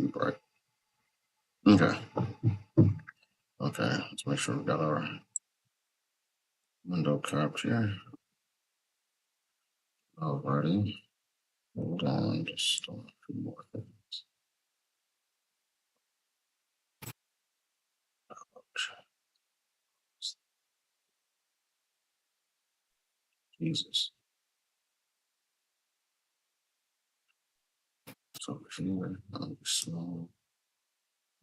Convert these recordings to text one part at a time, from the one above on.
Right. Okay. Okay. Let's make sure we got our window capped here. Alrighty. Hold on, just a few more things. Jesus. So here, small,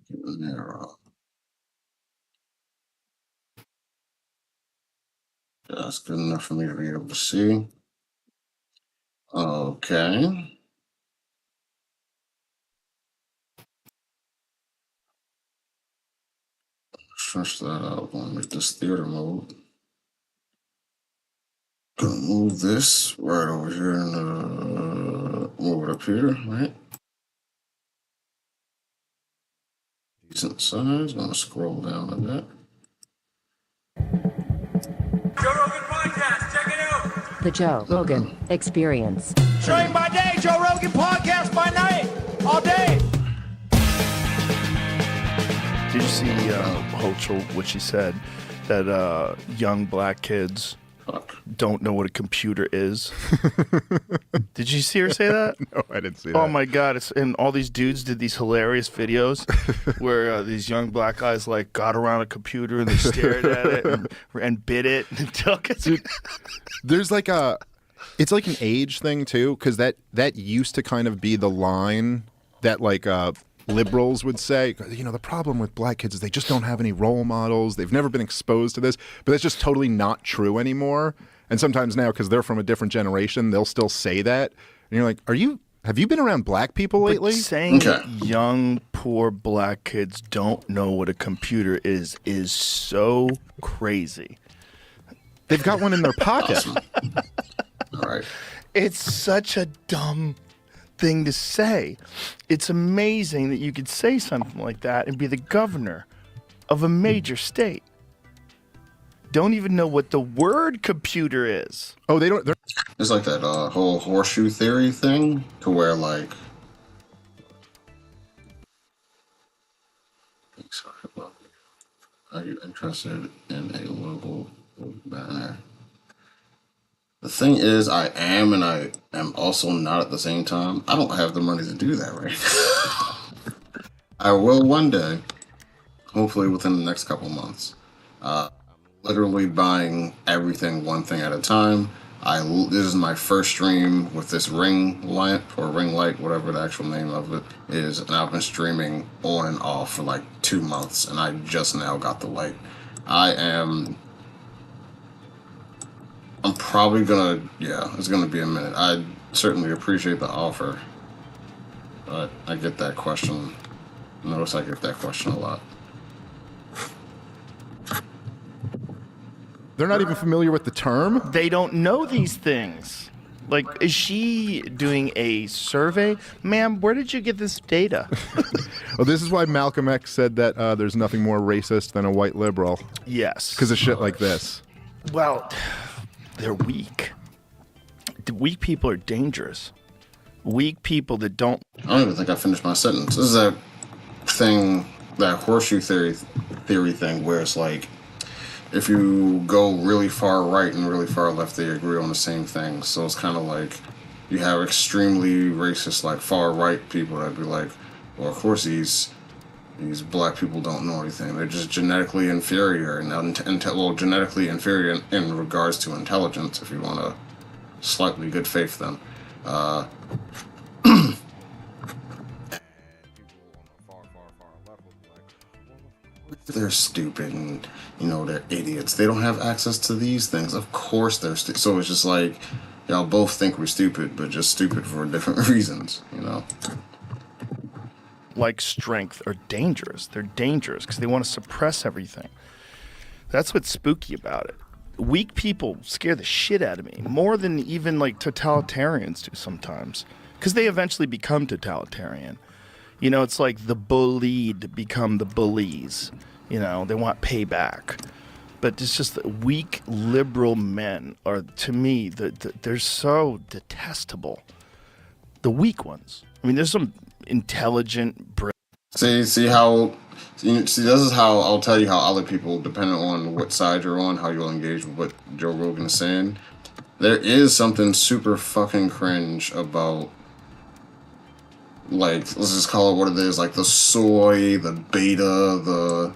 get in there. That's good enough for me to be able to see. Okay. Stretch that out. I'm gonna make this theater mode. Gonna move this right over here and move it up here, right? Decent size. Gonna scroll down a bit. Joe Rogan Podcast, check it out. The Joe Rogan Experience. Train by day, Joe Rogan Podcast by night, all day. Did you see Hochul, what she said, that young black kids don't know what a computer is? Did you see her say that? No, I didn't see that. Oh my God! And all these dudes did these hilarious videos where these young black guys like got around a computer and they stared at it and bit it and took it. Dude, there's like it's like an age thing too, because that used to kind of be the line that like liberals would say, you know, the problem with black kids is they just don't have any role models. They've never been exposed to this. But that's just totally not true anymore. And sometimes now, because they're from a different generation, they'll still say that. And you're like, have you been around black people lately? But saying young, poor black kids don't know what a computer is so crazy. They've got one in their pocket. Awesome. All right. It's such a dumb thing to say. It's amazing that you could say something like that and be the governor of a major state. Don't even know what the word computer is. Oh, they don't. It's like that whole horseshoe theory thing, to where like. Are you interested in a logo banner? The thing is, I am and I am also not at the same time. I don't have the money to do that right now. I will one day, hopefully within the next couple months. I'm literally buying everything one thing at a time. This is my first stream with this ring lamp or ring light, whatever the actual name of it is, and I've been streaming on and off for like 2 months, and I just now got the light. I'm probably gonna, it's gonna be a minute. I certainly appreciate the offer, but I get that question. Notice I get that question a lot. They're not even familiar with the term. They don't know these things. Like, is she doing a survey? Ma'am, where did you get this data? Well, this is why Malcolm X said that there's nothing more racist than a white liberal. Yes. Because of shit like this. Well, they're weak. Weak people are dangerous. Weak people that don't... I don't even think I finished my sentence. This is that thing, that horseshoe theory thing, where it's like, if you go really far right and really far left, they agree on the same thing. So it's kind of like you have extremely racist, like far right people that be like, well, of course these black people don't know anything. They're just genetically inferior, genetically inferior in regards to intelligence, if you want to slightly good faith them. They're stupid and, they're idiots. They don't have access to these things. Of course they're stupid. So it's just like, y'all both think we're stupid, but just stupid for different reasons, Like strength are dangerous. They're dangerous because they want to suppress everything. That's what's spooky about it. Weak people scare the shit out of me, more than even like totalitarians do sometimes, because they eventually become totalitarian. It's like the bullied become the bullies. They want payback. But it's just that weak liberal men are, to me, they're so detestable. The weak ones. I mean, there's some intelligent, brilliant. See, this is how I'll tell you how other people, depending on what side you're on, how you'll engage with what Joe Rogan is saying. There is something super fucking cringe about, like, let's just call it what it is, like the soy, the beta, the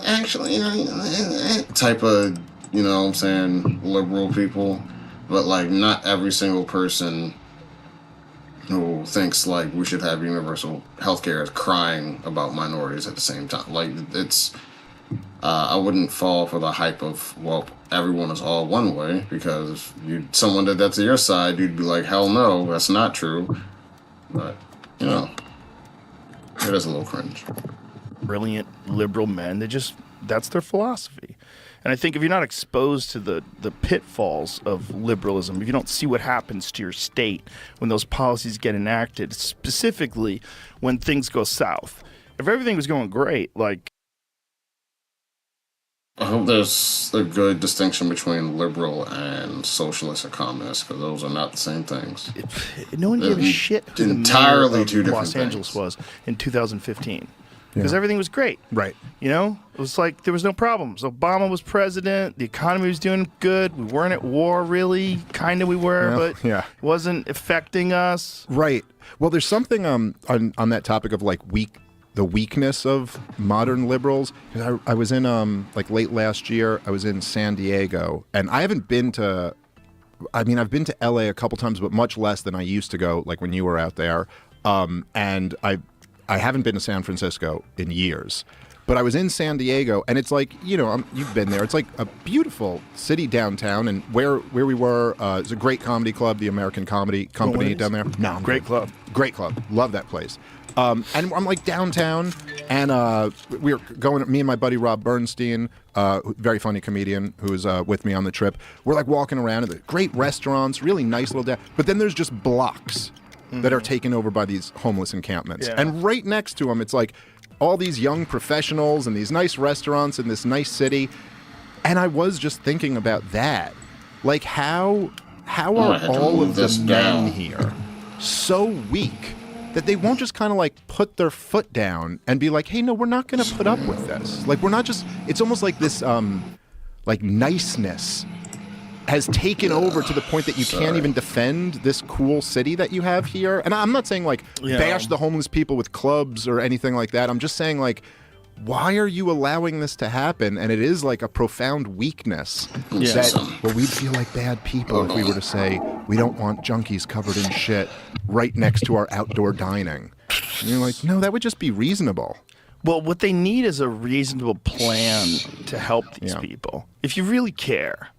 actually type of, you know what I'm saying, liberal people. But, like, not every single person who thinks, like, we should have universal healthcare is crying about minorities at the same time. Like, it's, I wouldn't fall for the hype of, well, everyone is all one way, because if someone did that to your side, you'd be like, hell no, that's not true. But, you know, it is a little cringe. Brilliant liberal men. That's their philosophy. And I think if you're not exposed to the pitfalls of liberalism, if you don't see what happens to your state when those policies get enacted, specifically when things go south, if everything was going great, like... I hope there's a good distinction between liberal and socialist or communist, because those are not the same things. No one gave a shit who entirely the mayor two of different Los Angeles things. was in 2015. Because everything was great. Right. You know? It was like there was no problems. Obama was president. The economy was doing good. We weren't at war, really. Kind of we were, but it wasn't affecting us. Right. Well, there's something on that topic of, like, the weakness of modern liberals. I was in, like, late last year, I was in San Diego, and I haven't been to... I mean, I've been to L.A. a couple times, but much less than I used to go, like, when you were out there. And I haven't been to San Francisco in years, but I was in San Diego, and it's like, you know, you've been there. It's like a beautiful city downtown, and where we were, it's a great comedy club, the American Comedy Company down there. No, Great club. Great club. Love that place. And I'm like downtown, and we were going, me and my buddy Rob Bernstein, very funny comedian who's with me on the trip. We're like walking around at the great restaurants, really nice little but then there's just blocks that are taken over by these homeless encampments. Yeah. And right next to them, it's like all these young professionals and these nice restaurants in this nice city. And I was just thinking about that. Like, how are all of the men here so weak that they won't just kind of like put their foot down and be like, hey, no, we're not going to put up with this. Like, we're not just, it's almost like this, like, niceness has taken over to the point that you can't even defend this cool city that you have here. And I'm not saying, like, bash the homeless people with clubs or anything like that. I'm just saying, like, why are you allowing this to happen? And it is, like, a profound weakness that, well, we'd feel like bad people if we were to say, we don't want junkies covered in shit right next to our outdoor dining. And you're like, no, that would just be reasonable. Well, what they need is a reasonable plan to help these people. If you really care,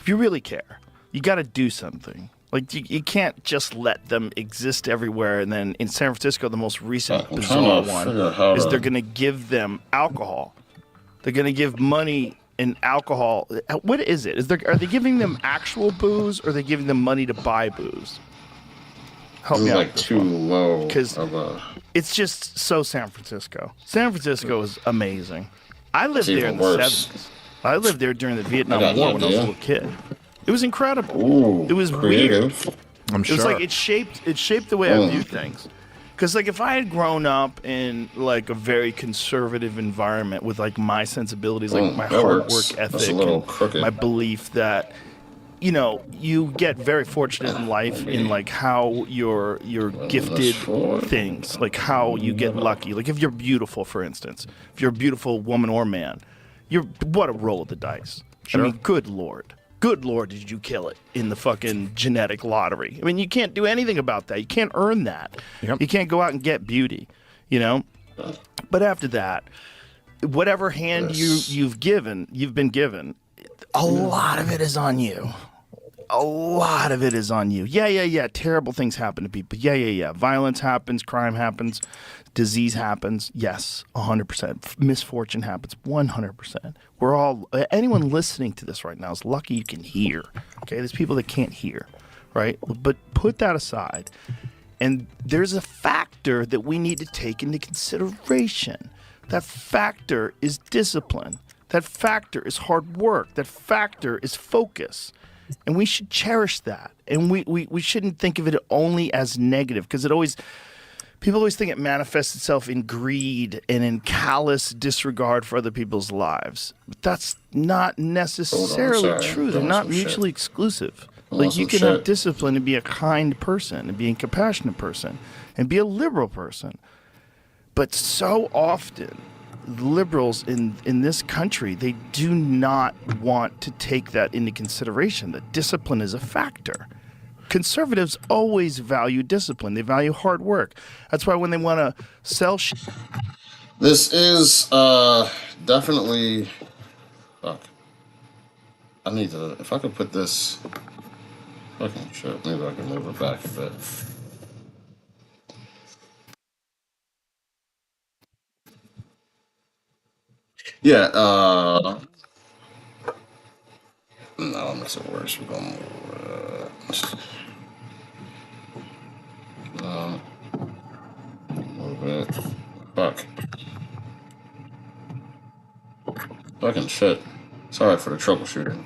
you got to do something. Like, you can't just let them exist everywhere. And then in San Francisco, the most recent bizarre one is they're going to give them alcohol. They're going to give money in alcohol. What is it? Are they giving them actual booze, or are they giving them money to buy booze? Help me out. Like too low. Because it's just so San Francisco. San Francisco is amazing. I lived there in the 70s. I lived there during the Vietnam War when I was a little kid. It was incredible. Ooh, it was creative. Weird. I'm sure. It was like it shaped the way I view things. Because, like, if I had grown up in, like, a very conservative environment with, like, my sensibilities, like my hard work ethic, and my belief that, you know, you get very fortunate in life in, like, how you're gifted things, like how you get lucky. Like, if you're beautiful, for instance, if you're a beautiful woman or man, what a roll of the dice. Sure. I mean, good Lord, did you kill it in the fucking genetic lottery? I mean, you can't do anything about that. You can't earn that. Yep. You can't go out and get beauty, you know? But after that, whatever hand you've been given, a lot of it is on you. A lot of it is on you. Yeah. Terrible things happen to people. Yeah. Violence happens, crime happens, disease happens. Yes, 100%. Misfortune happens, 100%. We're all, anyone listening to this right now is lucky you can hear. Okay, there's people that can't hear, right? But put that aside. And there's a factor that we need to take into consideration. That factor is discipline. That factor is hard work. That factor is focus. And we should cherish that. And we shouldn't think of it only as negative, because People always think it manifests itself in greed and in callous disregard for other people's lives. But that's not necessarily sorry. true. They're Doing not some mutually shit. exclusive. Doing Like, you some can have shit. discipline and be a kind person and be a compassionate person and be a liberal person. But so often, liberals in this country, they do not want to take that into consideration, that discipline is a factor. Conservatives always value discipline. They value hard work. That's why when they want to sell shit. This is definitely. Fuck. I need to. If I could put this. Fucking shit. Maybe I can move it back a bit. Yeah. No, that makes it worse. We're going. Move it. Fuck. Fucking shit. Sorry for the troubleshooting.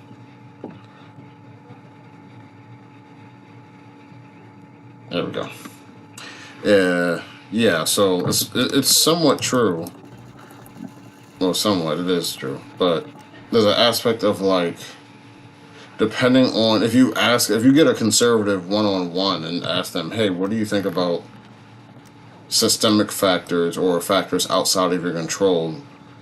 There we go. Yeah. So it's somewhat true. Well, somewhat it is true, but there's an aspect of like, depending on if you get a conservative one-on-one and ask them, hey, what do you think about systemic factors or factors outside of your control?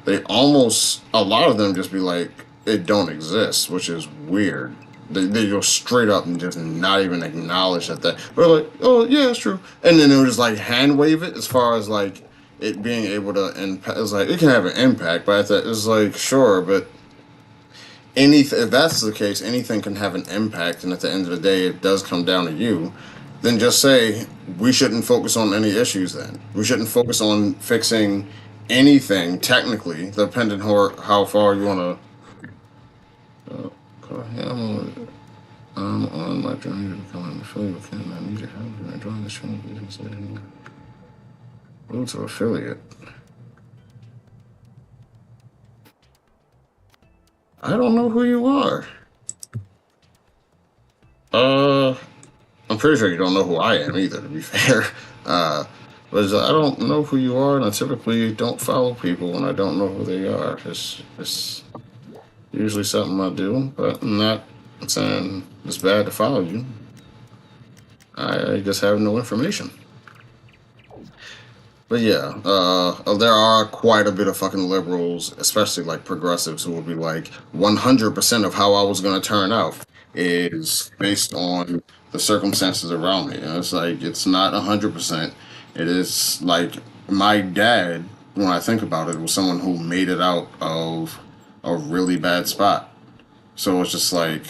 They almost, a lot of them just be like, it don't exist, which is weird. They go straight up and just not even acknowledge that. We're like, oh yeah, it's true, and then they'll just like hand wave it as far as like it being able to impact. It's like it can have an impact, but it's like sure, but anything, if that's the case, anything can have an impact, and at the end of the day, it does come down to you. Then just say we shouldn't focus on any issues. Then we shouldn't focus on fixing anything technically, depending on how far you want to. I'm on my journey to becoming a affiliate with him. I need your help in drawing this show business. Go to affiliate. I don't know who you are. I'm pretty sure you don't know who I am either, to be fair. But I don't know who you are, and I typically don't follow people when I don't know who they are. It's usually something I do, but I'm not saying it's bad to follow you. I just have no information. But yeah, there are quite a bit of fucking liberals, especially like progressives, who will be like, 100% of how I was going to turn out is based on the circumstances around me. And it's like, it's not 100%. It is like my dad, when I think about it, was someone who made it out of a really bad spot. So it's just like,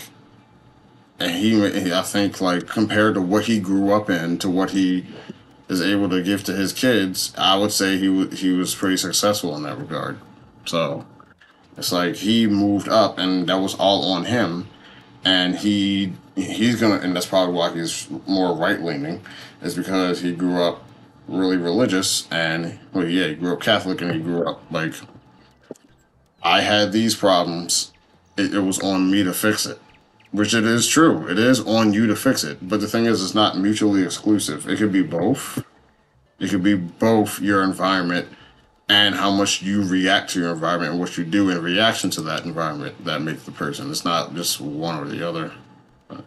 and I think like compared to what he grew up in to what he is able to give to his kids, I would say he was pretty successful in that regard. So it's like he moved up, and that was all on him. And he's gonna, and that's probably why he's more right leaning, is because he grew up really religious, and well, yeah, he grew up Catholic, and he grew up like, I had these problems. It was on me to fix it. Which it is true. It is on you to fix it. But the thing is, it's not mutually exclusive. It could be both. It could be both your environment and how much you react to your environment and what you do in reaction to that environment that makes the person. It's not just one or the other. But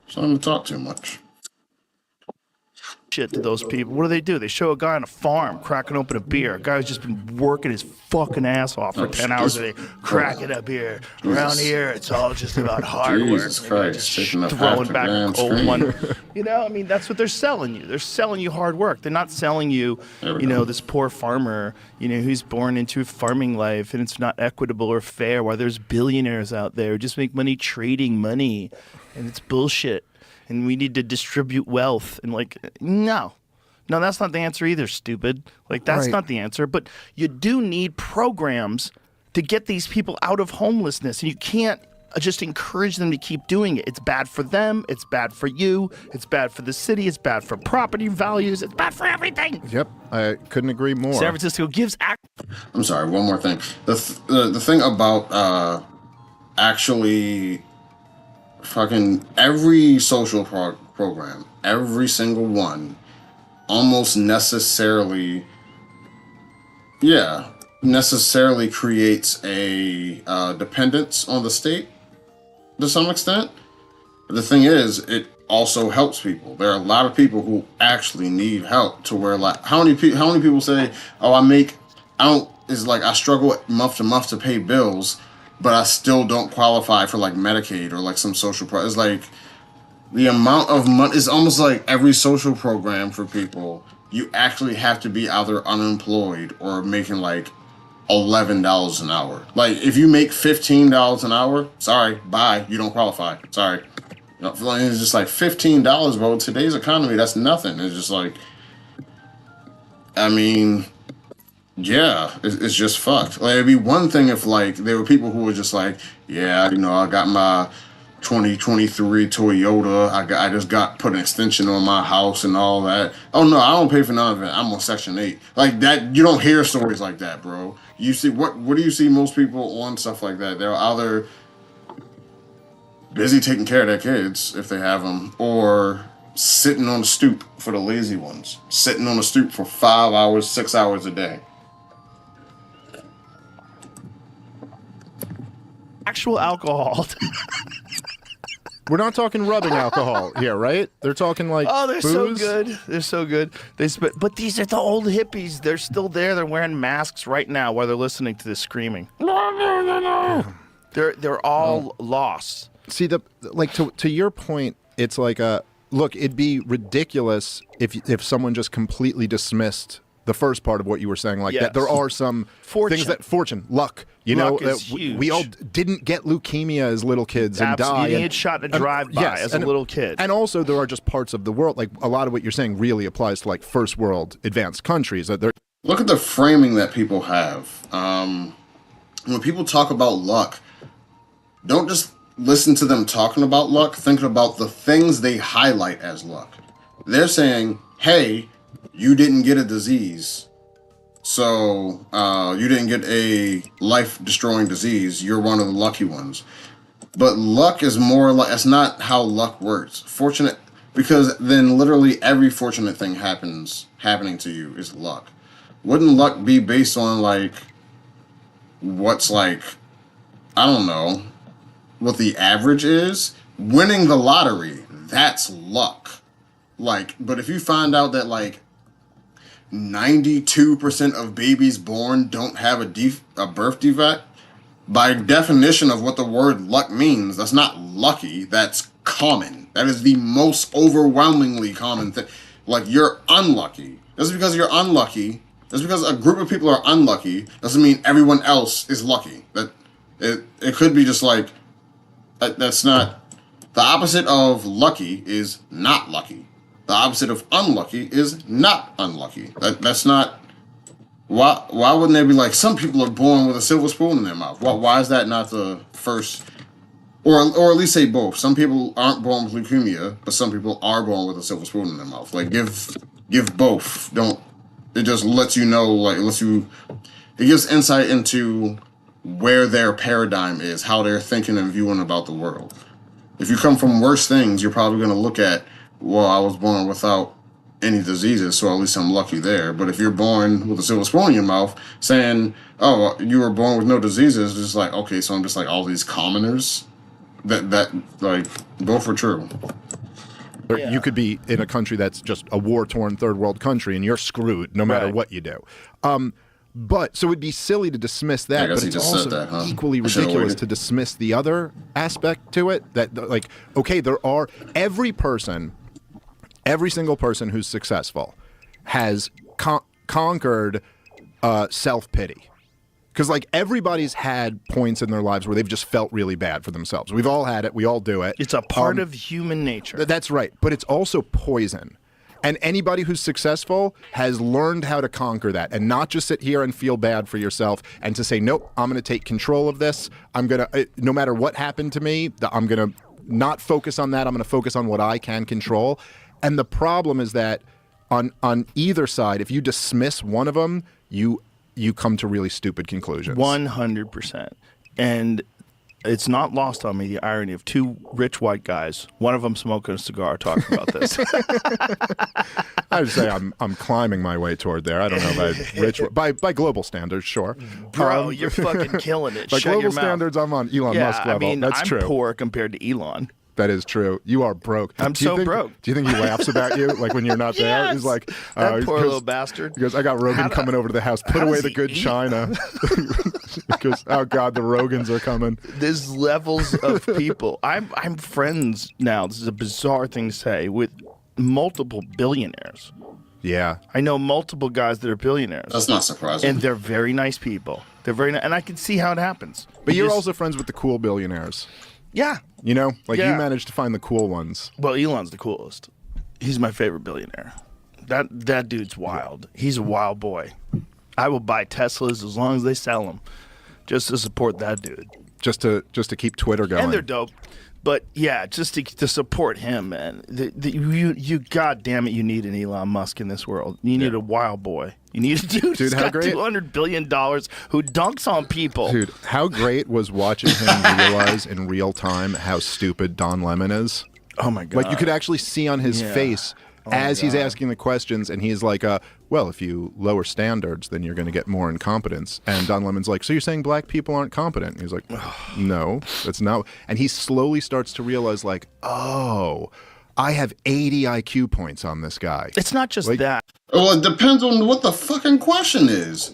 so I'm going to talk too much. Shit to those people. What do? They show a guy on a farm cracking open a beer. A guy who's just been working his fucking ass off for 10 hours a day, cracking a beer. Around here, it's all just about hard Jesus work. Christ, taking up half Throwing the back damn a cold screen. one. You know, I mean, that's what they're selling you. They're selling you hard work. They're not selling you, this poor farmer, who's born into a farming life, and it's not equitable or fair, while there's billionaires out there who just make money trading money, and it's bullshit. And we need to distribute wealth. And like, no, that's not the answer either, stupid. Like, that's Right. not the answer. But you do need programs to get these people out of homelessness. And you can't just encourage them to keep doing it. It's bad for them. It's bad for you. It's bad for the city. It's bad for property values. It's bad for everything. Yep, I couldn't agree more. San Francisco gives I'm sorry, one more thing. The thing about actually fucking every social program, every single one almost necessarily, yeah, necessarily creates a dependence on the state to some extent. But the thing is, it also helps people. There are a lot of people who actually need help. To where, like, how many people say, "Oh, I struggle month to month to pay bills, but I still don't qualify for like Medicaid or like some social pro." It's like the amount of money is almost like every social program for people. You actually have to be either unemployed or making like $11 an hour. Like if you make $15 an hour, sorry, bye, you don't qualify. Sorry. It's just like $15, bro. In today's economy, that's nothing. It's just like, I mean, yeah, it's just fucked. Like, it'd be one thing if like there were people who were just like, yeah, I got my 2023 Toyota. I just got put an extension on my house and all that. Oh no, I don't pay for none of it. I'm on Section 8. Like that, you don't hear stories like that, bro. You see what do you see most people on stuff like that? They're either busy taking care of their kids if they have them, or sitting on the stoop for the lazy ones. Sitting on the stoop for 5 hours, 6 hours a day. Actual alcohol. We're not talking rubbing alcohol here, right? They're talking like Oh, they're so booze. good. They're so good. But these are the old hippies. They're still there. They're wearing masks right now while they're listening to this screaming. No. They're all lost. See, to your point, it's like look, it'd be ridiculous if someone just completely dismissed the first part of what you were saying, like Yes. that there are some Fortune. things that luck, Luck know, is huge. we all didn't get leukemia as little kids and Absolutely. die. You didn't and- get shot in a drive-by as a little kid. And also, there are just parts of the world, like a lot of what you're saying really applies to like first world advanced countries that they're. Look at the framing that people have. When people talk about luck, don't just listen to them talking about luck, thinking about the things they highlight as luck. They're saying, hey, you didn't get a disease, so you didn't get a life-destroying disease. You're one of the lucky ones. But luck is more like, that's not how luck works. Fortunate, because then literally every fortunate thing happening to you is luck. Wouldn't luck be based on like what's like, I don't know, what the average is? Winning the lottery, that's luck. Like, but if you find out that like 92% of babies born don't have a birth defect, by definition of what the word luck means, that's not lucky, that's common. That is the most overwhelmingly common thing. Like, you're unlucky. Just because you're unlucky, just because a group of people are unlucky, doesn't mean everyone else is lucky. That it could be just like, that's not, the opposite of lucky is not lucky. The opposite of unlucky is not unlucky. That's not, why wouldn't they be like, some people are born with a silver spoon in their mouth? Why is that not the first, or at least say both? Some people aren't born with leukemia, but some people are born with a silver spoon in their mouth. Like, give both. Don't, it just lets you know, like, it gives insight into where their paradigm is, how they're thinking and viewing about the world. If you come from worse things, you're probably going to look at, well, I was born without any diseases, so at least I'm lucky there. But if you're born with a silver spoon in your mouth, saying, oh, you were born with no diseases, it's just like, okay, so I'm just like all these commoners. That like, both are true. Yeah. You could be in a country that's just a war-torn third world country, and you're screwed no matter what you do. But so it'd be silly to dismiss that, but it's also equally ridiculous to dismiss the other aspect to it. That, like, okay, every single person who's successful has conquered self-pity. Because, like, everybody's had points in their lives where they've just felt really bad for themselves. We've all had it. We all do it. It's a part of human nature. That's right. But it's also poison. And anybody who's successful has learned how to conquer that and not just sit here and feel bad for yourself and to say, nope, I'm going to take control of this. I'm going to, no matter what happened to me, I'm going to not focus on that. I'm going to focus on what I can control. And the problem is that on either side, if you dismiss one of them, you come to really stupid conclusions. 100%. And It's not lost on me the irony of two rich white guys, one of them smoking a cigar, talking about this. I would say I'm climbing my way toward there. I don't know about rich by global standards, sure. Bro, you're fucking killing it. By Shut global your mouth. standards, I'm on Elon Musk level. I mean, That's I'm true. poor compared to Elon. That is true. You are broke. I'm Do you so think- broke. Do you think he laughs about you, like when you're not there? Yes! He's like, That he poor goes- little bastard. He goes, I got Rogan How do- coming over to the house. Put how away does the he good eat? china. He goes, oh God, the Rogans are coming. There's levels of people. I'm friends now. This is a bizarre thing to say with multiple billionaires. Yeah. I know multiple guys that are billionaires, That's not surprising. and they're very nice people. They're very nice, and I can see how it happens. But You you're just- also friends with the cool billionaires. yeah. You know, like Yeah. you managed to find the cool ones. Well, Elon's the coolest. He's my favorite billionaire. That dude's wild. He's a wild boy. I will buy Teslas as long as they sell them, just to support that dude. Just to keep Twitter going. And they're dope. But yeah, just to support him, man. You goddamn it, you need an Elon Musk in this world. You need a wild boy. You need a dude who's how got great- $200 billion who dunks on people. Dude, how great was watching him realize in real time how stupid Don Lemon is? Oh my god! Like you could actually see on his Yeah. face Oh my as he's God. asking the questions, and he's like, well, if you lower standards, then you're going to get more incompetence. And Don Lemon's like, so you're saying black people aren't competent? And he's like, no, that's not. And he slowly starts to realize, like, oh, I have 80 IQ points on this guy. It's not just Like- that. Well, it depends on what the fucking question is.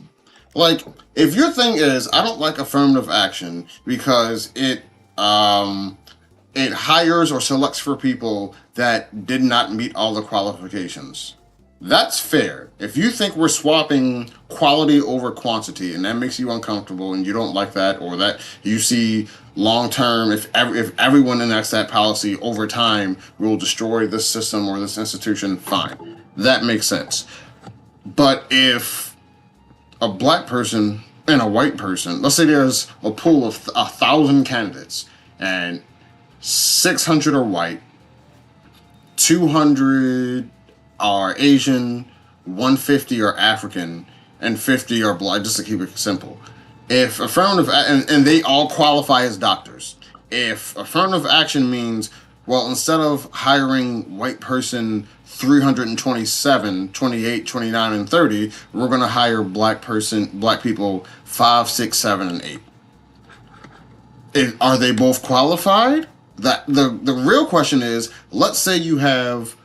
Like, if your thing is, I don't like affirmative action because it hires or selects for people that did not meet all the qualifications. That's fair. If you think we're swapping quality over quantity and that makes you uncomfortable and you don't like that, or that you see long term, if everyone enacts that policy over time will destroy this system or this institution, fine. That makes sense. But if a black person and a white person, let's say there's a pool of 1,000 candidates and 600 are white, 200 are Asian, 150 are African, and 50 are black, just to keep it simple. If affirmative, and they all qualify as doctors. If affirmative action means, well, instead of hiring white person 327, 28, 29, and 30, we're going to hire black people 5, 6, 7, and 8. Are they both qualified? That the real question is, let's say you have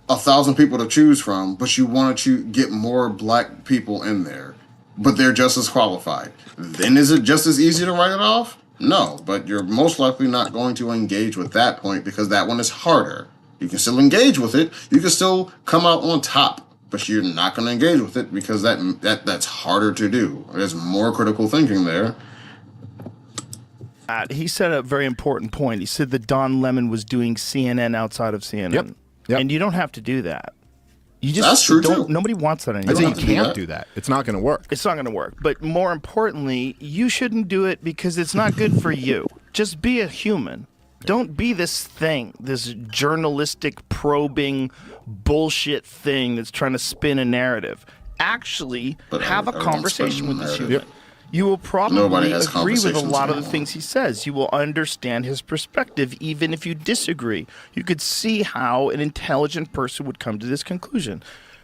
1,000 people to choose from, but you want to get more black people in there, but they're just as qualified. Then is it just as easy to write it off? No, but you're most likely not going to engage with that point because that one is harder. You can still engage with it. You can still come out on top, but you're not going to engage with it because that's harder to do. There's more critical thinking there. He said a very important point. He said that Don Lemon was doing CNN outside of CNN. Yep. And you don't have to do that. You just That's true, don't, too. Nobody wants that I anymore. say you have to do can't that. do that. It's not going to work. It's not going to work. But more importantly, you shouldn't do it because it's not good for you. Just be a human. Don't be this thing, this journalistic probing bullshit thing that's trying to spin a narrative. Actually, But have a everyone's conversation with spinning this a human. narrative. You will Nobody probably has agree with a conversations lot of the anymore. things he says. You will understand his perspective, even if you disagree. You could see how an intelligent person would come to this conclusion.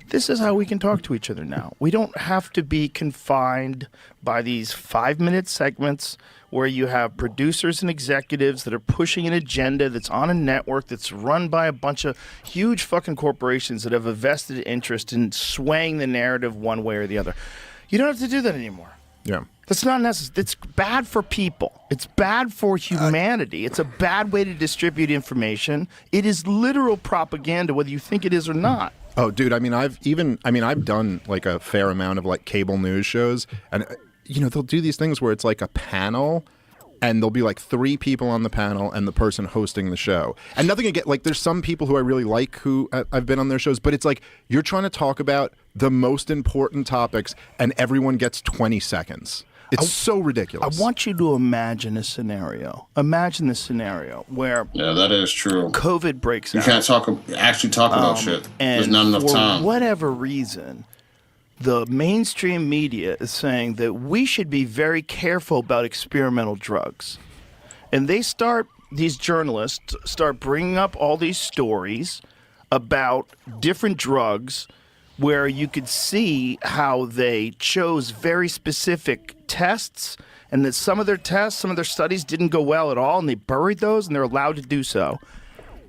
This is how we can talk to each other now. We don't have to be confined by these 5-minute segments where you have producers and executives that are pushing an agenda that's on a network that's run by a bunch of huge fucking corporations that have a vested interest in swaying the narrative one way or the other. You don't have to do that anymore. Yeah. That's not necessary. It's bad for people. It's bad for humanity. It's a bad way to distribute information. It is literal propaganda, whether you think it is or not. Oh, dude, I've done like a fair amount of like cable news shows, and they'll do these things where it's like a panel, and there'll be like 3 people on the panel and the person hosting the show. And nothing against, like, there's some people who I really like who I've been on their shows, but it's like you're trying to talk about the most important topics, and everyone gets 20 seconds. It's so ridiculous. I want you to imagine a scenario. Imagine this scenario where Yeah, that is true. COVID breaks You out. can't actually talk about shit. And There's not enough for time. whatever reason, the mainstream media is saying that we should be very careful about experimental drugs. and these journalists start bringing up all these stories about different drugs where you could see how they chose very specific tests and that some of their tests, some of their studies didn't go well at all, and they buried those and they're allowed to do so.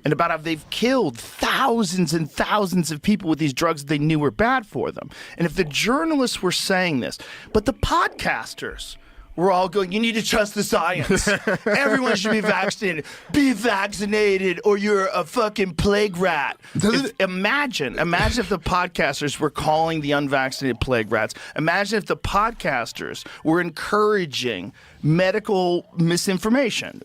And about how they've killed thousands and thousands of people with these drugs that they knew were bad for them. And if the journalists were saying this, but the podcasters were all going, you need to trust the science. Everyone should be vaccinated. Be vaccinated or you're a fucking plague rat. Imagine if the podcasters were calling the unvaccinated plague rats. Imagine if the podcasters were encouraging medical misinformation.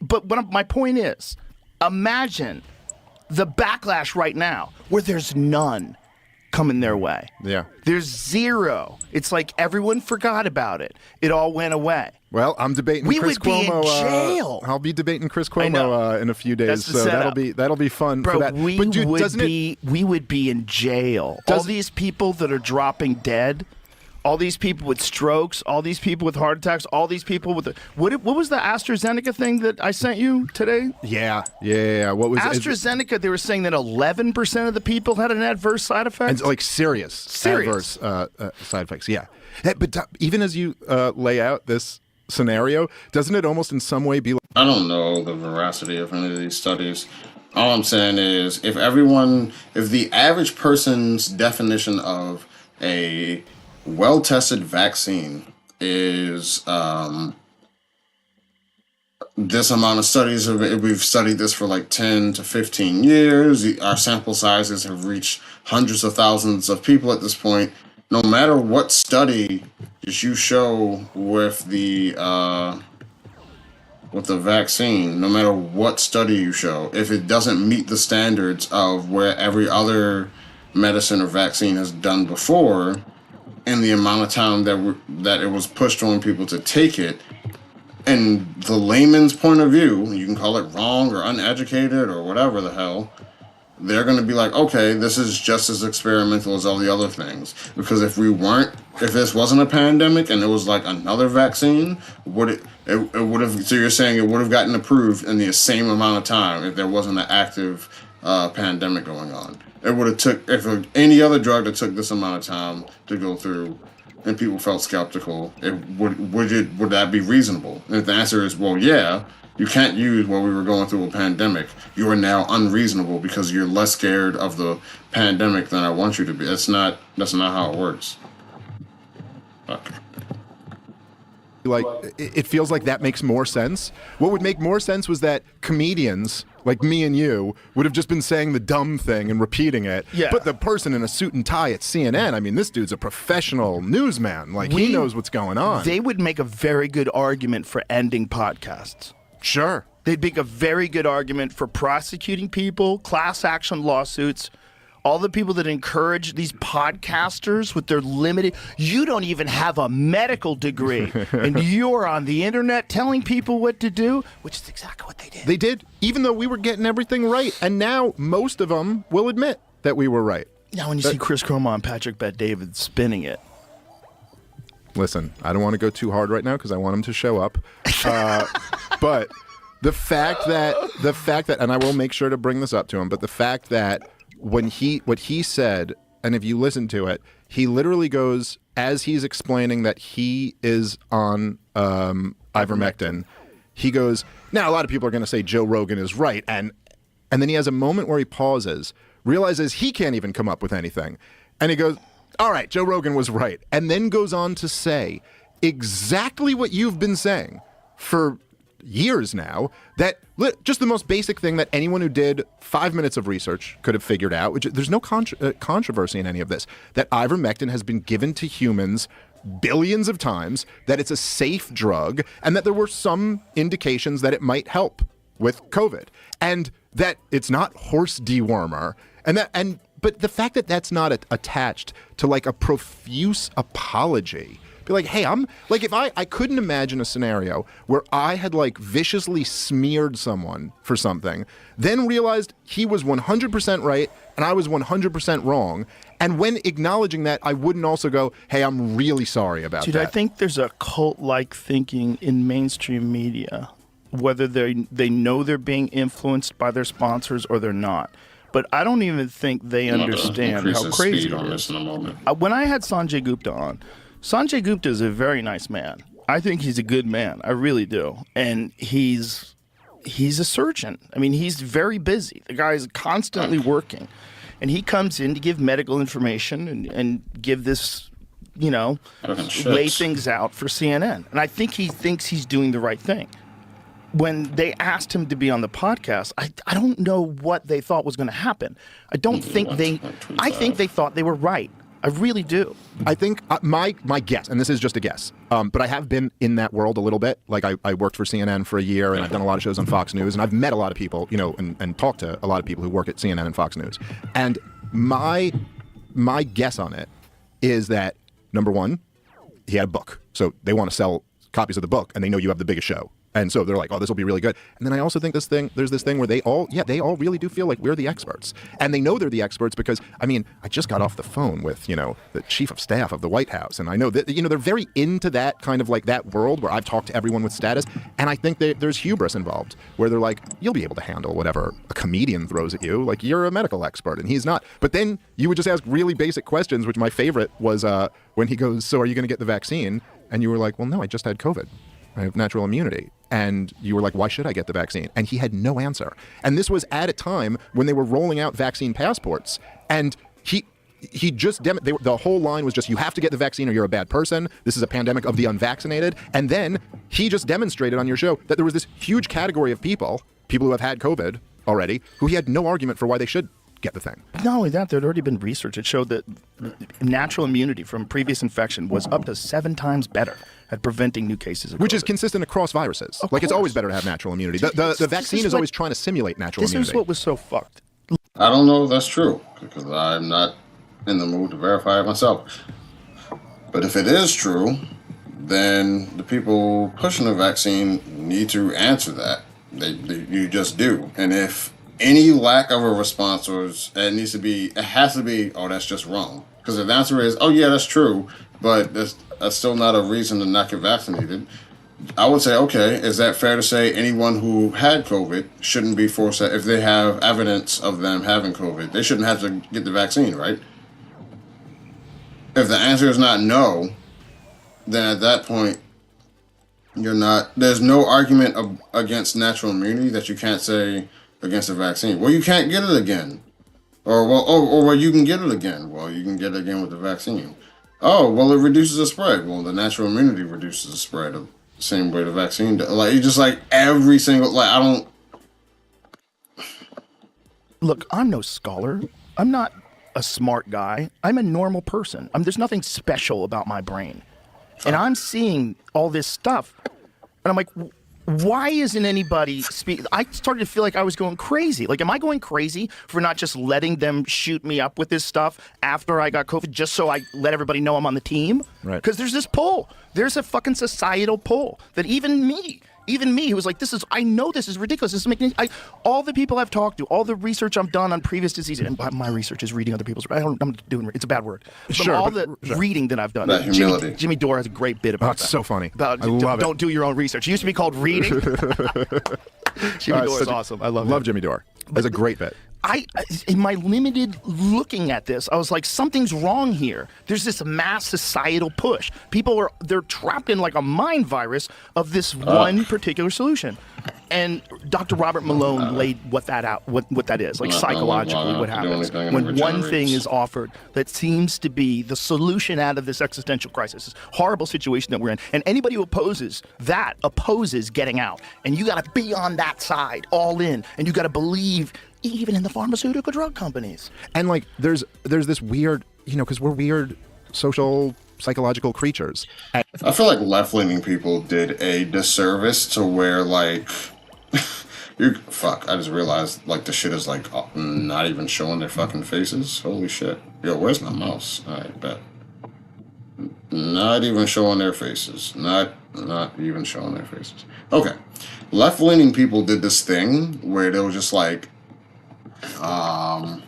But my point is, imagine the backlash right now where there's none coming their way. Yeah. There's zero. It's like everyone forgot about it. It all went away. Well, I'm debating We Chris would be Cuomo. in jail. I'll be debating Chris I know. Cuomo in a few days, That's the so setup. that'll be fun Bro, for that. we But dude, would be in jail. All these people that are dropping dead, all these people with strokes, all these people with heart attacks, all these people with what was the AstraZeneca thing that I sent you today? Yeah. What was AstraZeneca? They were saying that 11% of the people had an adverse side effect. And like serious adverse side effects. Yeah. But even as you lay out this scenario, doesn't it almost in some way be like, I don't know the veracity of any of these studies. All I'm saying is if the average person's definition of a well-tested vaccine is this amount of studies, we've studied this for like 10 to 15 years, our sample sizes have reached hundreds of thousands of people at this point, no matter what study you show with the vaccine, no matter what study you show, if it doesn't meet the standards of where every other medicine or vaccine has done before, and the amount of time that it was pushed on people to take it, and the layman's point of view, you can call it wrong or uneducated or whatever the hell, they're going to be like, okay, this is just as experimental as all the other things. Because if this wasn't a pandemic and it was like another vaccine, it would have, so you're saying it would have gotten approved in the same amount of time if there wasn't an active pandemic going on. It would have took, if any other drug that took this amount of time to go through and people felt skeptical, would that be reasonable? And if the answer is, well, yeah, you can't use while we were going through a pandemic, you are now unreasonable because you're less scared of the pandemic than I want you to be. That's not how it works. Okay. like it feels like that makes more sense. What would make more sense was that comedians like me and you would have just been saying the dumb thing and repeating it. Yeah. But the person in a suit and tie at CNN, I mean, this dude's a professional newsman. Like, he knows what's going on. They would make a very good argument for ending podcasts. Sure. They'd make a very good argument for prosecuting people, class action lawsuits, all the people that encourage these podcasters with their limited... You don't even have a medical degree, and you're on the internet telling people what to do, which is exactly what they did. They did, even though we were getting everything right. And now most of them will admit that we were right. Now when you see Chris Cuomo and Patrick Bet-David spinning it. Listen, I don't want to go too hard right now because I want him to show up. But the fact that, and I will make sure to bring this up to him, but the fact that what he said, and if you listen to it, he literally goes, as he's explaining that he is on ivermectin, he goes, now a lot of people are going to say Joe Rogan is right, and then he has a moment where he pauses, realizes he can't even come up with anything, and he goes, all right, Joe Rogan was right, and then goes on to say exactly what you've been saying for years now, that just the most basic thing that anyone who did 5 minutes of research could have figured out, which there's no controversy in any of this, that ivermectin has been given to humans billions of times, that it's a safe drug, and that there were some indications that it might help with COVID, and that it's not horse dewormer, but the fact that that's not attached to like a profuse apology Be like, hey, I'm like, if I couldn't imagine a scenario where I had like viciously smeared someone for something, then realized he was 100% right and I was 100% wrong. And when acknowledging that, I wouldn't also go, hey, I'm really sorry about Dude, that. I think there's a cult-like thinking in mainstream media, whether they know they're being influenced by their sponsors or they're not. But I don't even think they understand how crazy it is. In a moment. When I had Sanjay Gupta on, Sanjay Gupta is a very nice man. I think he's a good man. I really do. And he's a surgeon. I mean, he's very busy. The guy's constantly working. And he comes in to give medical information and give this, lay things out for CNN. And I think he thinks he's doing the right thing. When they asked him to be on the podcast, I don't know what they thought was going to happen. I think they thought they were right. I really do. I think my guess, and this is just a guess, but I have been in that world a little bit. Like I worked for CNN for a year, and I've done a lot of shows on Fox News, and I've met a lot of people, and talked to a lot of people who work at CNN and Fox News. And my guess on it is that, number one, he had a book, so they want to sell copies of the book, and they know you have the biggest show. And so they're like, oh, this will be really good. And then I also think there's this thing where they all really do feel like we're the experts. And they know they're the experts because, I just got off the phone with, the chief of staff of the White House. And I know that, they're very into that kind of like that world where I've talked to everyone with status. And I think there's hubris involved where they're like, you'll be able to handle whatever a comedian throws at you. Like, you're a medical expert and he's not. But then you would just ask really basic questions, which my favorite was when he goes, so are you going to get the vaccine? And you were like, well, no, I just had COVID. I have natural immunity. And you were like, why should I get the vaccine? And he had no answer. And this was at a time when they were rolling out vaccine passports. And he just, the whole line was just, you have to get the vaccine or you're a bad person. This is a pandemic of the unvaccinated. And then he just demonstrated on your show that there was this huge category of people who have had COVID already, who he had no argument for why they should get the thing. Not only that, there had already been research that showed that natural immunity from previous infection was up to 7 times better at preventing new cases of Which COVID. is consistent across viruses. It's always better to have natural immunity. The vaccine is always trying to simulate natural immunity. This is what was so fucked. I don't know if that's true because I'm not in the mood to verify it myself. But if it is true, then the people pushing the vaccine need to answer that. You just do. And if any lack of a response it has to be, oh, that's just wrong. Because if the answer is, oh yeah, that's true, but that's still not a reason to not get vaccinated, I would say, okay, is that fair to say anyone who had COVID shouldn't be forced to, if they have evidence of them having COVID, they shouldn't have to get the vaccine, right? If the answer is not no, then at that point, there's no argument against natural immunity that you can't say against a vaccine. Well, you can't get it again. Or you can get it again. Well, you can get it again with the vaccine. Oh, well, it reduces the spread. Well, the natural immunity reduces the spread of the same way the vaccine does. Like, it's just like every single, I don't. Look, I'm no scholar. I'm not a smart guy. I'm a normal person. There's nothing special about my brain. And I'm seeing all this stuff. And I'm like, why isn't anybody I started to feel like I was going crazy. Like, am I going crazy for not just letting them shoot me up with this stuff after I got COVID just so I let everybody know I'm on the team? Right. Because there's this pull. There's a fucking societal pull that even me who was like, I know this is ridiculous. This is making all the people I've talked to, all the research I've done on previous diseases, and my research is reading other people's. It's a bad word. Reading that I've done. That humility. Jimmy Dore has a great bit about that. It's so funny. I love don't do your own research. It used to be called reading. Jimmy Dore is awesome. I love Jimmy Dore. That's a great bit. In my limited looking at this, I was like, something's wrong here. There's this mass societal push. They're trapped in like a mind virus of this one particular solution. And Dr. Robert Malone laid what that is, like psychologically what happens when one thing is offered that seems to be the solution out of this existential crisis, this horrible situation that we're in. And anybody who opposes getting out. And you got to be on that side, all in. And you got to believe even in the pharmaceutical drug companies. And like, there's this weird, because we're weird social psychological creatures. I feel like left-leaning people did a disservice to where like, I just realized like the shit is like not even showing their fucking faces. Holy shit. Yo, where's my mouse? Alright, bet. Not even showing their faces. Not even showing their faces. Okay. Left leaning people did this thing where they were just like, um,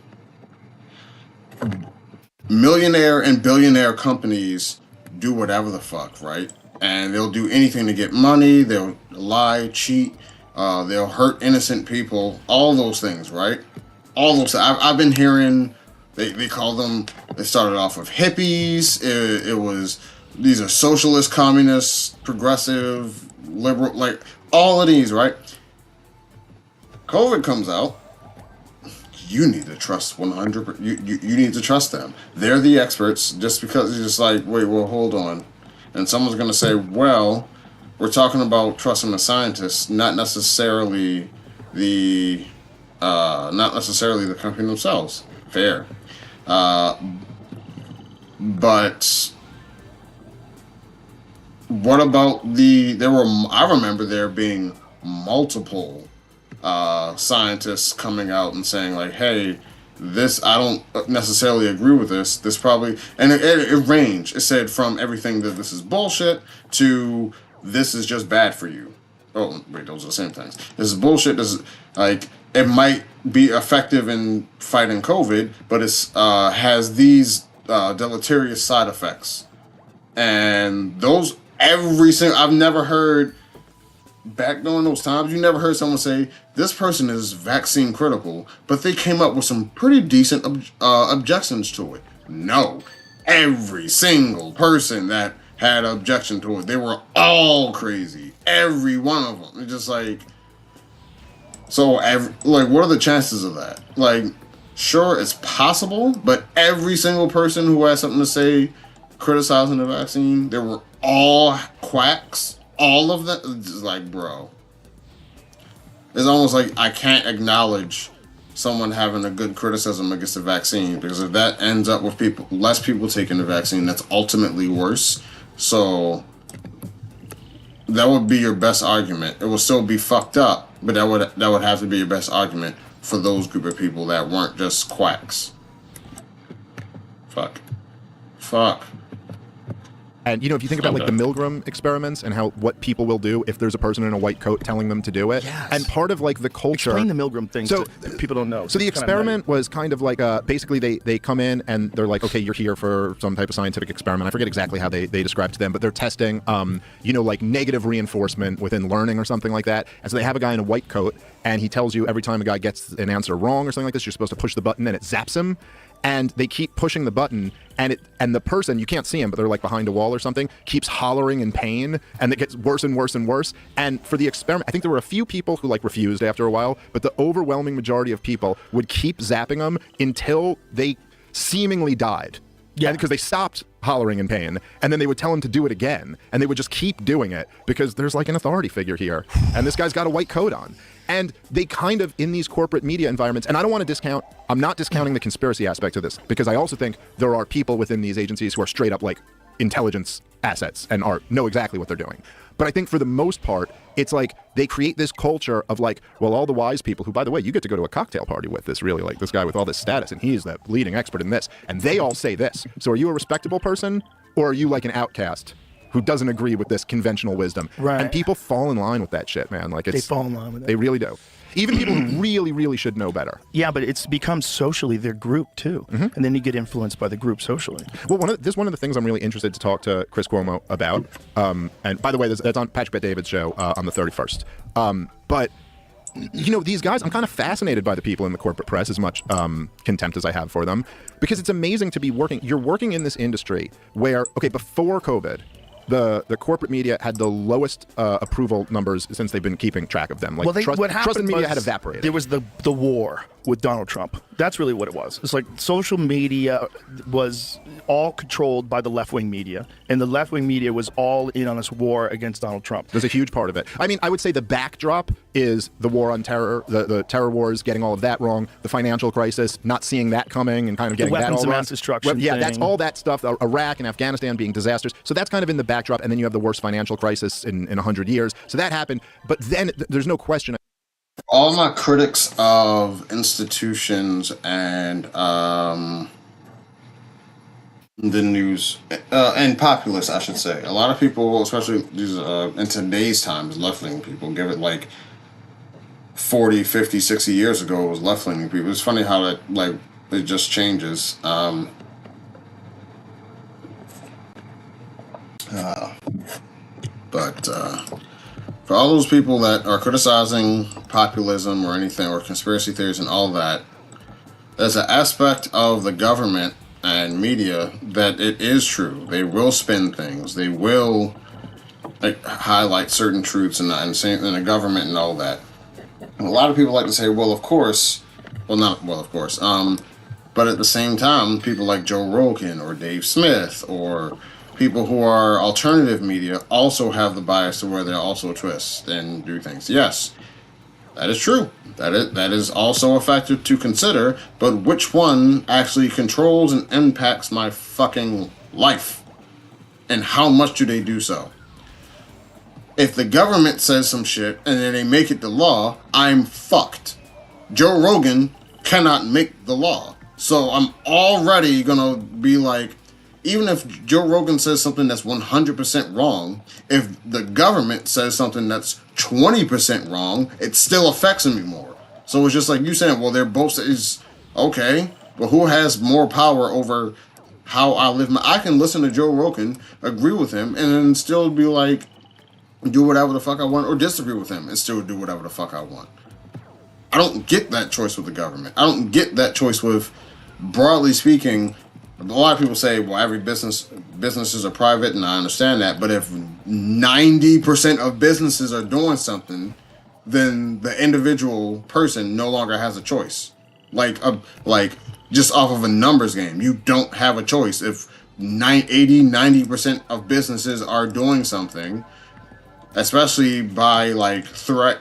millionaire and billionaire companies do whatever the fuck, right? And they'll do anything to get money. They'll lie, cheat. They'll hurt innocent people. All those things, right? All those. I've been hearing. They call them. They started off with hippies. It was these are socialist, communist, progressive, liberal, like all of these, right? COVID comes out. You need to trust 100. You need to trust them. They're the experts. Just because it's just like, wait, well, hold on, and someone's gonna say, well, we're talking about trusting the scientists, not necessarily the company themselves. Fair, but what about I remember there being multiple scientists coming out and saying like, hey, this I don't necessarily agree with this. This probably and it ranged. It said from everything that this is bullshit to this is just bad for you. Oh wait, those are the same things. This is bullshit. This is like it might be effective in fighting COVID, but it's has these deleterious side effects. And those I've never heard back during those times, you never heard someone say this person is vaccine critical, but they came up with some pretty decent objections to it. No, every single person that had objection to it, they were all crazy. Every one of them. It's just like, so like, what are the chances of that? Like, sure, it's possible, but every single person who has something to say criticizing the vaccine, they were all quacks. All of them. It's just like, bro. It's almost like I can't acknowledge someone having a good criticism against the vaccine, because if that ends up with less people taking the vaccine, that's ultimately worse. So that would be your best argument. It will still be fucked up, but that would have to be your best argument for those group of people that weren't just quacks. Fuck. And if you think about like the Milgram experiments and what people will do if there's a person in a white coat telling them to do it, yes. And part of like the culture. Explain the Milgram thing. So people don't know. So the experiment was kind of like basically they come in and they're like, okay, you're here for some type of scientific experiment. I forget exactly how they describe to them, but they're testing, like negative reinforcement within learning or something like that. And so they have a guy in a white coat, and he tells you every time a guy gets an answer wrong or something like this, you're supposed to push the button, and it zaps him. And they keep pushing the button, and the person, you can't see him, but they're like behind a wall or something, keeps hollering in pain, and it gets worse and worse and worse. And for the experiment, I think there were a few people who like refused after a while, but the overwhelming majority of people would keep zapping them until they seemingly died. Yeah, because they stopped hollering in pain, and then they would tell him to do it again, and they would just keep doing it because there's like an authority figure here, and this guy's got a white coat on. And they kind of, in these corporate media environments, and I don't want to I'm not discounting the conspiracy aspect of this, because I also think there are people within these agencies who are straight up like intelligence assets and know exactly what they're doing. But I think for the most part, it's like they create this culture of like, well, all the wise people who, by the way, you get to go to a cocktail party with this really like this guy with all this status, and he's the leading expert in this, and they all say this. So are you a respectable person, or are you like an outcast who doesn't agree with this conventional wisdom? Right. And people fall in line with that shit, man. Like they fall in line with it. They really do. Even people who really, really should know better. Yeah, but it's become socially their group too, and then you get influenced by the group socially. Well, one of the things I'm really interested to talk to Chris Cuomo about. And by the way, that's on Patrick Bet David's show on the 31st. But these guys, I'm kind of fascinated by the people in the corporate press, as much contempt as I have for them, because it's amazing to be working. You're working in this industry where, okay, before COVID, the corporate media had the lowest approval numbers since they've been keeping track of them. Like, what happened trust in media was had evaporated. There was the war with Donald Trump. That's really what it was. It's like social media was all controlled by the left-wing media, and the left-wing media was all in on this war against Donald Trump. There's a huge part of it. I mean, I would say the backdrop is the war on terror, the terror wars, getting all of that wrong, the financial crisis, not seeing that coming and kind of getting that all wrong. The weapons of mass destruction Yeah, thing. that's all that stuff, Iraq and Afghanistan being disasters. So that's kind of in the backdrop, and then you have the worst financial crisis in 100 years. So that happened. But then there's no question. All my critics of institutions and the news and populace, I should say. A lot of people, especially these in today's times, left-leaning people, give it like 40, 50, 60 years ago, it was left-leaning people. It's funny how that, like, it just changes. But for all those people that are criticizing populism or anything, or conspiracy theories and all that, there's an aspect of the government and media that it is true. They will spin things. They will like highlight certain truths and the government and all that. And a lot of people like to say, well, of course, well, not well, of course. But at the same time, people like Joe Rogan or Dave Smith or people who are alternative media also have the bias to where they also twist and do things. Yes, that is true. That is also a factor to consider. But which one actually controls and impacts my fucking life? And how much do they do so? If the government says some shit and then they make it the law, I'm fucked. Joe Rogan cannot make the law. So I'm already gonna be like, even if Joe Rogan says something that's 100% wrong, if the government says something that's 20% wrong, it still affects me more. So it's just like you saying, well, they're both is okay, but who has more power over how I live my? I can listen to Joe Rogan, agree with him, and then still be like, do whatever the fuck I want, or disagree with him and still do whatever the fuck I want. I don't get that choice with the government. I don't get that choice with, broadly speaking. A lot of people say, well, every businesses are private, and I understand that. But if 90% of businesses are doing something, then the individual person no longer has a choice. Like just off of a numbers game, you don't have a choice. If 90% of businesses are doing something, especially by like threat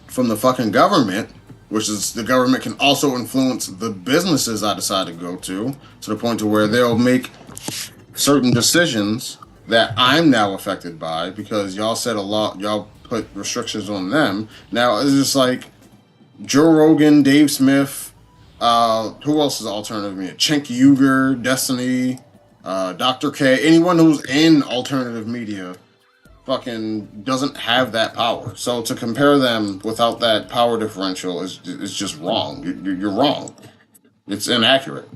from the fucking government, which is the government can also influence the businesses I decide to go to the point to where they'll make certain decisions that I'm now affected by because y'all said a lot, y'all put restrictions on them. Now it's just like Joe Rogan, Dave Smith, who else is alternative media? Cenk Uygur, Destiny, Dr. K, anyone who's in alternative media fucking doesn't have that power. So to compare them without that power differential is just wrong. You're wrong. It's inaccurate.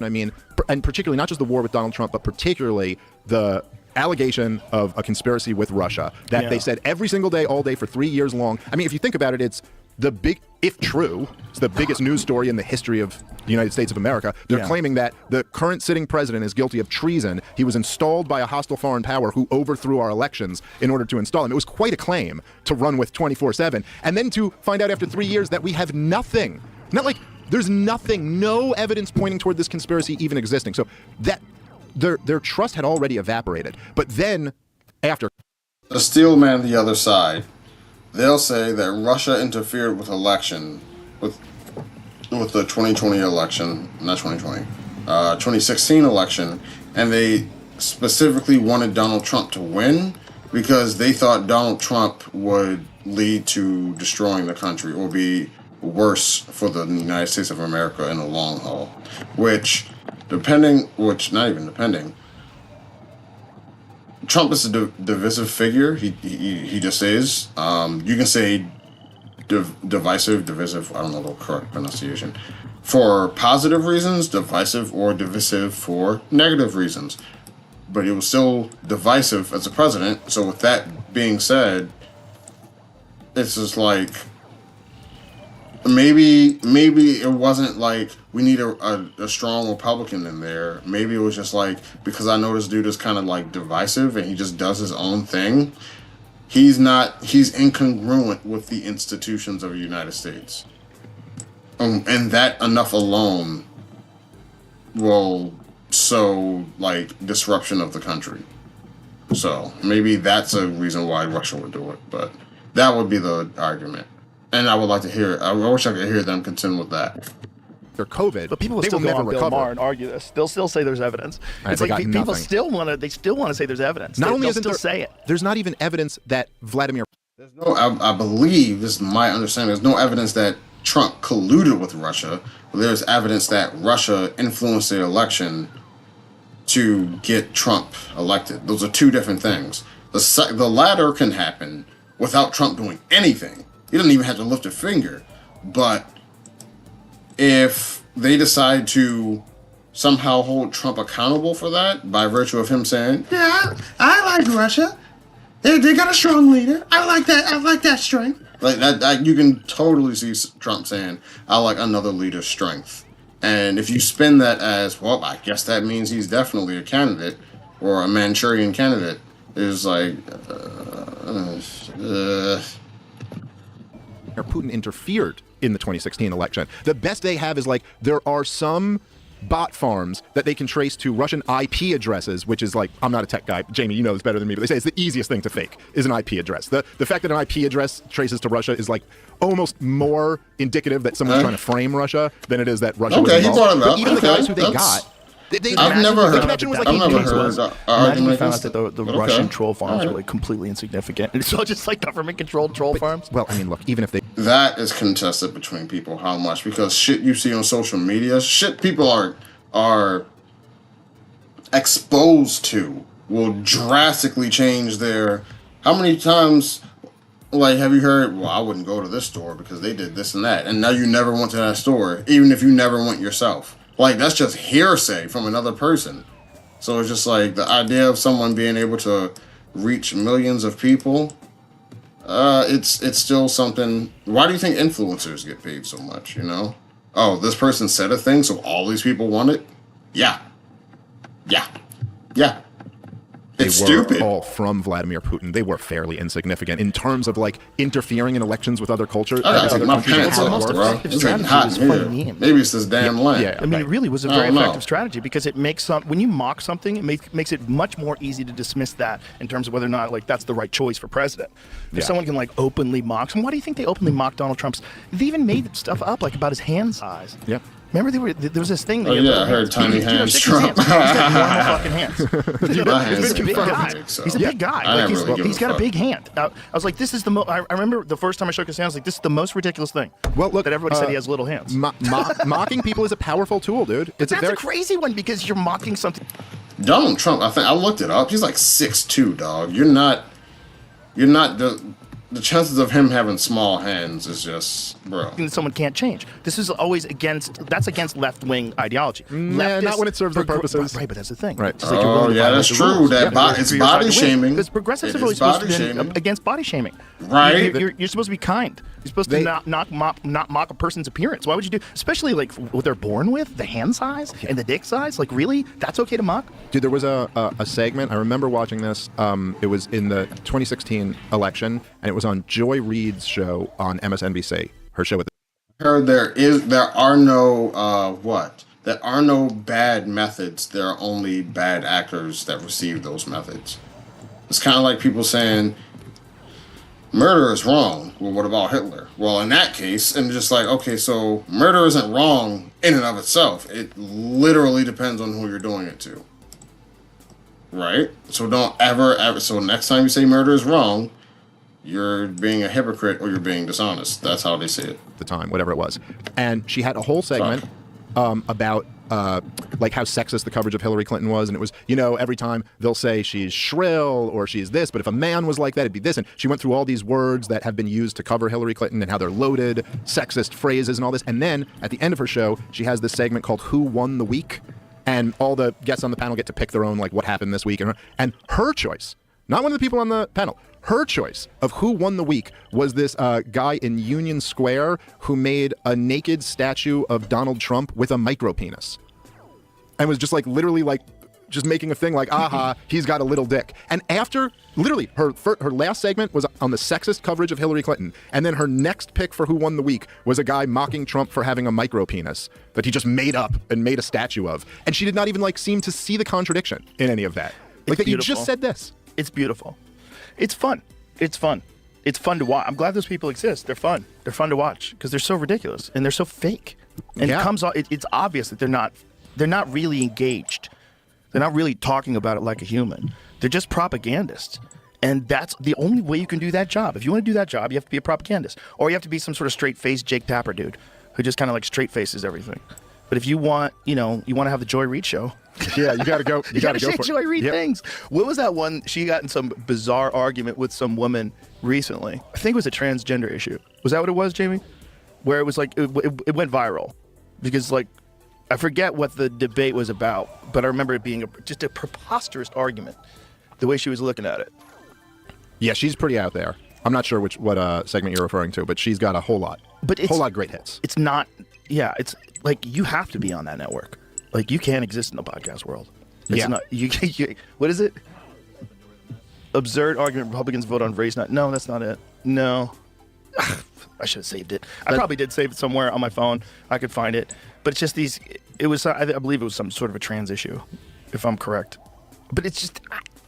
I mean, and particularly not just the war with Donald Trump, but particularly the allegation of a conspiracy with Russia that they said every single day, all day for 3 years long. I mean, if you think about it, it's the big, if true, it's the biggest news story in the history of the United States of America. They're claiming that the current sitting president is guilty of treason. He was installed by a hostile foreign power who overthrew our elections in order to install him. It was quite a claim to run with 24/7. And then to find out after 3 years that we have nothing. Not like there's nothing, no evidence pointing toward this conspiracy even existing. So that their trust had already evaporated. But then after The steel man the other side, they'll say that Russia interfered with election, with the 2020 election, not 2020, 2016 election, and they specifically wanted Donald Trump to win because they thought Donald Trump would lead to destroying the country or be worse for the United States of America in the long haul. Not even depending. Trump is a divisive figure. He just is. You can say divisive. I don't know the correct pronunciation. For positive reasons, divisive, or divisive for negative reasons. But he was still divisive as a president. So with that being said, it's just like maybe it wasn't like we need a strong Republican in there. Maybe it was just like, because I know this dude is kind of like divisive and he just does his own thing. He's incongruent with the institutions of the United States. And that enough alone will sow like disruption of the country. So maybe that's a reason why Russia would do it, but that would be the argument. And I would like to hear. I wish I could hear them contend with that. They're COVID, But people will they still will go never on Bill recover. Maher and argue this. They'll still say there's evidence. Right, It's they like got people nothing. still want to. They still want to say there's evidence. Not only they'll isn't still there, say it. there's not even evidence that Vladimir. There's no. I believe this is my understanding. There's no evidence that Trump colluded with Russia. But there's evidence that Russia influenced the election to get Trump elected. Those are two different things. The latter can happen without Trump doing anything. He doesn't even have to lift a finger. But if they decide to somehow hold Trump accountable for that by virtue of him saying, "Yeah, I like Russia. They got a strong leader. I like that strength." Like that, you can totally see Trump saying, "I like another leader's strength." And if you spin that as, well, I guess that means he's definitely a candidate or a Manchurian candidate, is like, Putin interfered in the 2016 election. The best they have is like there are some bot farms that they can trace to Russian IP addresses, which is like, I'm not a tech guy, Jamie, you know this better than me, but they say it's the easiest thing to fake is an IP address. The fact that an IP address traces to Russia is like almost more indicative that someone's trying to frame Russia than it is that Russia was involved. He brought it up. But even the guys who they got, I've never heard that. Imagine we found out that the Russian troll farms were like completely insignificant. And it's all just like government-controlled troll farms. Well, I mean, look, even if they... That is contested between people, how much, because shit you see on social media, shit people are exposed to will drastically change their... How many times, like, have you heard, well, I wouldn't go to this store because they did this and that, and now you never went to that store, even if you never went yourself. Like, that's just hearsay from another person. So it's just like the idea of someone being able to reach millions of people, it's still something. Why do you think influencers get paid so much, you know? Oh, this person said a thing, so all these people want it? Yeah. It's They stupid. were all from Vladimir Putin. They were fairly insignificant in terms of like interfering in elections with other cultures. I gotta take my pants off, most bro. effective It's getting strategy hot was in here. funny memes. Maybe it's this damn lamp. Yeah. I mean, it really was a very don't know. effective strategy because it makes when you mock something, it makes it much more easy to dismiss that in terms of whether or not like that's the right choice for president. If someone can like openly mock, and why do you think they openly mocked Donald Trump's? They even made stuff up like about his hand size. Yeah. Remember there was this thing. Oh, yeah, I heard tiny hands He's got Trump. normal fucking hands. My hands He's a are big fucking guy. big, so- He's a big guy. I Like, never really give he's got a fuck. big hand. I was like, this is the most. I remember the first time I shook his hand, I was like, this is the most ridiculous thing. Well, look, that everybody said he has little hands. Mocking people is a powerful tool, dude. It's That's a crazy one because you're mocking something. Donald Trump, I looked it up. He's like 6'2", dog. You're not the chances of him having small hands is just, bro. That someone can't change. This is always against left-wing ideology. Nah, not when it serves their purposes. Right, but that's the thing. Right. It's like you're willing to yeah, violate that's the true. rules. That it's body shaming. Because progressives It are really is supposed to body be shaming. against body shaming. Right. You're supposed to be kind. You're supposed to not mock a person's appearance. Why would you do? Especially like what they're born with, the hand size and the dick size. Like really, that's okay to mock? Dude, there was a segment. I remember watching this. It was in the 2016 election, and it was on Joy Reid's show on MSNBC. Her show with. Heard there are no bad methods. There are only bad actors that receive those methods. It's kind of like people saying murder is wrong. Well, what about Hitler? Well, in that case, and just like, okay, so murder isn't wrong in and of itself. It literally depends on who you're doing it to. Right? So don't ever, so next time you say murder is wrong, you're being a hypocrite or you're being dishonest. That's how they say it. The time, whatever it was. And she had a whole segment about like how sexist the coverage of Hillary Clinton was. And it was, every time they'll say she's shrill or she's this, but if a man was like that, it'd be this. And she went through all these words that have been used to cover Hillary Clinton and how they're loaded, sexist phrases and all this. And then at the end of her show, she has this segment called Who Won the Week? And all the guests on the panel get to pick their own, like, what happened this week. And her choice, not one of the people on the panel, her choice of who won the week was this guy in Union Square who made a naked statue of Donald Trump with a micro penis. And was just like literally like just making a thing like, aha, he's got a little dick. And after, literally, her last segment was on the sexist coverage of Hillary Clinton. And then her next pick for who won the week was a guy mocking Trump for having a micro penis that he just made up and made a statue of. And she did not even like seem to see the contradiction in any of that. Like that you just said this. It's beautiful. It's fun. It's fun. It's fun to watch. I'm glad those people exist. They're fun. They're fun to watch because they're so ridiculous and they're so fake. And it's obvious that they're not really engaged. They're not really talking about it like a human. They're just propagandists. And that's the only way you can do that job. If you want to do that job, you have to be a propagandist. Or you have to be some sort of straight-faced Jake Tapper dude who just kind of like straight-faces everything. But if you want, you want to have the Joy Reid show. Yeah, you gotta go. You gotta go say for Joy it. Reid Yep. things. What was that one? She got in some bizarre argument with some woman recently. I think it was a transgender issue. Was that what it was, Jamie? Where it was like it went viral because like I forget what the debate was about, but I remember it being just a preposterous argument. The way she was looking at it. Yeah, she's pretty out there. I'm not sure what segment you're referring to, but she's got a whole lot. But whole lot of great hits. It's not. Yeah, it's like you have to be on that network. Like you can't exist in the podcast world. It's not. You what is it? Absurd argument. Republicans vote on race. No, that's not it. No. I should have saved it. I probably did save it somewhere on my phone. I could find it. But it's just these. It was. I believe it was some sort of a trans issue, if I'm correct. But it's just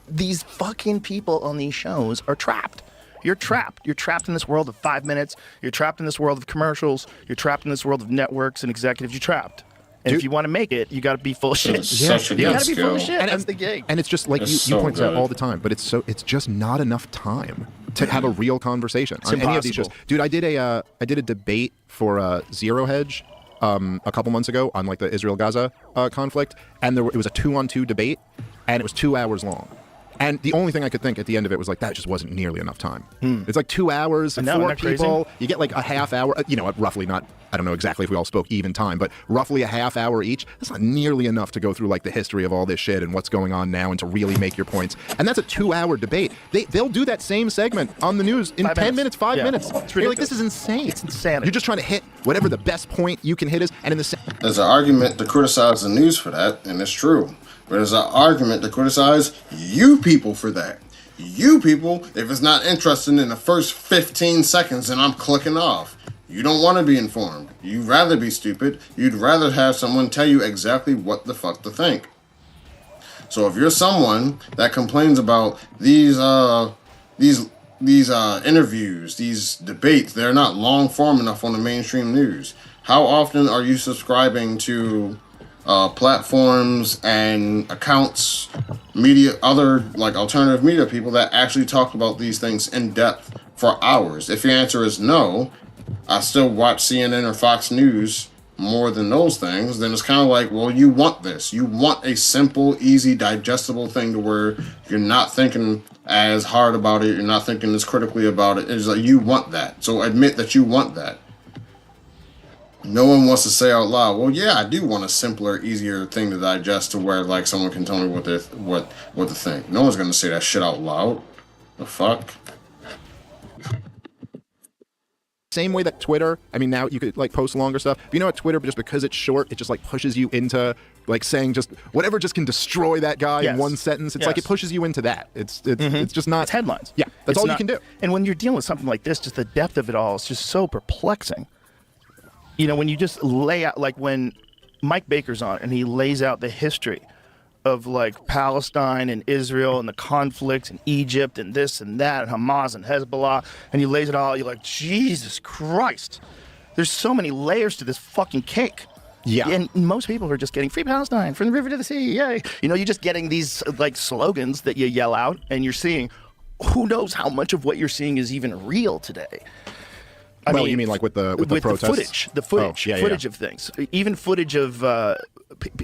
these fucking people on these shows are trapped. You're trapped. You're trapped in this world of 5 minutes. You're trapped in this world of commercials. You're trapped in this world of networks and executives. You're trapped. And if you want to make it, you got to be full of shit. Such a You good got to be full of skill. shit. That's the gig. And it's just like It's you so point out good. all the time, but it's just not enough time to have a real conversation on any of these shows. impossible. Dude, I did a debate for Zero Hedge a couple months ago on like the Israel-Gaza conflict, and it was a 2-on-2 debate, and it was 2 hours long. And the only thing I could think at the end of it was like, that just wasn't nearly enough time. It's like 2 hours, I know, 4 isn't that crazy? people. You get like a half hour, roughly not, I don't know exactly if we all spoke even time, but roughly a half hour each. That's not nearly enough to go through like the history of all this shit and what's going on now and to really make your points. And that's a 2-hour debate. They'll do that same segment on the news in 10 minutes, 5 Yeah. minutes. It's You're like, ridiculous. this is insane. It's insanity. You're just trying to hit whatever the best point you can hit is. And in the same. There's an argument to criticize the news for that, and it's true. But there's an argument to criticize you people for that. You people, if it's not interesting in the first 15 seconds, then I'm clicking off. You don't want to be informed. You'd rather be stupid. You'd rather have someone tell you exactly what the fuck to think. So if you're someone that complains about these interviews, these debates, they're not long form enough on the mainstream news. How often are you subscribing to platforms and accounts, media, other like alternative media people that actually talk about these things in depth for hours? If your answer is no, I still watch CNN or Fox News more than those things, then it's kind of like, well, you want this. You want a simple, easy, digestible thing to where you're not thinking as hard about it, you're not thinking as critically about it. It's like you want that. So admit that you want that. No one wants to say out loud, well, yeah, I do want a simpler, easier thing to digest to where like someone can tell me what to think. No one's gonna say that shit out loud. The fuck? Same way that Twitter, I mean, now you could like post longer stuff. But you know what, Twitter, just because it's short, it just like pushes you into like saying just whatever just can destroy that guy in one sentence. It's like it pushes you into that. It's just not. It's headlines. Yeah, that's It's all not- you can do. And when you're dealing with something like this, just the depth of it all is just so perplexing. When you just lay out, like when Mike Baker's on and he lays out the history of like Palestine and Israel and the conflicts in Egypt and this and that and Hamas and Hezbollah, and he lays it all, you're like, Jesus Christ. There's so many layers to this fucking cake. Yeah. And most people are just getting free Palestine from the river to the sea. Yay. You're just getting these like slogans that you yell out, and you're seeing who knows how much of what you're seeing is even real today. I You mean like with the protests? The footage Oh, yeah. of things, even footage of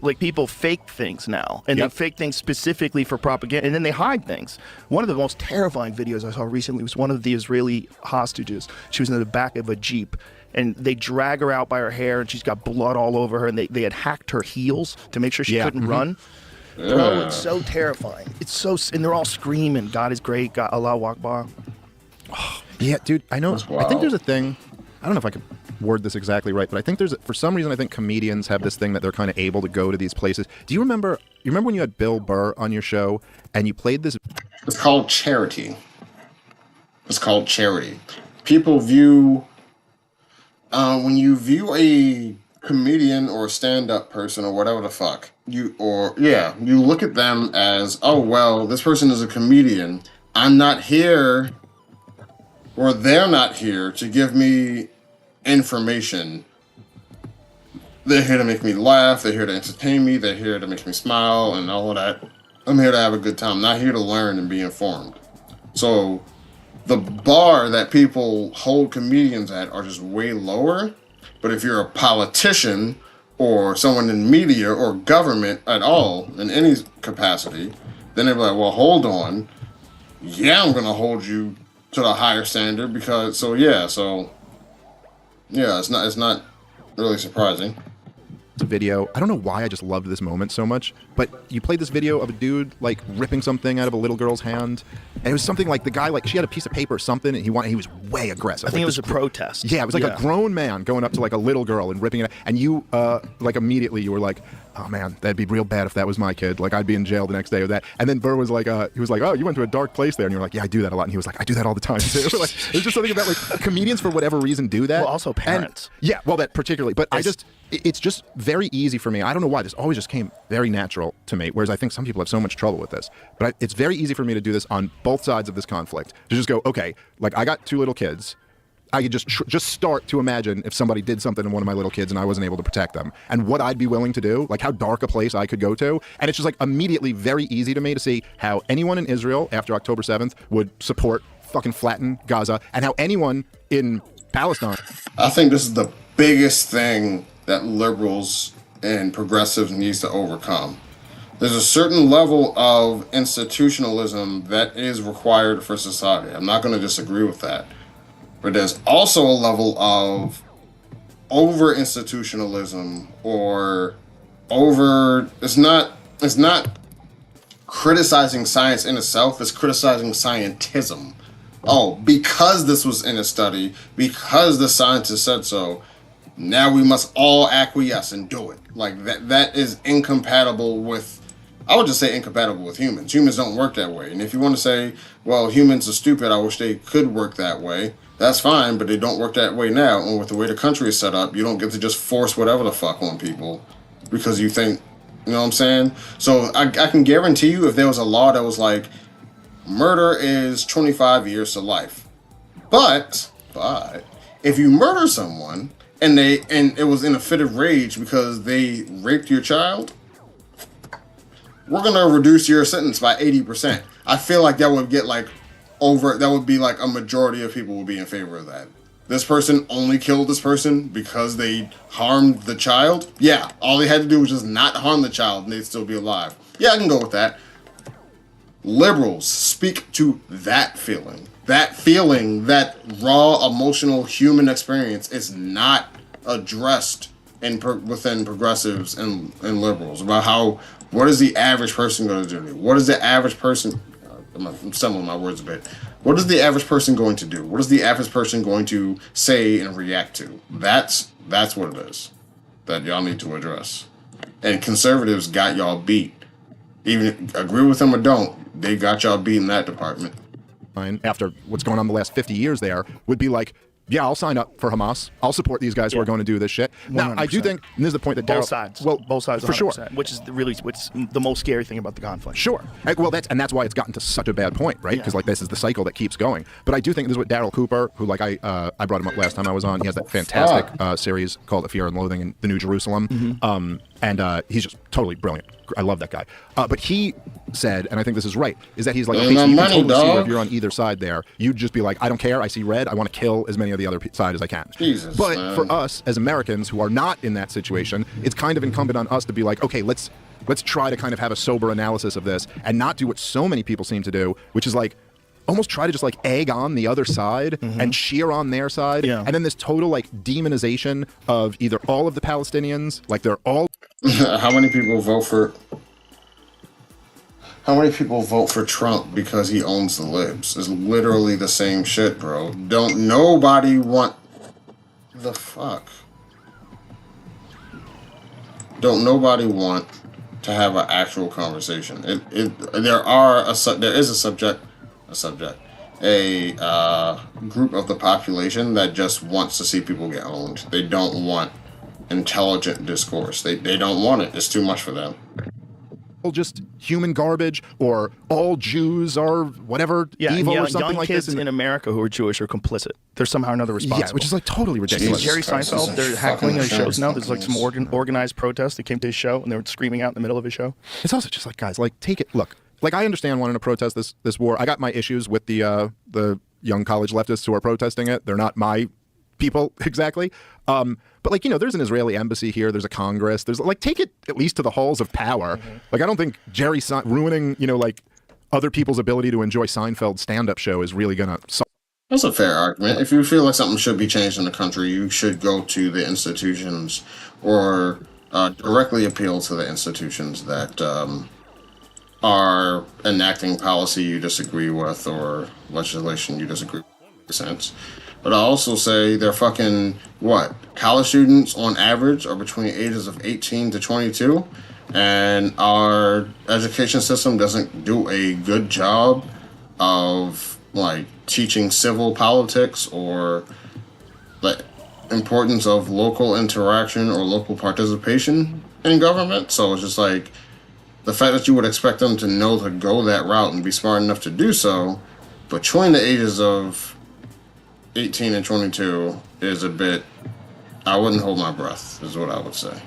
like people fake things now, and they fake things specifically for propaganda, and then they hide things. One of the most terrifying videos I saw recently was one of the Israeli hostages. She was in the back of a Jeep, and they drag her out by her hair, and she's got blood all over her, and they had hacked her heels to make sure she couldn't run. Bro, it's so terrifying. It's so, and they're all screaming, "God is great, God, Allah Akbar." Yeah, dude, I know. That's I think there's a wild. thing. I don't know if I can word this exactly right, but I think for some reason, I think comedians have this thing that they're kind of able to go to these places. Do you remember? You remember when you had Bill Burr on your show and you played this? It's called charity. It's called charity. People view when you view a comedian or a stand-up person or whatever the fuck, you look at them as, oh well, this person is a comedian. I'm not here, or they're not here to give me information. They're here to make me laugh. They're here to entertain me. They're here to make me smile and all of that. I'm here to have a good time. I'm not here to learn and be informed. So the bar that people hold comedians at are just way lower. But if you're a politician or someone in media or government at all in any capacity, then they'd be like, well, hold on. Yeah, I'm going to hold you to the higher standard because, it's not really surprising. A video. I don't know why I just loved this moment so much, but you played this video of a dude like ripping something out of a little girl's hand, and it was something like the guy, like, she had a piece of paper or something, and he was way aggressive. I think it was a protest. Yeah, it was like a grown man going up to like a little girl and ripping it, and you like immediately you were like, oh man, that'd be real bad if that was my kid. Like, I'd be in jail the next day with that. And then Burr was like, he was like, oh, you went to a dark place there, and you were like, yeah, I do that a lot. And he was like, I do that all the time too. Like, there's just something about like comedians for whatever reason do that. Well, also parents. And, yeah, well, that particularly, but it's just very easy for me. I don't know why. This always just came very natural to me, whereas I think some people have so much trouble with this. But it's very easy for me to do this on both sides of this conflict. To just go, okay, like, I got 2 little kids. I could just start to imagine if somebody did something to one of my little kids and I wasn't able to protect them, and what I'd be willing to do, like how dark a place I could go to. And it's just like immediately very easy to me to see how anyone in Israel after October 7th would support fucking flatten Gaza, and how anyone in Palestine. I think this is the biggest thing that liberals and progressives needs to overcome. There's a certain level of institutionalism that is required for society. I'm not going to disagree with that. But there's also a level of over-institutionalism or it's not criticizing science in itself, it's criticizing scientism. Oh, because this was in a study, because the scientists said so, now we must all acquiesce and do it. Like, that is incompatible with, I would just say incompatible with humans. Humans don't work that way. And if you want to say, well, humans are stupid, I wish they could work that way, that's fine, but they don't work that way now. And with the way the country is set up, you don't get to just force whatever the fuck on people because you think, you know what I'm saying? So I can guarantee you if there was a law that was like, murder is 25 years to life. But if you murder someone and it was in a fit of rage because they raped your child, we're going to reduce your sentence by 80%. I feel like that would get like that would be like a majority of people would be in favor of that. This person only killed this person because they harmed the child. Yeah, all they had to do was just not harm the child and they'd still be alive. Yeah, I can go with that. Liberals speak to that feeling. That raw, emotional, human experience is not addressed within progressives and liberals about what is the average person going to do? What is the average person... I'm stumbling my words a bit. What is the average person going to do? What is the average person going to say and react to? That's what it is that y'all need to address. And conservatives got y'all beat. Even agree with them or don't, they got y'all beat in that department. After what's going on the last 50 years there, would be like, yeah, I'll sign up for Hamas. I'll support these guys who are going to do this shit. 100%. Now, I do think, and this is the point that both sides. Well, both sides, 100%, for sure. Which is the most scary thing about the conflict. Sure. Well, that's why it's gotten to such a bad point, right? Because like this is the cycle that keeps going. But I do think this is what Daryl Cooper, who like I brought him up last time I was on. He has that fantastic series called A Fear and Loathing in the New Jerusalem. Mm-hmm. And he's just totally brilliant. I love that guy. But he said, and I think this is right, is that he's like, okay, so you can totally see where if you're on either side there, you'd just be like, I don't care, I see red, I want to kill as many of the other side as I can. Jesus, but man. For us as Americans who are not in that situation, it's kind of incumbent on us to be like, okay, let's try to kind of have a sober analysis of this and not do what so many people seem to do, which is like almost try to just like egg on the other side and cheer on their side. Yeah. And then this total like demonization of either all of the Palestinians, like they're all... How many people vote for Trump because he owns the libs? It's literally the same shit, bro. Don't nobody want the fuck. Don't nobody want to have an actual conversation. There is a group of the population that just wants to see people get owned. They don't want intelligent discourse. They don't want it. It's too much for them. Just human garbage, or all Jews are whatever evil or something young like kids this. in America who are Jewish are complicit. They're somehow or another responsible. Yes, which is like totally ridiculous. Jerry Seinfeld, they're heckling his shows now. There's like some organized protests that came to his show and they were screaming out in the middle of his show. It's also just like, guys, like take it. Look, like I understand wanting to protest this war. I got my issues with the young college leftists who are protesting it. They're not my people exactly. But like, there's an Israeli embassy here. There's a Congress. There's like, take it at least to the halls of power. Like, I don't think Jerry ruining, like other people's ability to enjoy Seinfeld's stand-up show is really gonna solve. That's a fair argument. If you feel like something should be changed in the country, you should go to the institutions or directly appeal to the institutions that are enacting policy you disagree with or legislation you disagree with. Sense. But I also say they're fucking, college students on average are between ages of 18 to 22, and our education system doesn't do a good job of like teaching civil politics or the importance of local interaction or local participation in government. So it's just like the fact that you would expect them to know to go that route and be smart enough to do so between the ages of 18 and 22 is a bit, I wouldn't hold my breath, is what I would say.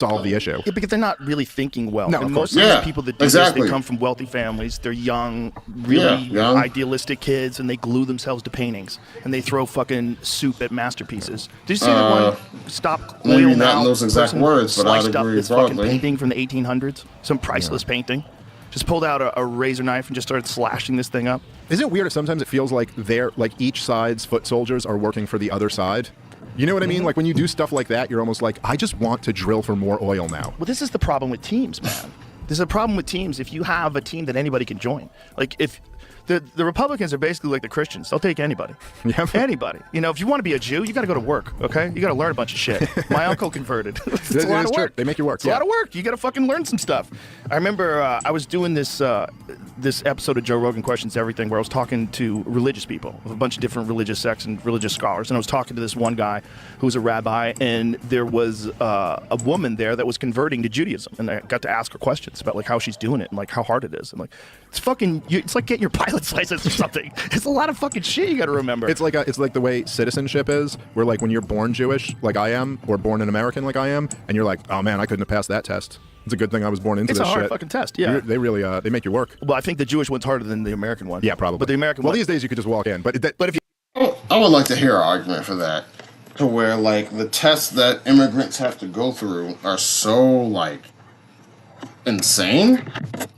Solve the issue. Yeah, because they're not really thinking well. No, and of most course. of Yeah, these people that do exactly. this, they come from wealthy families. They're young, really young. idealistic kids, and they glue themselves to paintings. And they throw fucking soup at masterpieces. Did you see that one? Stop maybe oil not in now those exact person words, but I'd sliced up agree this fucking broadly. painting from the 1800s. Some priceless painting. Just pulled out a razor knife and just started slashing this thing up. Isn't it weird that sometimes it feels like each side's foot soldiers are working for the other side? You know what I mean? Like when you do stuff like that, you're almost like, I just want to drill for more oil now. Well, this is the problem with teams, man. This is a problem with teams if you have a team that anybody can join. Like if the Republicans are basically like the Christians. They'll take anybody. Yeah. Anybody. If you want to be a Jew, you got to go to work, okay? You got to learn a bunch of shit. My uncle converted. It's a lot of work. They make you work. It's a lot of work. You got to fucking learn some stuff. I remember I was doing this episode of Joe Rogan Questions Everything where I was talking to religious people of a bunch of different religious sects and religious scholars. And I was talking to this one guy who was a rabbi, and there was a woman there that was converting to Judaism. And I got to ask her questions about like how she's doing it and like how hard it is. And like, it's like getting your pilot's license or something. It's a lot of fucking shit you got to remember. It's like the way citizenship is, where like when you're born Jewish, like I am, or born an American, like I am, and you're like, oh man, I couldn't have passed that test. It's a good thing I was born into It's this a hard shit. fucking test, yeah. They really they make you work. Well, I think the Jewish one's harder than the American one. Yeah, probably. But the American well, one. these days you could just walk in. But But if you. I would like to hear an argument for that, to where like the tests that immigrants have to go through are so like insane,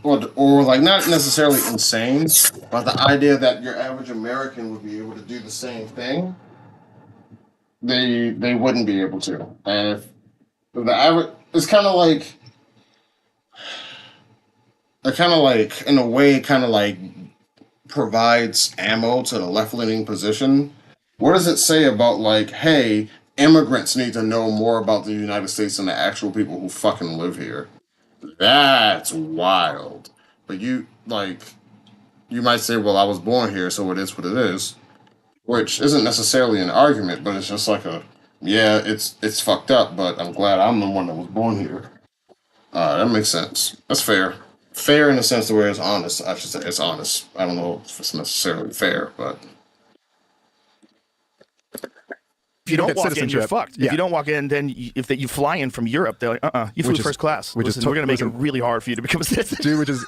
or like not necessarily insane, but the idea that your average American would be able to do the same thing, they wouldn't be able to. And if the average, it's kind of like in a way, kind of like provides ammo to the left-leaning position. What does it say about like, hey, immigrants need to know more about the United States than the actual people who fucking live here? That's wild. But you might say, well, I was born here, so it is what it is, which isn't necessarily an argument, but it's just like it's fucked up, but I'm glad I'm the one that was born here. That makes sense. That's fair. Fair in the sense of where it's honest. I should say it's honest. I don't know if it's necessarily fair, but If you don't get walk in, you're citizenship. fucked. Yeah. If you don't walk in, then if you fly in from Europe, they're like, you flew Which is- first class. which is Listen, we're going to make it listen- really hard for you to become a citizen. dude, which is,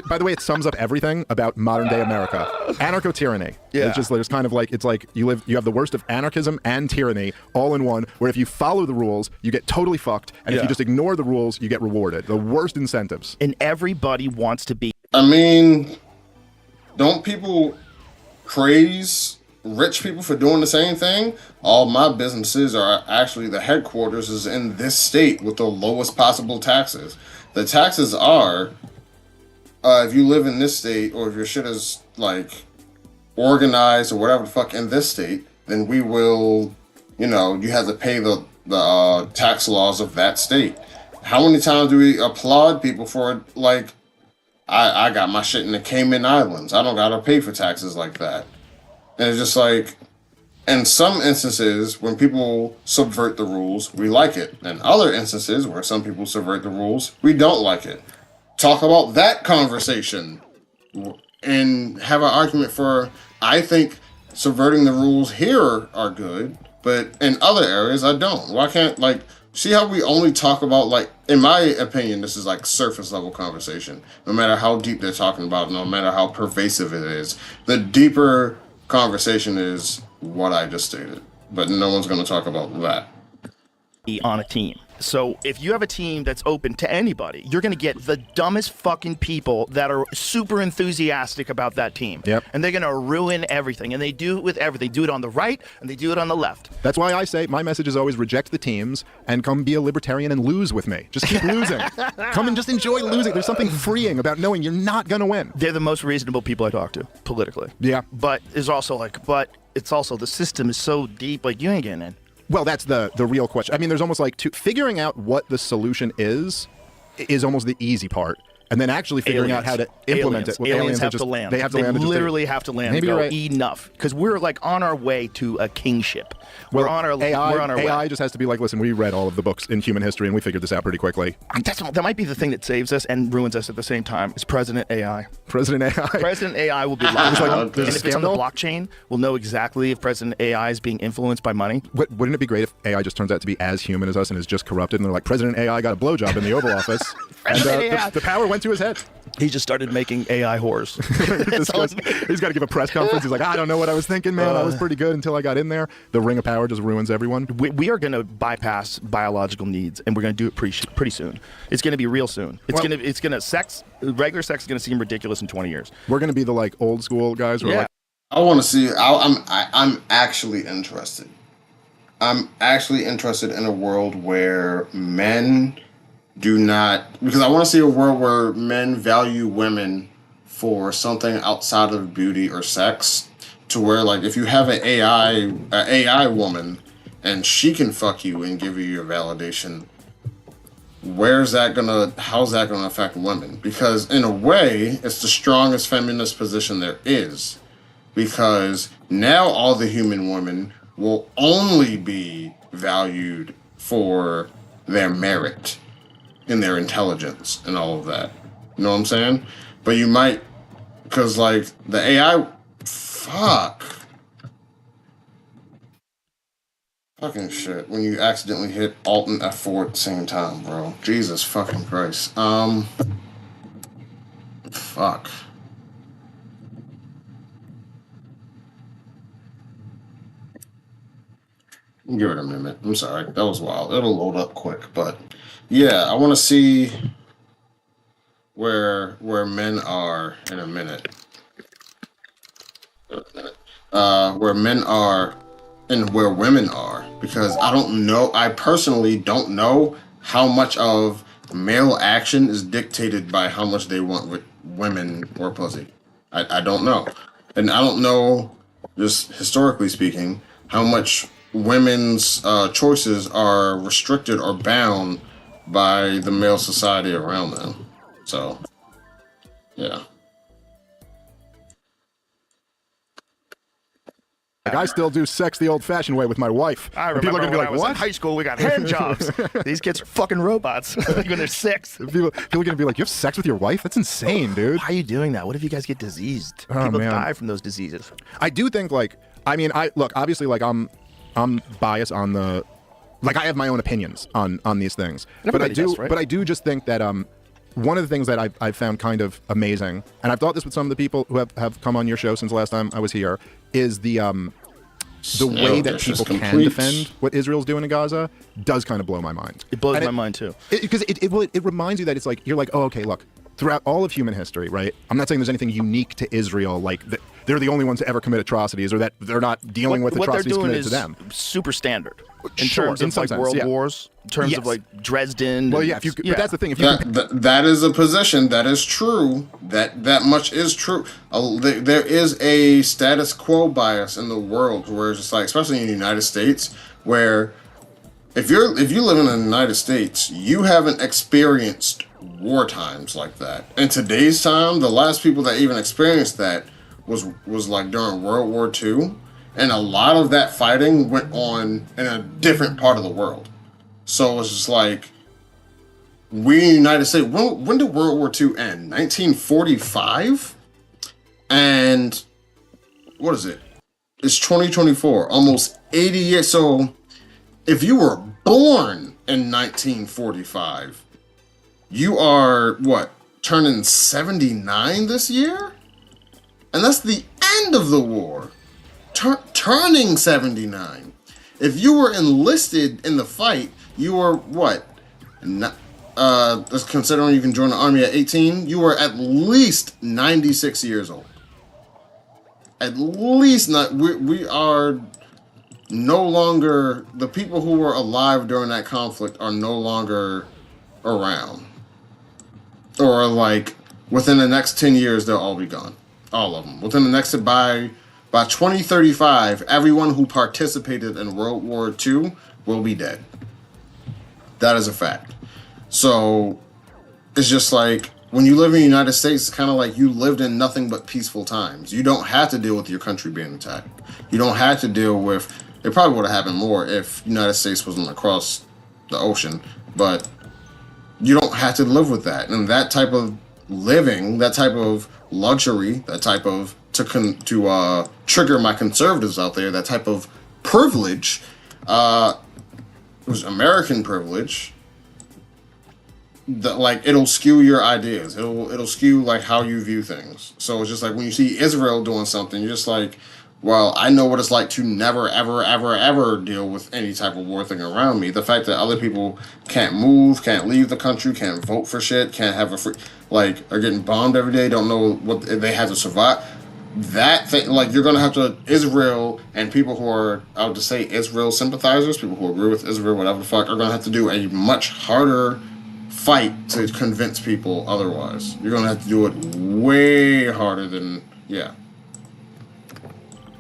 by the way, it sums up everything about modern day America. Anarcho-tyranny. Yeah. It's just there's kind of like it's like you have the worst of anarchism and tyranny all in one. Where if you follow the rules, you get totally fucked, and if Yeah. you just ignore the rules, you get rewarded. The worst incentives. And everybody wants to be. I mean, don't people praise rich people for doing the same thing? All my businesses are actually, the headquarters is in this state with the lowest possible taxes. The taxes are, if you live in this state, or if your shit is like organized or whatever the fuck in this state, then we will, you have to pay the tax laws of that state. How many times do we applaud people for like, I got my shit in the Cayman Islands, I don't gotta pay for taxes like that. And it's just like, in some instances, when people subvert the rules, we like it. In other instances, where some people subvert the rules, we don't like it. Talk about that conversation and have an argument for, I think subverting the rules here are good, but in other areas, I don't. Why can't, see how we only talk about, in my opinion, this is surface level conversation. No matter how deep they're talking about, no matter how pervasive it is, the deeper conversation is what I just stated, but no one's going to talk about that. On a team. So if you have a team that's open to anybody, you're going to get the dumbest fucking people that are super enthusiastic about that team. Yep. And they're going to ruin everything. And they do it with everything. They do it on the right and they do it on the left. That's why I say my message is always reject the teams and come be a libertarian and lose with me. Just keep losing. Come and just enjoy losing. There's something freeing about knowing you're not going to win. They're the most reasonable people I talk to politically. Yeah. But it's also it's also the system is so deep, like you ain't getting in. Well, that's the real question. I mean, there's almost like figuring out what the solution is almost the easy part. And then actually figuring out how to implement it. Well, aliens have to land. They have to land. Literally have to land. Maybe you're right. Enough. Because we're like on our way to a kingship. Well, we're on our way. AI just has to be like, listen, we read all of the books in human history and we figured this out pretty quickly. That might be the thing that saves us and ruins us at the same time. Is President AI. President AI. President AI will be live. And there's a if it's on the scandal? blockchain, we'll know exactly if President AI is being influenced by money. Wouldn't it be great if AI just turns out to be as human as us and is just corrupted and they're like, President AI got a blowjob in the Oval Office and the power went to his head. He just started making AI whores. He's got to give a press conference. He's like, I don't know what I was thinking, man. I was pretty good until I got in there. The ring of power just ruins everyone. We are going to bypass biological needs, and we're going to do it pretty soon. It's going to be real soon. Regular sex is going to seem ridiculous in 20 years. We're going to be the like old school guys who are like, I want to see. I'm actually interested. I'm actually interested in a world where men do not, because I want to see a world where men value women for something outside of beauty or sex, to where like if you have an AI woman and she can fuck you and give you your validation, how's that gonna affect women? Because in a way, it's the strongest feminist position there is, because now all the human women will only be valued for their merit in their intelligence and all of that. You know what I'm saying? But you might, because like the AI, fucking shit, when you accidentally hit Alt and F4 at the same time, bro. Jesus fucking Christ. Fuck. Give it a minute. I'm sorry. That was wild. It'll load up quick, but yeah, I want to see where men are in a minute. Where men are and where women are, because I personally don't know how much of male action is dictated by how much they want with women or pussy. I don't know. And I don't know, just historically speaking, how much women's choices are restricted or bound by the male society around them. So, yeah. Like, I still do sex the old-fashioned way with my wife. I And remember people are gonna be when like, I was what? in high school, we got hand jobs. These kids are fucking robots when they're 6. People are gonna be like, you have sex with your wife? That's insane, dude. Why are you doing that? What if you guys get diseased? Oh, People man. die from those diseases. I do think look, obviously, like I'm biased on the, like I have my own opinions on these things, Everybody does, right? but I do just think that one of the things that I've found kind of amazing, and I've thought this with some of the people who have come on your show since the last time I was here, is the way that people can defend what Israel's doing in Gaza does kind of blow my mind. It blows my mind too. Because it reminds you that it's like, you're like, oh, okay, look, throughout all of human history, right? I'm not saying there's anything unique to Israel, like that they're the only ones to ever commit atrocities, or that they're not dealing with atrocities committed to them. Super standard in Sure, terms in of some like sense, world yeah. wars, in terms Yes. of like Dresden. Well, and- yeah, but that's the thing. If you That is a position that is true. That much is true. There is a status quo bias in the world where it's just like, especially in the United States, where if you live in the United States, you haven't experienced war times like that. In today's time, the last people that even experienced that was like during World War II, and a lot of that fighting went on in a different part of the world. So it's just like, we in the United States, when did World War II end? 1945? And what is it? It's 2024, almost 80 years. So if you were born in 1945, you are, what, turning 79 this year? And that's the end of the war. turning 79. If you were enlisted in the fight, you were what? Considering you can join the army at 18, you were at least 96 years old. At least not. We are no longer, the people who were alive during that conflict are no longer around. Or like within the next 10 years, they'll all be gone. All of them. Within the next, by 2035, everyone who participated in World War II will be dead. That is a fact. So it's just like, when you live in the United States, it's kind of like you lived in nothing but peaceful times. You don't have to deal with your country being attacked. You don't have to deal with, it probably would have happened more if the United States wasn't across the ocean, but you don't have to live with that. And that type of living, that type of luxury, that type of, to trigger my conservatives out there, that type of privilege, it was American privilege, that like it'll skew your ideas. It'll skew like how you view things. So it's just like when you see Israel doing something, you're just like, well, I know what it's like to never, ever, ever, ever deal with any type of war thing around me. The fact that other people can't move, can't leave the country, can't vote for shit, can't have a free, like, are getting bombed every day, don't know what they have to survive. That thing, like, you're gonna have to, Israel and people who are, I would just say Israel sympathizers, people who agree with Israel, whatever the fuck, are gonna have to do a much harder fight to convince people otherwise. You're gonna have to do it way harder than, yeah.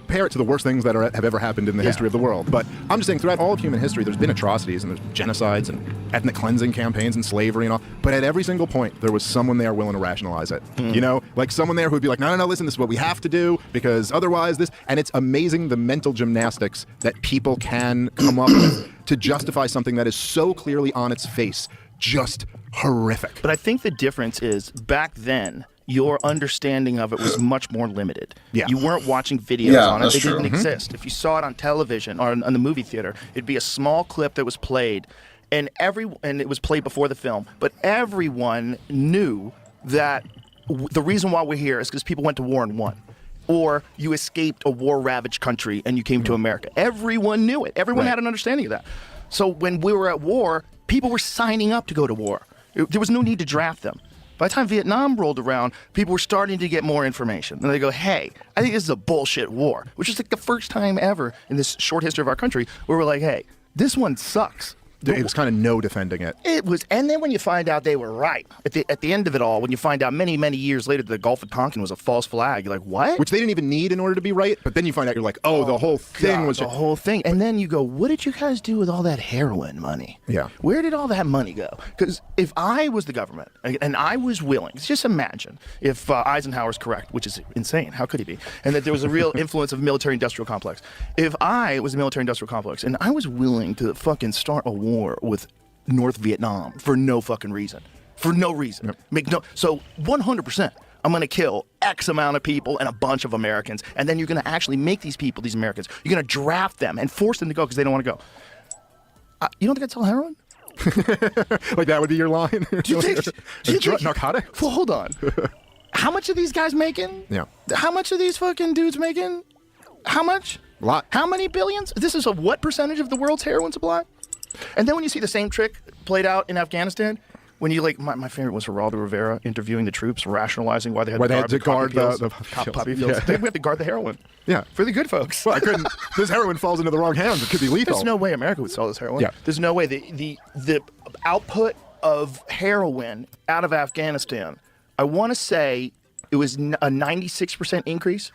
Compare it to the worst things that have ever happened in the history of the world. But I'm just saying, throughout all of human history, there's been atrocities and there's genocides and ethnic cleansing campaigns and slavery and all. But at every single point, there was someone there willing to rationalize it. You know, like someone there who'd be like, no, listen, this is what we have to do because otherwise this. And it's amazing the mental gymnastics that people can come up with to justify something that is so clearly on its face just horrific. But I think the difference is back then, your understanding of it was much more limited. Yeah. You weren't watching videos on it. They true. didn't exist. If you saw it on television or in the movie theater, it'd be a small clip that was played, and it was played before the film, but everyone knew that the reason why we're here is because people went to war and won. Or you escaped a war-ravaged country and you came to America. Everyone knew it. Everyone had an understanding of that. So when we were at war, people were signing up to go to war. There was no need to draft them. By the time Vietnam rolled around, people were starting to get more information. And they go, hey, I think this is a bullshit war, which is like the first time ever in this short history of our country where we're like, hey, this one sucks. It was kind of no defending it. It was, and then when you find out they were right, at the end of it all, when you find out many, many years later the Gulf of Tonkin was a false flag, you're like, what? Which they didn't even need in order to be right, but then you find out, you're like, oh, the whole thing was... The whole thing. And then you go, what did you guys do with all that heroin money? Yeah. Where did all that money go? Because if I was the government, and I was willing, just imagine if Eisenhower's correct, which is insane, how could he be? And that there was a real influence of military-industrial complex. If I was a military-industrial complex, and I was willing to fucking start a war with North Vietnam for no fucking reason. For no reason. Yep. So 100%, I'm going to kill X amount of people and a bunch of Americans, and then you're going to actually make these people, these Americans, you're going to draft them and force them to go because they don't want to go. You don't think I'd sell heroin? Like that would be your line? Do you think narcotics? Well, hold on. How much are these guys making? Yeah. How much are these fucking dudes making? How much? A lot. How many billions? This is what percentage of the world's heroin supply? And then when you see the same trick played out in Afghanistan, when you like, my favorite was Geraldo Rivera interviewing the troops, rationalizing why they had to guard the poppy fields. They had to guard the heroin. Yeah. For the good folks. Well, I couldn't. This heroin falls into the wrong hands. It could be lethal. There's no way America would sell this heroin. Yeah. There's no way. The output of heroin out of Afghanistan, I want to say it was a 96% increase.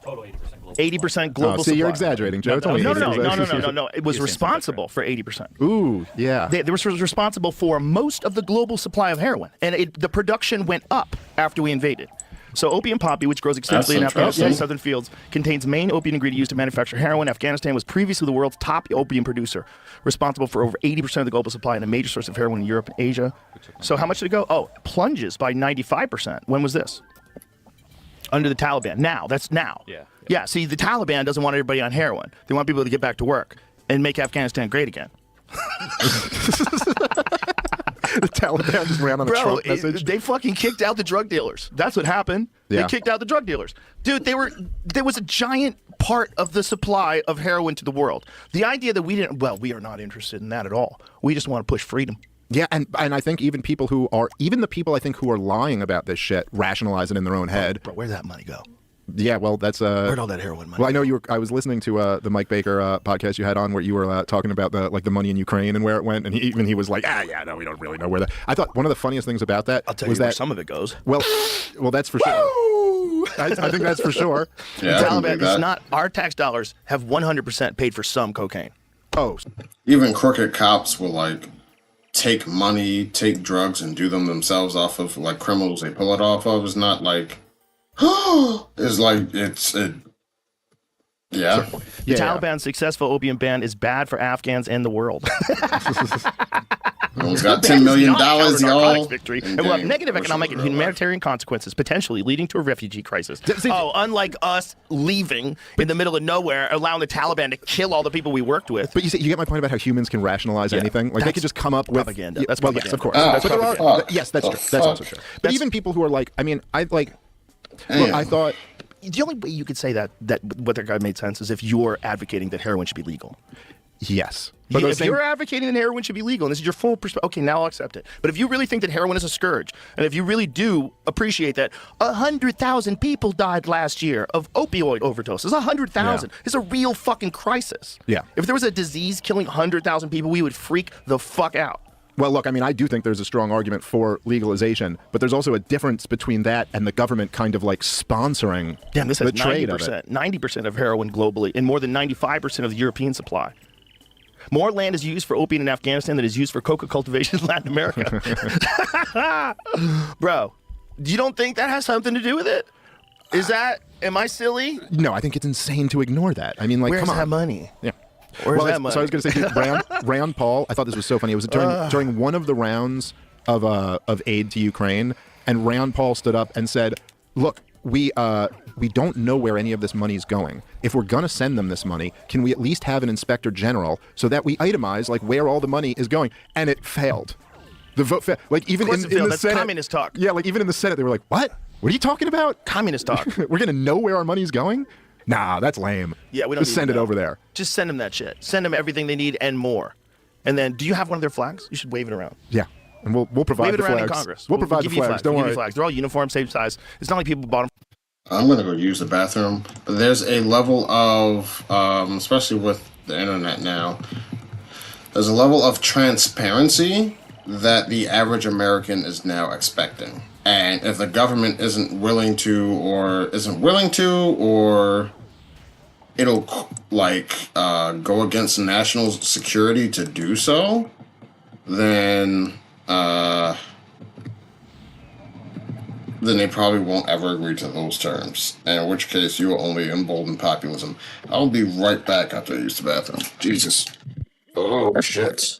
Total 80% global. 80% global see, supply. you're exaggerating, Joe. It's only No. It was responsible for 80%. Ooh, yeah. They were responsible for most of the global supply of heroin, and the production went up after we invaded. So opium poppy, which grows extensively in Afghanistan and southern fields, contains main opium ingredient used to manufacture heroin. Afghanistan was previously the world's top opium producer, responsible for over 80% of the global supply and a major source of heroin in Europe and Asia. So how much did it go? Oh, plunges by 95%. When was this? Under the Taliban. Now. That's now. Yeah, see, the Taliban doesn't want everybody on heroin. They want people to get back to work and make Afghanistan great again. The Taliban just ran on a Bro, Trump message. they fucking kicked out the drug dealers. That's what happened. Yeah. They kicked out the drug dealers. Dude, there was a giant part of the supply of heroin to the world. The idea that we are not interested in that at all. We just want to push freedom. Yeah, and I think even the people I think who are lying about this shit rationalize it in their own head. Bro, where'd that money go? Yeah, well, that's Where'd all that heroin money? Well, I know I was listening to the Mike Baker podcast you had on where you were talking about the money in Ukraine and where it went, and he was like, no, we don't really know where that. I thought one of the funniest things about that I'll tell was you where that some of it goes. Well, that's for sure. I think that's for sure. Yeah, The I can Taliban, do that. it's not our tax dollars have 100% paid for some cocaine. Oh, Even crooked cops will like take money, take drugs, and do them themselves off of like criminals they pull it off of. It's not like it's like yeah. The Taliban's successful opium ban is bad for Afghans and the world. It's got $10 million, Narcotics y'all. victory, in and will have game negative versus economic and real life. humanitarian consequences, potentially leading to a refugee crisis. See- Unlike us leaving in the middle of nowhere, allowing the Taliban to kill all the people we worked with. But you get my point about how humans can rationalize Yeah, anything. Like they that's could just come up with propaganda. Yeah, That's well, propaganda. yes, of course. Oh, But there are, fuck. yes, that's Oh, true. That's also fuck. true. But even people who are like, I mean, I like. Look, Damn. I thought. The only way you could say that what that guy made sense is if you're advocating that heroin should be legal. Yes. But If you're advocating that heroin should be legal, and this is your full perspective, okay, now I'll accept it. But if you really think that heroin is a scourge, and if you really do appreciate that 100,000 people died last year of opioid overdoses, 100,000 is a real fucking crisis. Yeah. If there was a disease killing 100,000 people, we would freak the fuck out. Well, look, I mean, I do think there's a strong argument for legalization, but there's also a difference between that and the government kind of like sponsoring Damn, this the has trade of 90%, it. 90% of heroin globally, and more than 95% of the European supply. More land is used for opium in Afghanistan than is used for coca cultivation in Latin America. Bro, you don't think that has something to do with it? Am I silly? No, I think it's insane to ignore that. I mean, like, Where's come on. that money? Yeah. Where's Well, that money? so I was going to say, dude, Rand Paul, I thought this was so funny. It was during one of the rounds of aid to Ukraine, and Rand Paul stood up and said, look, we don't know where any of this money is going. If we're going to send them this money, can we at least have an inspector general so that we itemize like where all the money is going? And it failed. The vote failed. Like even course in it failed. the That's Senate, communist talk. Yeah, like even in the Senate, they were like, "What? What are you talking about? Communist talk. We're going to know where our money's going? Nah, that's lame. Yeah, we don't just need send to it know. over there. Just send them that shit. Send them everything they need and more. And then, do you have one of their flags? You should wave it around. Yeah, and we'll provide Wave it the around flags. in Congress. We'll provide give the you flags. Don't We'll give worry. you flags. They're all uniform, same size. It's not like people bought them. I'm gonna go use the bathroom. But there's a level of, especially with the internet now, there's a level of transparency that the average American is now expecting. And if the government isn't willing to, or it'll like go against national security to do so, then they probably won't ever agree to those terms. And in which case, you will only embolden populism. I'll be right back after I use the bathroom. Jesus. Oh, shit.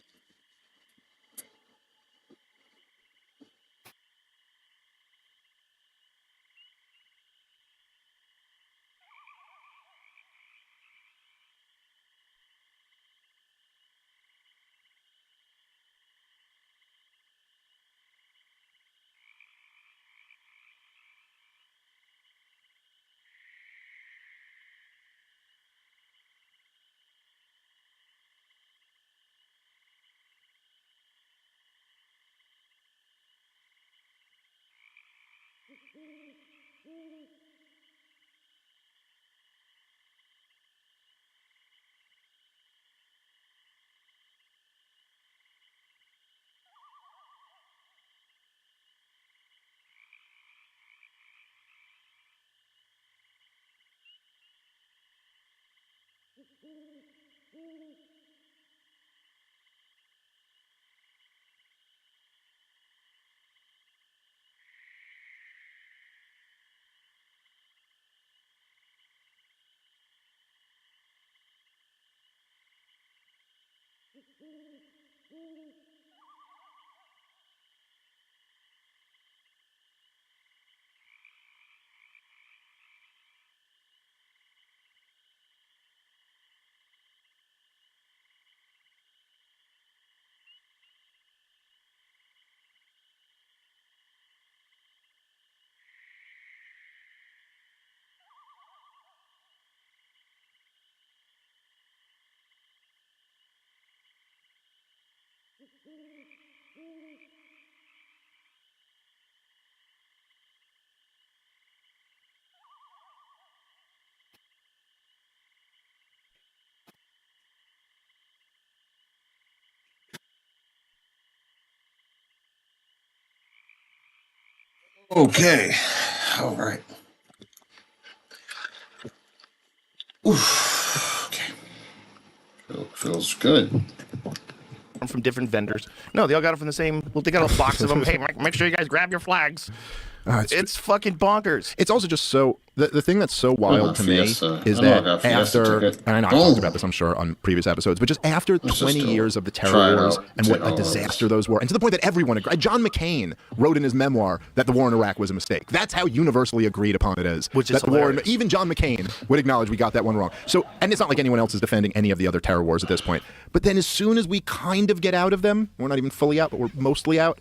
Okay. All right. Oof. Okay. Feels good. From different vendors. No, they all got it from the same. Well, they got a box of them. Hey, make sure you guys grab your flags. It's fucking bonkers. It's also just so the thing that's so wild to Fiesta. me is I know I that got Fiesta after, ticket. and I know I've talked about this, I'm sure, on previous episodes, but just after Let's 20 just years of the try terror it wars out, and take what a all those. disaster those were, and to the point that everyone agreed. John McCain wrote in his memoir that the war in Iraq was a mistake. That's how universally agreed upon it is. Which is that the war in, hilarious. even John McCain would acknowledge we got that one wrong. So, and it's not like anyone else is defending any of the other terror wars at this point. But then as soon as we kind of get out of them, we're not even fully out, but we're mostly out.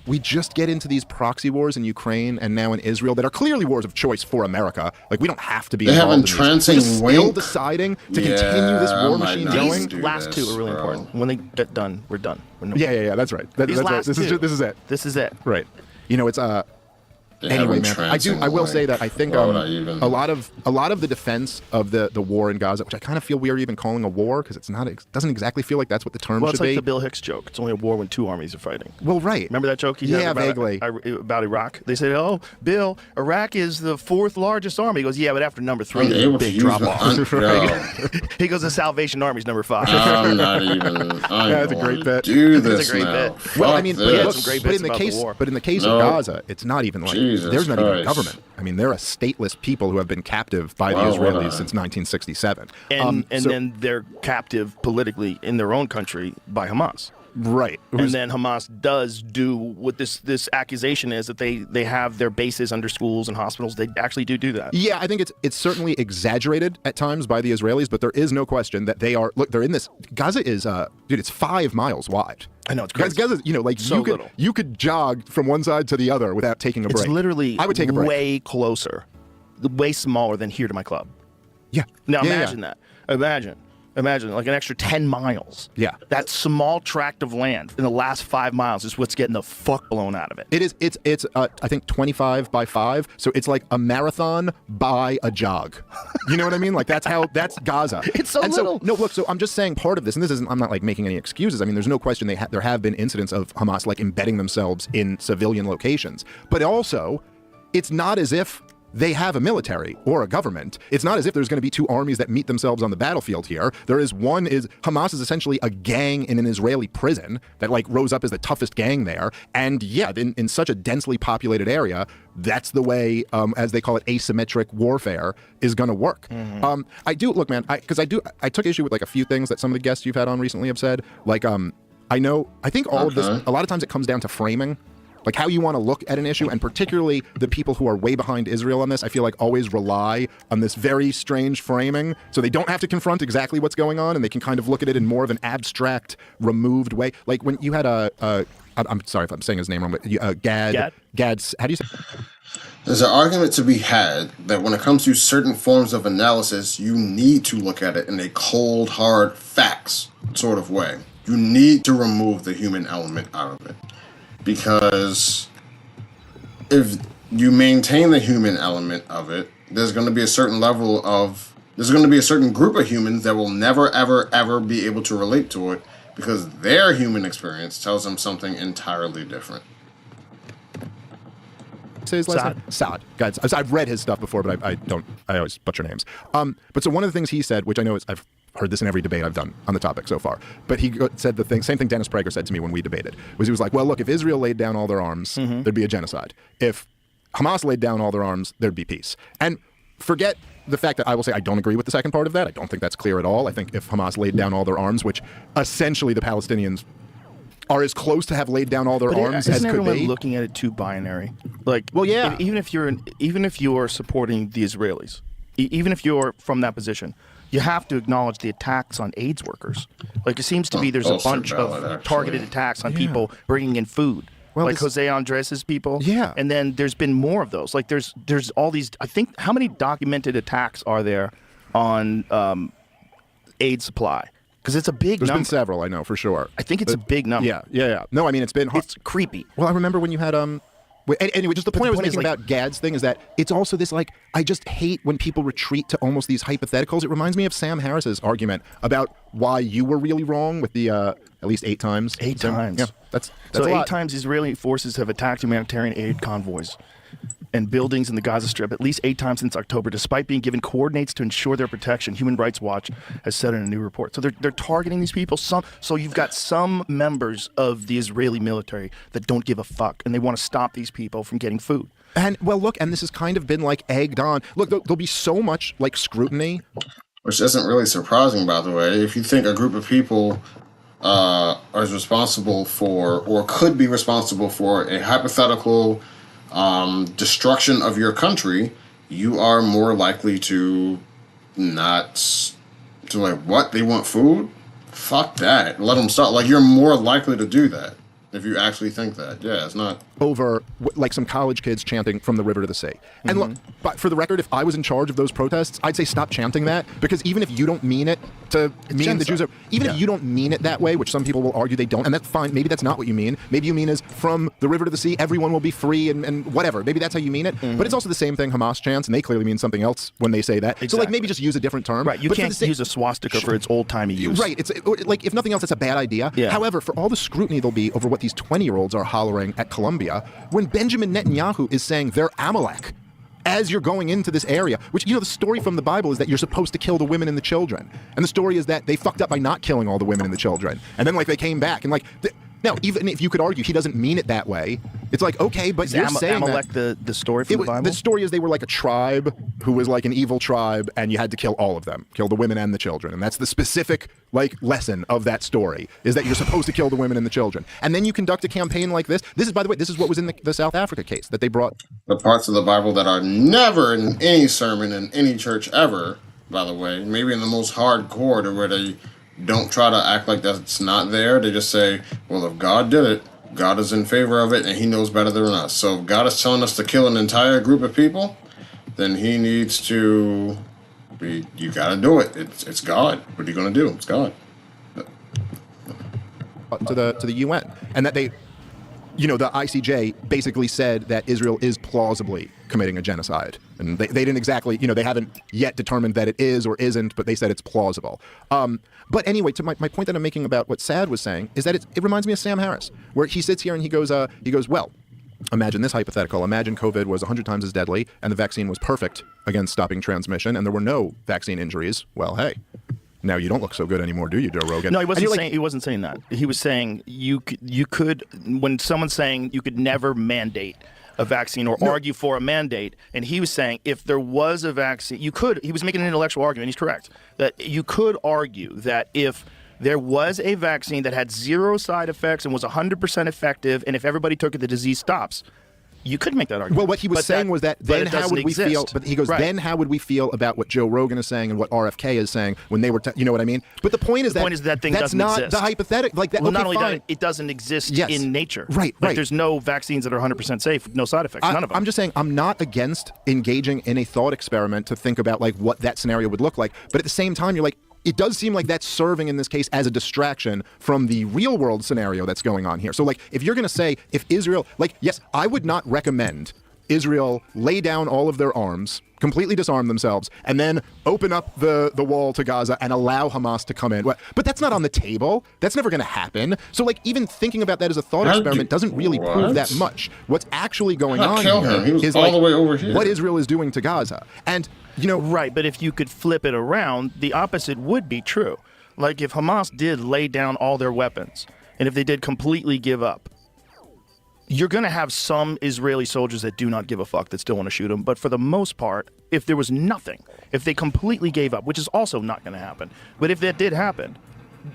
We just get into these proxy wars in Ukraine and now in Israel that are clearly wars of choice for America. Like, we don't have to be They have involved in these. entrancing We're just still wink. deciding to continue this Yeah, war I might machine not going. do These last this, two are really bro. important. When they get done, we're done. Yeah, that's right. These That's right. last This two. is it. This is it. Right. You know, it's They have anyway, man. entrancing I will say wink. that I think Why would I even- a lot of the defense of the war in Gaza, which I kind of feel we are even calling a war because it doesn't exactly feel like that's what the term Well, should it's like be. the Bill Hicks joke. It's only a war when two armies are fighting. Well, right. Remember that joke he had Yeah, about, vaguely. about Iraq? They said, "Oh, Bill, Iraq is the fourth largest army." He goes, "Yeah, but after number 3, I'm there's a able to big use drop the off." yo, He goes, "The Salvation Army's number 5." I'm not even. I That's a don't great wanna bit. Do That's a this great now. bit. Well, I Fuck mean, this. but, had look, some great but bits in the about the case, war. but in the case No. of Gaza, it's not even like Jesus there's not even a Christ. government. I mean, they're a stateless people who have been captive by the Wow, Israelis what a- since 1967. and so- then they're captive politically in their own country by Hamas. right, And then Hamas does do what this accusation is that they have their bases under schools and hospitals. They actually do that. yeah, I think it's certainly exaggerated at times by the Israelis, but there is no question that they are. Look, they're in this. Gaza is, dude, it's 5 miles wide. I know, it's crazy. Gaza, you know, like So little. you could jog from one side to the other without taking a break. It's literally I would take a break. way closer, way smaller than here to my club. Yeah. Now Yeah, imagine that. Imagine like an extra 10 miles. Yeah. That small tract of land in the last 5 miles is what's getting the fuck blown out of it. It is. It's. I think 25 by 5. So it's like a marathon by a jog. You know what I mean? Like that's Gaza. It's so and little. So, no, look. So I'm just saying part of this, and this isn't. I'm not like making any excuses. I mean, there's no question there have been incidents of Hamas like embedding themselves in civilian locations, but also, it's not as if they have a military or a government. It's not as if there's going to be 2 armies that meet themselves on the battlefield here. Hamas is essentially a gang in an Israeli prison that like rose up as the toughest gang there. And yeah, in such a densely populated area, that's the way, as they call it, asymmetric warfare is going to work. I do look, man, I took issue with like a few things that some of the guests you've had on recently have said. Like, I think all of this, a lot of times it comes down to framing. Like how you want to look at an issue, and particularly the people who are way behind Israel on this, I feel like always rely on this very strange framing, so they don't have to confront exactly what's going on, and they can kind of look at it in more of an abstract, removed way. Like when you had I'm sorry if I'm saying his name wrong, but Gad, how do you say? There's an argument to be had that when it comes to certain forms of analysis, you need to look at it in a cold, hard facts sort of way. You need to remove the human element out of it. Because if you maintain the human element of it, there's going to be a certain group of humans that will never, ever, ever be able to relate to it because their human experience tells them something entirely different. Say his last name? Saad. Guys, I've read his stuff before, but I always butcher names. But so one of the things he said, which I know I've heard this in every debate I've done on the topic so far, but he said same thing Dennis Prager said to me when we debated, was he was like, well, look, if Israel laid down all their arms, there'd be a genocide. If Hamas laid down all their arms, there'd be peace. And forget the fact that I will say I don't agree with the second part of that. I don't think that's clear at all. I think if Hamas laid down all their arms, which essentially the Palestinians are as close to have laid down all their arms as isn't could everyone be. looking at it too binary? Like, Well, yeah. even if you're supporting the Israelis, even if you're from that position, you have to acknowledge the attacks on AIDS workers. Like it seems to be there's a Also bunch valid, of actually. targeted attacks on people bringing in food. Well, like this- Jose Andres' people. Yeah. And then there's been more of those. Like there's all these, I think, how many documented attacks are there on aid supply? Because it's a big There's number. been several, I know for sure. I think it's a big number. Yeah. No, I mean it's been. It's creepy. Well, I remember when you had Anyway, just the point I was making about Gad's thing is that it's also this like I just hate when people retreat to almost these hypotheticals. It reminds me of Sam Harris's argument about why you were really wrong with the at least 8 times. 8 times. Yeah, that's so a 8 lot. times Israeli forces have attacked humanitarian aid convoys and buildings in the Gaza Strip at least 8 times since October, despite being given coordinates to ensure their protection. Human Rights Watch has said in a new report. So they're targeting these people. So you've got some members of the Israeli military that don't give a fuck, and they want to stop these people from getting food. And well, look, and this has kind of been like egged on. Look, there'll be so much like scrutiny, Which isn't really surprising, by the way. If you think a group of people is responsible for, or could be responsible for, a hypothetical destruction of your country, you are more likely to not to like what they want food. Fuck that. Let them start. Like you're more likely to do that if you actually think that. Yeah, it's not. over like some college kids chanting "From the river to the sea." And look, but for the record, if I was in charge of those protests, I'd say stop chanting that, because even if you don't mean it to mean the Jews are, even if you don't mean it that way, which some people will argue they don't, and that's fine. Maybe that's not what you mean. Maybe you mean is from the river to the sea, everyone will be free and whatever. Maybe that's how you mean it. But it's also the same thing Hamas chants, and they clearly mean something else when they say that. So like maybe just use a different term. Right, you can't use a swastika for its old-timey use. Right, it's like if nothing else, it's a bad idea. Yeah. However, for all the scrutiny there'll be over what these 20-year-olds are hollering at Columbia, when Benjamin Netanyahu is saying they're Amalek as you're going into this area, which, you know, the story from the Bible is that you're supposed to kill the women and the children. And the story is that they fucked up by not killing all the women and the children. And then, like, they came back and, like, now, even if you could argue he doesn't mean it that way, it's like, okay, but you're saying Amalek that the story from the Bible? The story is they were like a tribe who was like an evil tribe, and you had to kill all of them, kill the women and the children. And that's the specific like lesson of that story, is that you're supposed to kill the women and the children. And then you conduct a campaign like this. This is, by the way, this is what was in the South Africa case that they brought. The parts of the Bible that are never in any sermon in any church ever, by the way, maybe in the most hardcore, to where they don't try to act like that's not there. They just say, well, if God did it, God is in favor of it, and he knows better than us. So if God is telling us to kill an entire group of people, then he needs to be, you got to do it. It's God. What are you going to do? It's God. To the UN, and that they, you know, the ICJ basically said that Israel is plausibly committing a genocide, and they didn't exactly, you know, they haven't yet determined that it is or isn't, but they said it's plausible. But anyway, to my point that I'm making about what Sad was saying is that it reminds me of Sam Harris, where he sits here and he goes, well, imagine this hypothetical. Imagine COVID was 100 times as deadly, and the vaccine was perfect against stopping transmission, and there were no vaccine injuries. Well, hey. Now you don't look so good anymore, do you, Joe Rogan? No, he wasn't saying that. He was saying you could when someone's saying you could never mandate a vaccine or argue for a mandate, and he was saying if there was a vaccine, you could. He was making an intellectual argument. He's correct that you could argue that if there was a vaccine that had 0 side effects and was 100% effective, and if everybody took it, the disease stops. You could make that argument. Well, what he was saying was that then how would we feel? But he goes, then how would we feel about what Joe Rogan is saying and what RFK is saying when they were, you know what I mean? But the point is that thing that's doesn't not exist. the hypothetical. Like that. Well, Okay, not only fine. that, it doesn't exist Yes. in nature. Right. There's no vaccines that are 100% safe, no side effects, none of them. I'm just saying I'm not against engaging in a thought experiment to think about like what that scenario would look like. But at the same time, you're like, it does seem like that's serving in this case as a distraction from the real world scenario that's going on here. So like, if you're going to say if Israel, like, yes, I would not recommend Israel lay down all of their arms, completely disarm themselves, and then open up the wall to Gaza and allow Hamas to come in. But that's not on the table. That's never going to happen. So, like, even thinking about that as a thought experiment doesn't really prove that much. What's actually going on here He was is all like the way over here. what Israel is doing to Gaza. And, you know... Right, but if you could flip it around, the opposite would be true. Like, if Hamas did lay down all their weapons, and if they did completely give up, you're going to have some Israeli soldiers that do not give a fuck, that still want to shoot them. But for the most part, if there was nothing, if they completely gave up, which is also not going to happen, but if that did happen,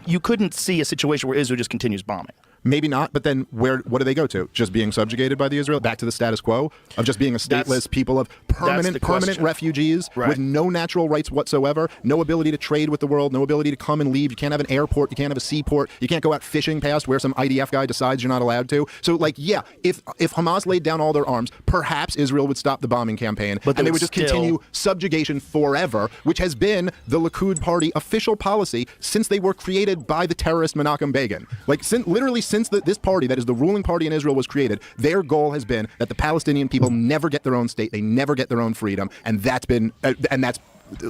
you couldn't see a situation where Israel just continues bombing. Maybe not, but then what do they go to? Just being subjugated by the Israel, back to the status quo of just being a stateless people of permanent refugees with no natural rights whatsoever, no ability to trade with the world, no ability to come and leave. You can't have an airport, you can't have a seaport, you can't go out fishing past where some IDF guy decides you're not allowed to. So, like, yeah, if Hamas laid down all their arms, perhaps Israel would stop the bombing campaign, and they would just continue subjugation forever, which has been the Likud party official policy since they were created by the terrorist Menachem Begin. Like, literally since this party that is the ruling party in Israel was created, their goal has been that the Palestinian people never get their own state, they never get their own freedom, and that's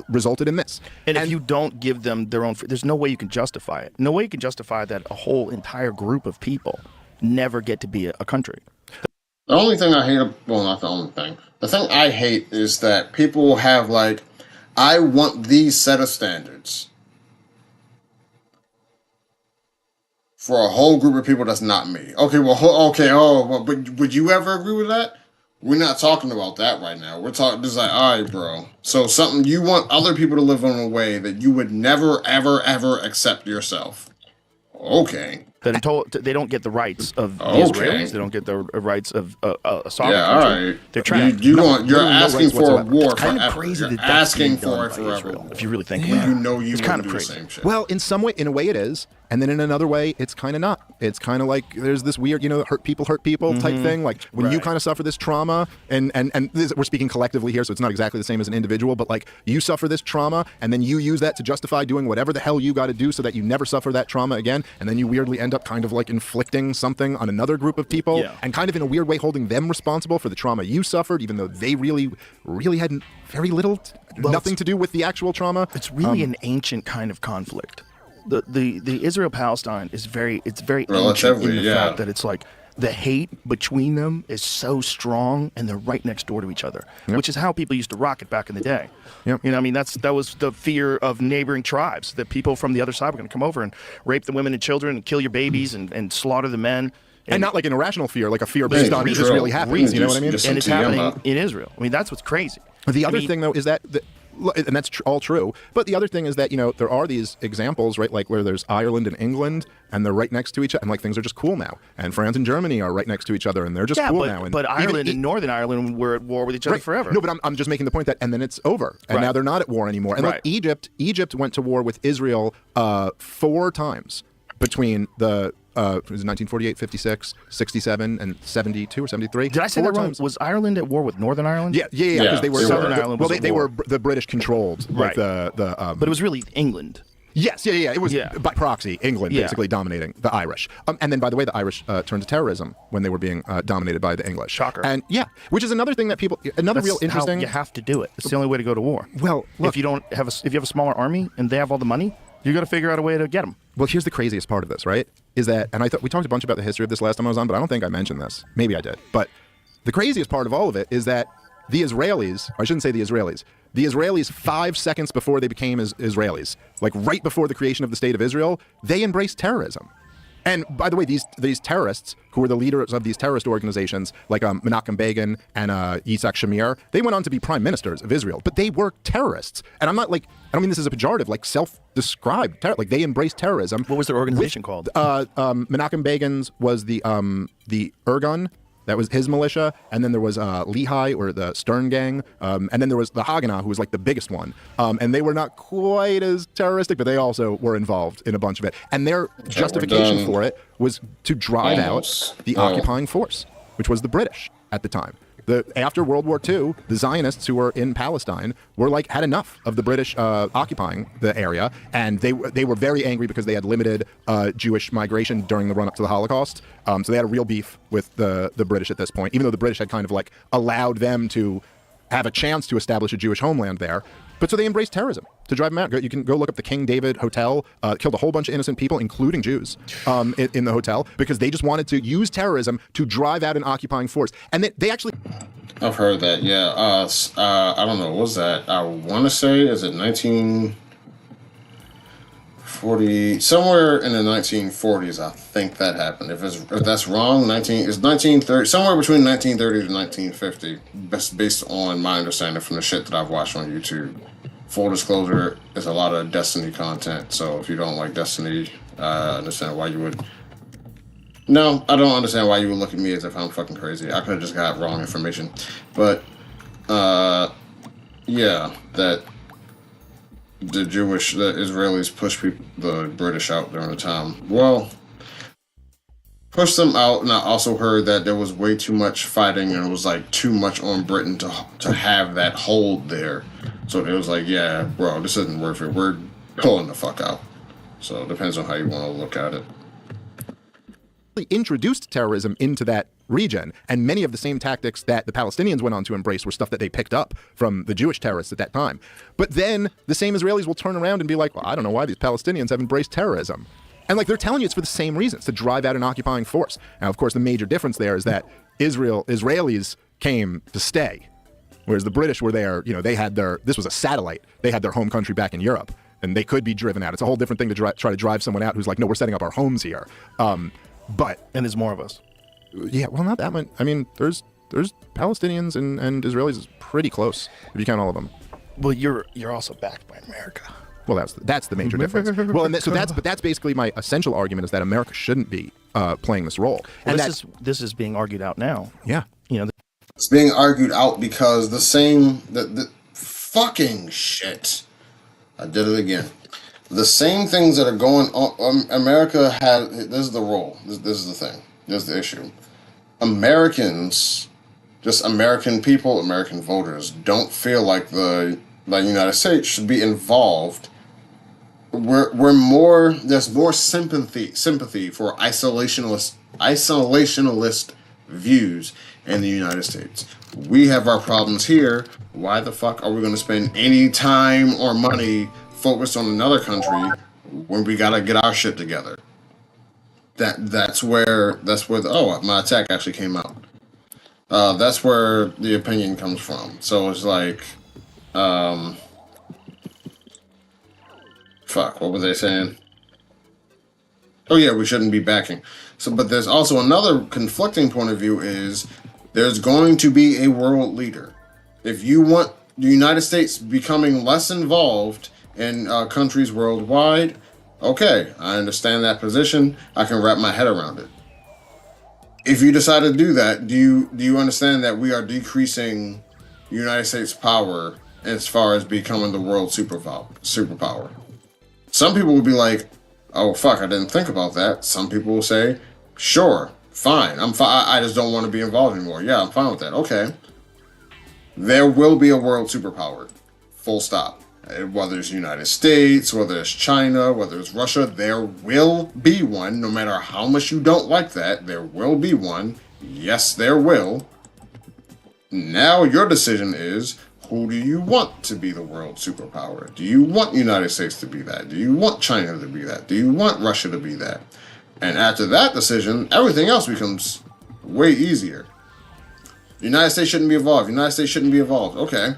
resulted in this. And if you don't give them their own, there's no way you can justify it. No way you can justify that a whole entire group of people never get to be a country. The only thing I hate, well, not the only thing. The thing I hate is that people have like, I want these set of standards for a whole group of people that's not me. Okay, but would you ever agree with that? We're not talking about that right now. We're talking just like, all right, bro. So something you want other people to live in a way that you would never, ever, ever accept yourself. Okay. They don't get the rights of the Israelis. They don't get the rights of a sovereign country. Right. They're trying. You're asking for a war. It's kind of crazy that that's being done by Israel, if you really think about it. It's kind of crazy. The same shit. Well, in a way it is, and then in another way it's kind of not. It's kind of like there's this weird, hurt people type thing. Like when you kind of suffer this trauma, and we're speaking collectively here, so it's not exactly the same as an individual, but like you suffer this trauma, and then you use that to justify doing whatever the hell you got to do so that you never suffer that trauma again, and then you weirdly end up kind of like inflicting something on another group of people, and kind of in a weird way holding them responsible for the trauma you suffered, even though they really had very little, nothing to do with the actual trauma. It's really an ancient kind of conflict. The Israel-Palestine is very ancient in the fact that it's like the hate between them is so strong, and they're right next door to each other, which is how people used to rock it back in the day. Yep. I mean, that was the fear of neighboring tribes, that people from the other side were going to come over and rape the women and children and kill your babies and slaughter the men. And not like an irrational fear, like a fear based on it just really happens. You know what I mean? And it's happening in Israel. I mean, that's what's crazy. The other thing, though, is that and that's all true. But the other thing is that, there are these examples, right, like where there's Ireland and England, and they're right next to each other, and like things are just cool now. And France and Germany are right next to each other, and they're just cool now. But Ireland and Northern Ireland were at war with each other forever. No, but I'm just making the point that, and then it's over, and now they're not at war anymore. And like Egypt went to war with Israel 4 times between the it was 1948, 56, 67, and 72 or 73. Did I say that wrong? Was Ireland at war with Northern Ireland? Yeah, because they were Southern Ireland. Well, they were the British controlled, like but it was really England. Yes, it was by proxy, England basically dominating the Irish. And then, by the way, the Irish turned to terrorism when they were being dominated by the English. Shocker. And which is another thing that That's real interesting. How you have to do it. It's the only way to go to war. Well, look, if you have a smaller army and they have all the money, you got to figure out a way to get them. Well, here's the craziest part of this, right? Is that, and I thought we talked a bunch about the history of this last time I was on, but I don't think I mentioned this. Maybe I did. But the craziest part of all of it is that the Israelis, or I shouldn't say the Israelis 5 seconds before they became Israelis, like right before the creation of the state of Israel, they embraced terrorism. And by the way, these terrorists, who were the leaders of these terrorist organizations, like Menachem Begin and Yitzhak Shamir, they went on to be prime ministers of Israel, but they were terrorists. And I don't mean this as a pejorative, like self-described, like they embraced terrorism. What was their organization called? Menachem Begin's was the Irgun. That was his militia, and then there was Lehi, or the Stern Gang, and then there was the Haganah, who was like the biggest one. And they were not quite as terroristic, but they also were involved in a bunch of it. And their justification for it was to drive out the occupying force, which was the British at the time. After World War II, the Zionists who were in Palestine were had enough of the British occupying the area, and they were very angry because they had limited Jewish migration during the run-up to the Holocaust. So they had a real beef with the British at this point, even though the British had kind of allowed them to have a chance to establish a Jewish homeland there. But so they embraced terrorism to drive them out. You can go look up the King David Hotel, killed a whole bunch of innocent people, including Jews, in the hotel, because they just wanted to use terrorism to drive out an occupying force. And they actually... I've heard that, yeah. I don't know, what was that? I want to say, is it 1940? Somewhere in the 1940s, I think that happened. If that's wrong, it's 1930, somewhere between 1930 to 1950, based on my understanding from the shit that I've watched on YouTube. Full disclosure, there's a lot of Destiny content, so if you don't like Destiny, I understand why you would No, I don't understand why you would look at me as if I'm fucking crazy. I could have just got wrong information. But, yeah, that the Israelis pushed the British out during the time. Well, pushed them out, and I also heard that there was way too much fighting, and it was like too much on Britain to have that hold there. So it was like, yeah, bro, this isn't worth it. We're pulling the fuck out. So it depends on how you want to look at it. Introduced terrorism into that region, and many of the same tactics that the Palestinians went on to embrace were stuff that they picked up from the Jewish terrorists at that time. But then the same Israelis will turn around and be like, well, I don't know why these Palestinians have embraced terrorism. And like they're telling you it's for the same reasons, to drive out an occupying force. Now, of course, the major difference there is that Israelis came to stay, whereas the British were there, they had this was a satellite. They had their home country back in Europe, and they could be driven out. It's a whole different thing to try to drive someone out who's like, no, we're setting up our homes here. And there's more of us. Yeah, well, not that much. I mean, there's Palestinians and Israelis is pretty close if you count all of them. Well, you're also backed by America. Well, that's the major difference. Well, and that's basically my essential argument is that America shouldn't be playing this role. Well, and this is being argued out now. Yeah, it's being argued out because the fucking shit. I did it again. The same things that are going on, America had, this is the role, this is the thing, this is the issue. Americans, just American people, American voters, don't feel like the United States should be involved. We're more, there's more sympathy for isolationist views in the United States. We have our problems here. Why the fuck are we going to spend any time or money focused on another country when we gotta get our shit together? That's where my attack actually came out. That's where the opinion comes from. So it's like, fuck, what were they saying? Oh yeah, we shouldn't be backing. So, but there's also another conflicting point of view is there's going to be a world leader. If you want the United States becoming less involved in countries worldwide, okay, I understand that position. I can wrap my head around it. If you decide to do that, do you understand that we are decreasing United States power as far as becoming the world superpower? Some people will be like, oh fuck, I didn't think about that. Some people will say, sure, fine, I'm fine. I just don't want to be involved anymore. Yeah, I'm fine with that. Okay. There will be a world superpower. Full stop. Whether it's United States, whether it's China, whether it's Russia, there will be one. No matter how much you don't like that, there will be one. Yes, there will. Now your decision is, who do you want to be the world superpower? Do you want United States to be that? Do you want China to be that? Do you want Russia to be that? And after that decision, everything else becomes way easier. The United States shouldn't be involved. United States shouldn't be involved. Okay.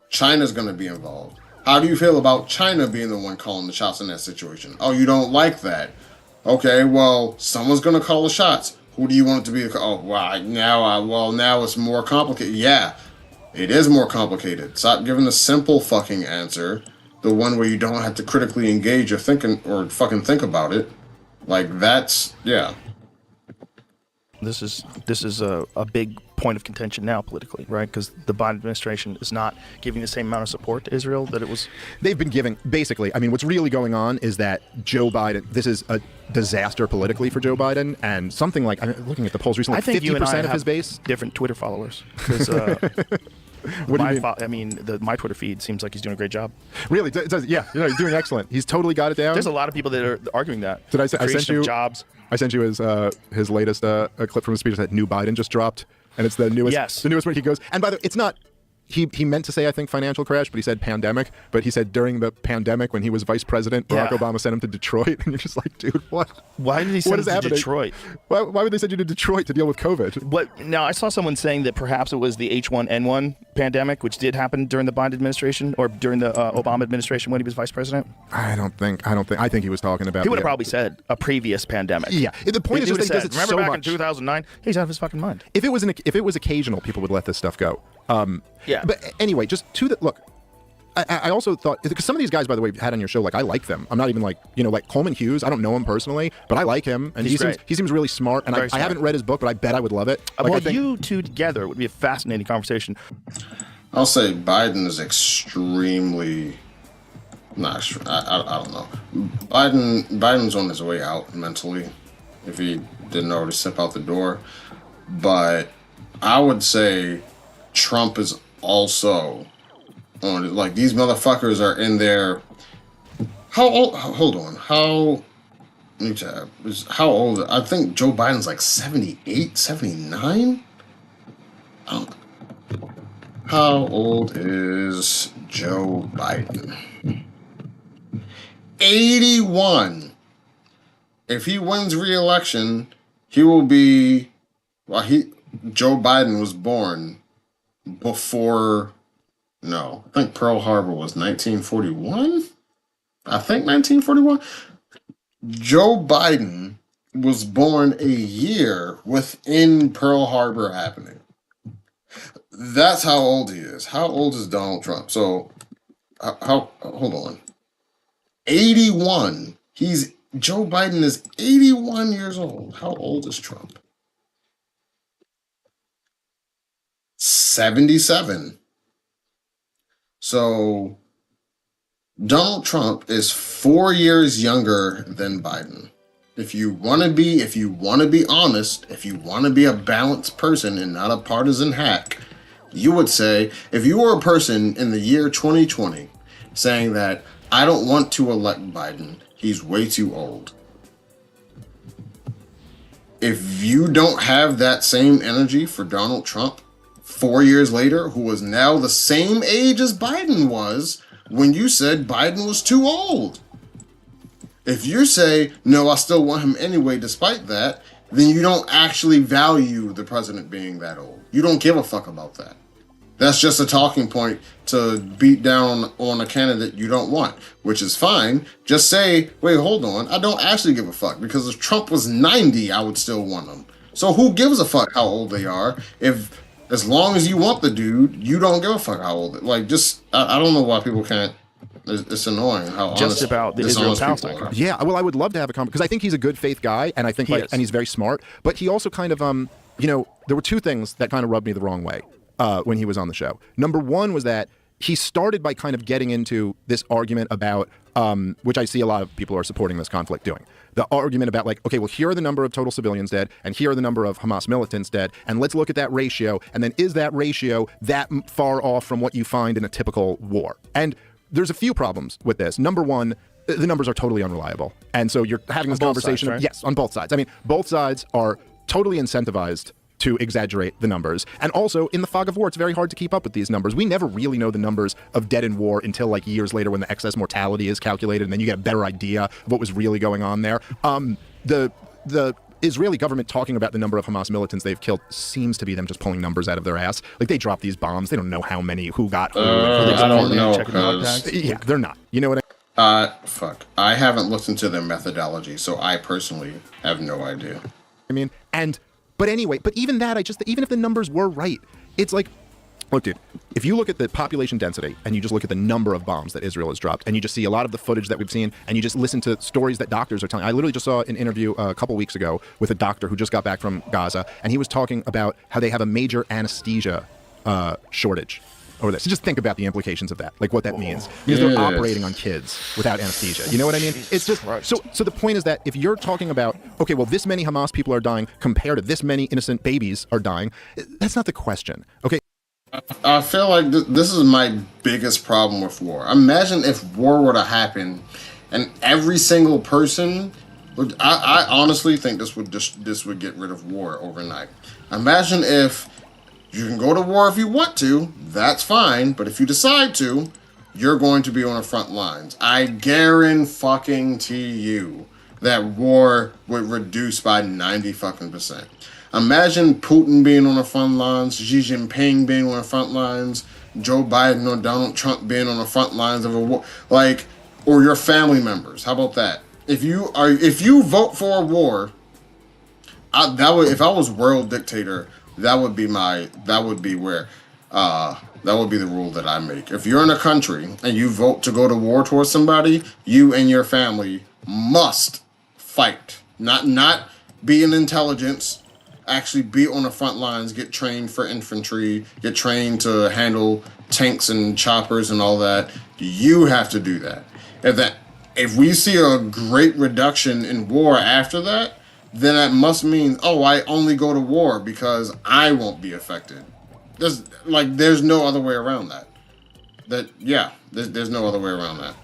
China's going to be involved. How do you feel about China being the one calling the shots in that situation? Oh, you don't like that. Okay, well, someone's going to call the shots. Who do you want it to be? Oh, wow, now it's more complicated. Yeah, it is more complicated. Stop giving the simple fucking answer, the one where you don't have to critically engage or fucking think about it. Like, that's, yeah. This is a big point of contention now politically, right? Because the Biden administration is not giving the same amount of support to Israel that it was. They've been giving, basically, I mean, what's really going on is that Joe Biden, this is a disaster politically for Joe Biden, and something like, I'm looking at the polls recently, I think 50% of his base. Different Twitter followers. Because my Twitter feed seems like he's doing a great job. Really? Yeah, he's doing excellent. He's totally got it down. There's a lot of people that are arguing that. Did I send you jobs? I sent you his latest clip from a speech that new Biden just dropped, and it's the newest. Yes. The newest one. He goes, and by the way, it's not. He meant to say, I think, financial crash, but he said pandemic. But he said during the pandemic when he was vice president, Barack Obama sent him to Detroit, and you're just like, dude, what? Why did he send him to Detroit? Why would they send you to Detroit to deal with COVID? What? Now, I saw someone saying that perhaps it was the H1N1 pandemic, which did happen during the Biden administration or during the Obama administration when he was vice president. I think he was talking about. He would have probably said a previous pandemic. Yeah. The point is just that remember so back much. in 2009? He's out of his fucking mind. If it was occasional, people would let this stuff go. Yeah. But anyway, just to the look, I also thought, because some of these guys, by the way, had on your show, like, I like them. I'm not even like, like Coleman Hughes. I don't know him personally, but I like him, and he seems really smart. And I haven't read his book, but I bet I would love it. Like, well, you two together would be a fascinating conversation. I'll say Biden is extremely. Not sure. I don't know. Biden's on his way out mentally, if he didn't already step out the door. But I would say Trump is also on it. Like, these motherfuckers are in there. How old? Hold on. How old? I think Joe Biden's like 78, 79? How old is Joe Biden? 81. If he wins re-election, he will be. Well, Joe Biden was born before. No, I think Pearl Harbor was 1941. I think 1941. Joe Biden was born a year within Pearl Harbor happening. That's how old he is. How old is Donald Trump? So, hold on. 81. Joe Biden is 81 years old. How old is Trump? 77. So Donald Trump is 4 years younger than Biden. If you want to be honest, if you want to be a balanced person and not a partisan hack, you would say, if you were a person in the year 2020 saying that I don't want to elect Biden, he's way too old. If you don't have that same energy for Donald Trump 4 years later, who is now the same age as Biden was when you said Biden was too old. If you say, no, I still want him anyway despite that, then you don't actually value the president being that old. You don't give a fuck about that. That's just a talking point to beat down on a candidate you don't want, which is fine. Just say, wait, hold on. I don't actually give a fuck, because if Trump was 90, I would still want him. So who gives a fuck how old they are? As long as you want the dude, you don't give a fuck how old. Like, I don't know why people can't. It's annoying how honest, just about the Israel-Palestine are. Yeah, well, I would love to have a conversation, because I think he's a good faith guy, and I think and he's very smart. But he also kind of, there were two things that kind of rubbed me the wrong way when he was on the show. Number one was that he started by kind of getting into this argument about, which I see a lot of people are supporting this conflict doing. The argument about, like, okay, well, here are the number of total civilians dead, and here are the number of Hamas militants dead, and let's look at that ratio, and then is that ratio that far off from what you find in a typical war? And there's a few problems with this. Number one, the numbers are totally unreliable. And so you're having this conversation. Sides, right? Yes, on both sides. I mean, both sides are totally incentivized to exaggerate the numbers. And also, in the fog of war, it's very hard to keep up with these numbers. We never really know the numbers of dead in war until, like, years later when the excess mortality is calculated, and then you get a better idea of what was really going on there. The Israeli government talking about the number of Hamas militants they've killed seems to be them just pulling numbers out of their ass. Like, they drop these bombs. They don't know how many, who got who. I don't know. Yeah, they're not. You know what I mean? Fuck. I haven't looked into their methodology, so I personally have no idea. But anyway, even that, even if the numbers were right, it's like, look, dude, if you look at the population density and you just look at the number of bombs that Israel has dropped, and you just see a lot of the footage that we've seen, and you just listen to stories that doctors are telling. I literally just saw an interview a couple weeks ago with a doctor who just got back from Gaza, and he was talking about how they have a major anesthesia shortage over there. So just think about the implications of that, like what that means. Because they're operating on kids without anesthesia. You know what I mean? It's just so the point is that if you're talking about, okay, well, this many Hamas people are dying compared to this many innocent babies are dying, that's not the question. Okay. I feel like this is my biggest problem with war. Imagine if war were to happen and every single person I honestly think this would get rid of war overnight. Imagine if you can go to war if you want to, that's fine, but if you decide to, you're going to be on the front lines. I guarantee you that war would reduce by 90%. Imagine Putin being on the front lines, Xi Jinping being on the front lines, Joe Biden or Donald Trump being on the front lines of a war, like, or your family members. How about that? If you vote for a war, if I was world dictator, that would be where That would be the rule that I make. If you're in a country and you vote to go to war towards somebody, you and your family must fight. Not be in intelligence, actually be on the front lines, get trained for infantry, get trained to handle tanks and choppers and all that. You have to do that. If we see a great reduction in war after that, then that must mean, oh, I only go to war because I won't be affected. There's no other way around that. There's no other way around that.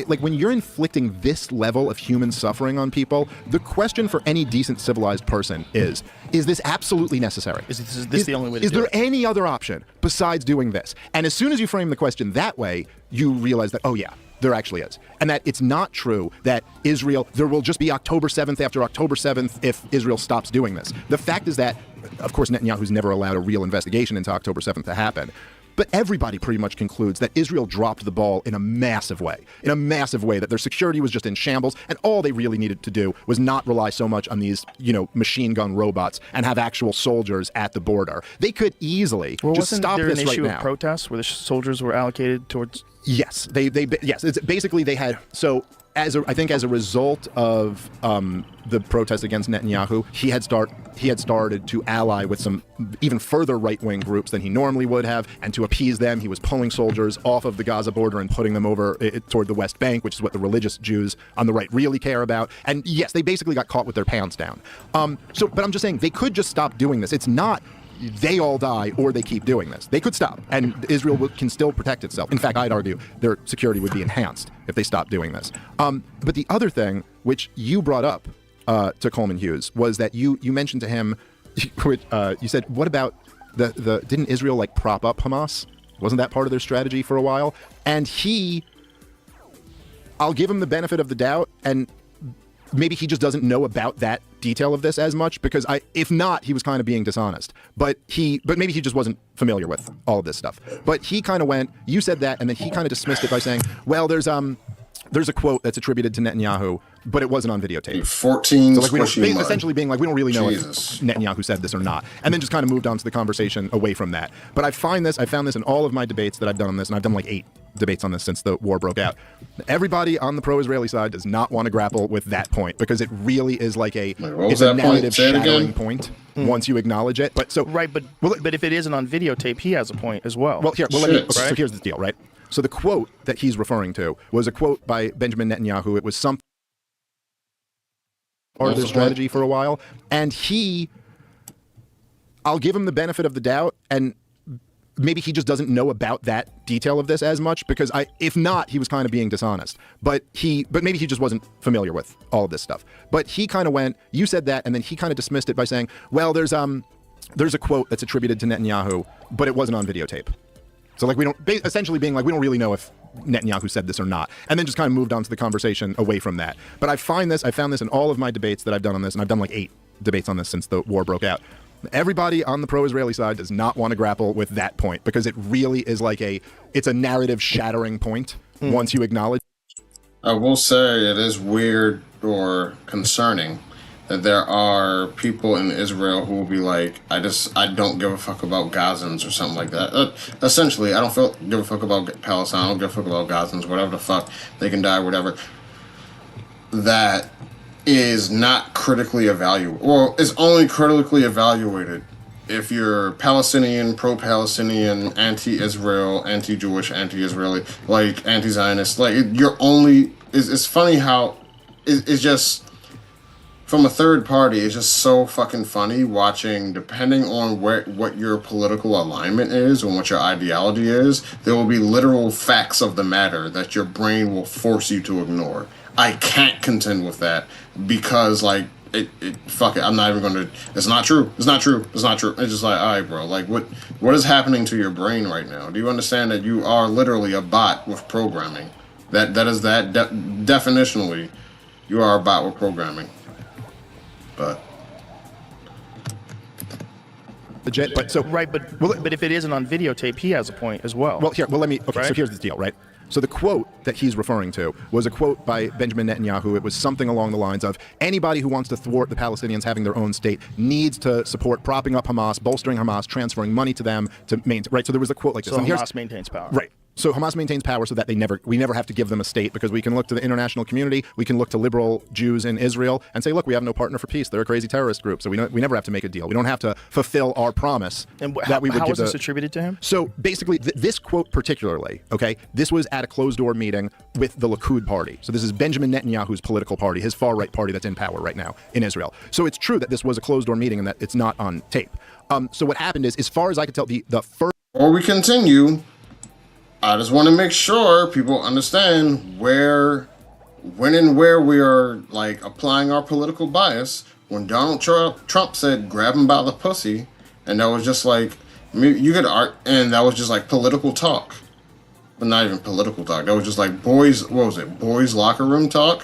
Like, when you're inflicting this level of human suffering on people, the question for any decent civilized person is this absolutely necessary? Is this the only way to do it? Is there any other option besides doing this? And as soon as you frame the question that way, you realize that, oh yeah, there actually is. And that it's not true that there will just be October 7th after October 7th if Israel stops doing this. The fact is that, of course, Netanyahu's never allowed a real investigation into October 7th to happen. But everybody pretty much concludes that Israel dropped the ball in a massive way, that their security was just in shambles, and all they really needed to do was not rely so much on these, machine gun robots and have actual soldiers at the border. They could easily just stop this right now. Wasn't there an issue of protests where the soldiers were allocated towards? Yes, yes. It's basically they had as a result of the protest against Netanyahu, he had started to ally with some even further right-wing groups than he normally would have, and to appease them, he was pulling soldiers off of the Gaza border and putting them over toward the West Bank, which is what the religious Jews on the right really care about. And yes, they basically got caught with their pants down. But I'm just saying, they could just stop doing this. It's not they all die or they keep doing this. They could stop, and Israel can still protect itself. In fact, I'd argue their security would be enhanced if they stopped doing this. But the other thing, which you brought up to Coleman Hughes, was that you mentioned to him, you said, what about didn't Israel prop up Hamas? Wasn't that part of their strategy for a while? And I'll give him the benefit of the doubt, and maybe he just doesn't know about that detail of this as much, because if not, he was kind of being dishonest. But maybe he just wasn't familiar with all of this stuff. But he kind of went, you said that, and then he kind of dismissed it by saying, well, there's a quote that's attributed to Netanyahu, but it wasn't on videotape. 14 essentially being we don't really know Jesus. if Netanyahu said this or not. And then just kind of moved on to the conversation away from that. But I found this in all of my debates that I've done on this, and I've done 8 debates on this since the war broke out. Everybody on the pro-Israeli side does not want to grapple with that point, because it really is it's a narrative shattering point once you acknowledge it. But if it isn't on videotape, he has a point as well. So here's the deal, right? So the quote that he's referring to was a quote by Benjamin Netanyahu. It was something part of their strategy for a while, and I'll give him the benefit of the doubt, and maybe he just doesn't know about that detail of this as much, because if not, he was kind of being dishonest. But maybe he just wasn't familiar with all of this stuff. But he kind of went, you said that, and then he kind of dismissed it by saying, well, there's a quote that's attributed to Netanyahu, but it wasn't on videotape. So we don't really know if Netanyahu said this or not, and then just kind of moved on to the conversation away from that. But I found this in all of my debates that I've done on this, and I've done 8 debates on this since the war broke out. Everybody on the pro-Israeli side does not want to grapple with that point, because it really is it's a narrative shattering point once you acknowledge. I will say it is weird or concerning that there are people in Israel who will be like, I don't give a fuck about Gazans or something like that. Essentially, I don't give a fuck about Palestine, I don't give a fuck about Gazans, whatever the fuck, they can die, whatever. That is not critically evaluated. Well, it's only critically evaluated if you're Palestinian, pro-Palestinian, anti-Israel, anti-Jewish, anti-Israeli, anti-Zionist. It's funny how it's just, from a third party, it's just so fucking funny watching, depending on what your political alignment is and what your ideology is, there will be literal facts of the matter that your brain will force you to ignore. I can't contend with that, because fuck it, I'm not even gonna, it's not true. It's just all right, bro, what is happening to your brain right now? Do you understand that you are literally a bot with programming? Definitionally, you are a bot with programming. But but if it isn't on videotape, he has a point as well. So here's the deal, right? So the quote that he's referring to was a quote by Benjamin Netanyahu. It was something along the lines of, anybody who wants to thwart the Palestinians having their own state needs to support propping up Hamas, bolstering Hamas, transferring money to them to maintain. Right. So there was a quote like this. So and Hamas maintains power. Right. So Hamas maintains power so that we never have to give them a state, because we can look to the international community, we can look to liberal Jews in Israel and say, look, we have no partner for peace. They're a crazy terrorist group, so we never have to make a deal. We don't have to fulfill our promise And that we would how give was this attributed to him? So basically, this quote particularly, okay, this was at a closed-door meeting with the Likud party. So this is Benjamin Netanyahu's political party, his far-right party that's in power right now in Israel. So it's true that this was a closed-door meeting and that it's not on tape. So what happened is, as far as I could tell, the first... Before we continue, I just want to make sure people understand when and where we are like applying our political bias. When Donald Trump said "grab him by the pussy," and that was just like and that was just like political talk, but not even political talk. That was just like boys. What was it? Boys locker room talk.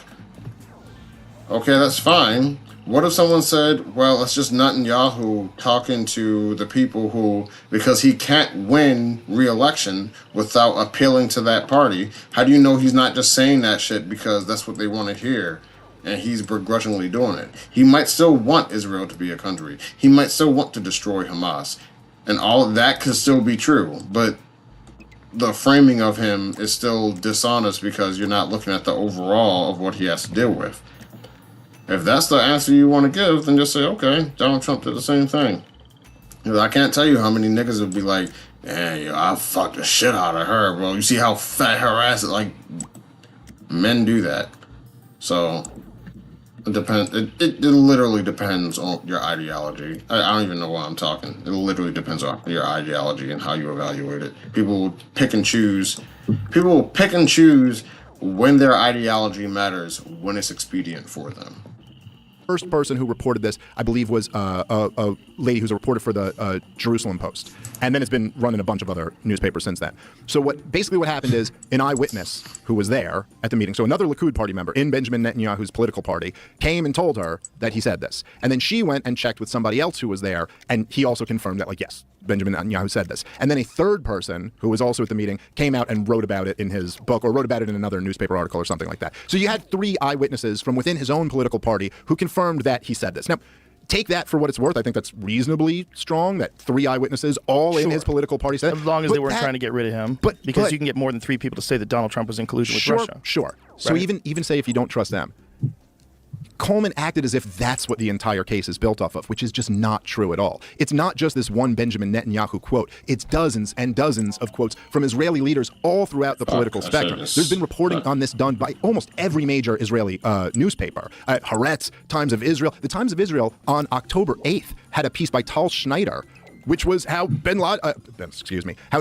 Okay, that's fine. What if someone said, well, it's just Netanyahu talking to the people who, because he can't win re-election without appealing to that party, how do you know he's not just saying that shit because that's what they want to hear and he's begrudgingly doing it? He might still want Israel to be a country. He might still want to destroy Hamas. And all of that could still be true, but the framing of him is still dishonest because you're not looking at the overall of what he has to deal with. If that's the answer you want to give, then just say, okay, Donald Trump did the same thing. Because I can't tell you how many niggas would be like, man, yo, I fucked the shit out of her, bro. You see how fat her ass is? Like, men do that. So, it depends. It literally depends on your ideology. I don't even know why I'm talking. It literally depends on your ideology and how you evaluate it. People will pick and choose. People will pick and choose when their ideology matters, when it's expedient for them. First person who reported this, I believe, was a lady who's a reporter for the Jerusalem Post. And then it's been run in a bunch of other newspapers since then. So what happened is an eyewitness who was there at the meeting, so another Likud party member in Benjamin Netanyahu's political party, came and told her that he said this. And then she went and checked with somebody else who was there, and he also confirmed that, like, yes, Benjamin Netanyahu said this. And then a third person who was also at the meeting came out and wrote about it in his book, or wrote about it in another newspaper article or something like that. So you had 3 eyewitnesses from within his own political party who confirmed that he said this. Now, take that for what it's worth. I think that's reasonably strong, that 3 eyewitnesses all in his political party said. As long as they weren't trying to get rid of him. Because you can get more than 3 people to say that Donald Trump was in collusion with Russia. Sure. So even say if you don't trust them, Coleman acted as if that's what the entire case is built off of, which is just not true at all. It's not just this one Benjamin Netanyahu quote. It's dozens and dozens of quotes from Israeli leaders all throughout the political spectrum. There's been reporting on this done by almost every major Israeli newspaper. Haaretz, Times of Israel. The Times of Israel on October 8th had a piece by Tal Schneider, which was how how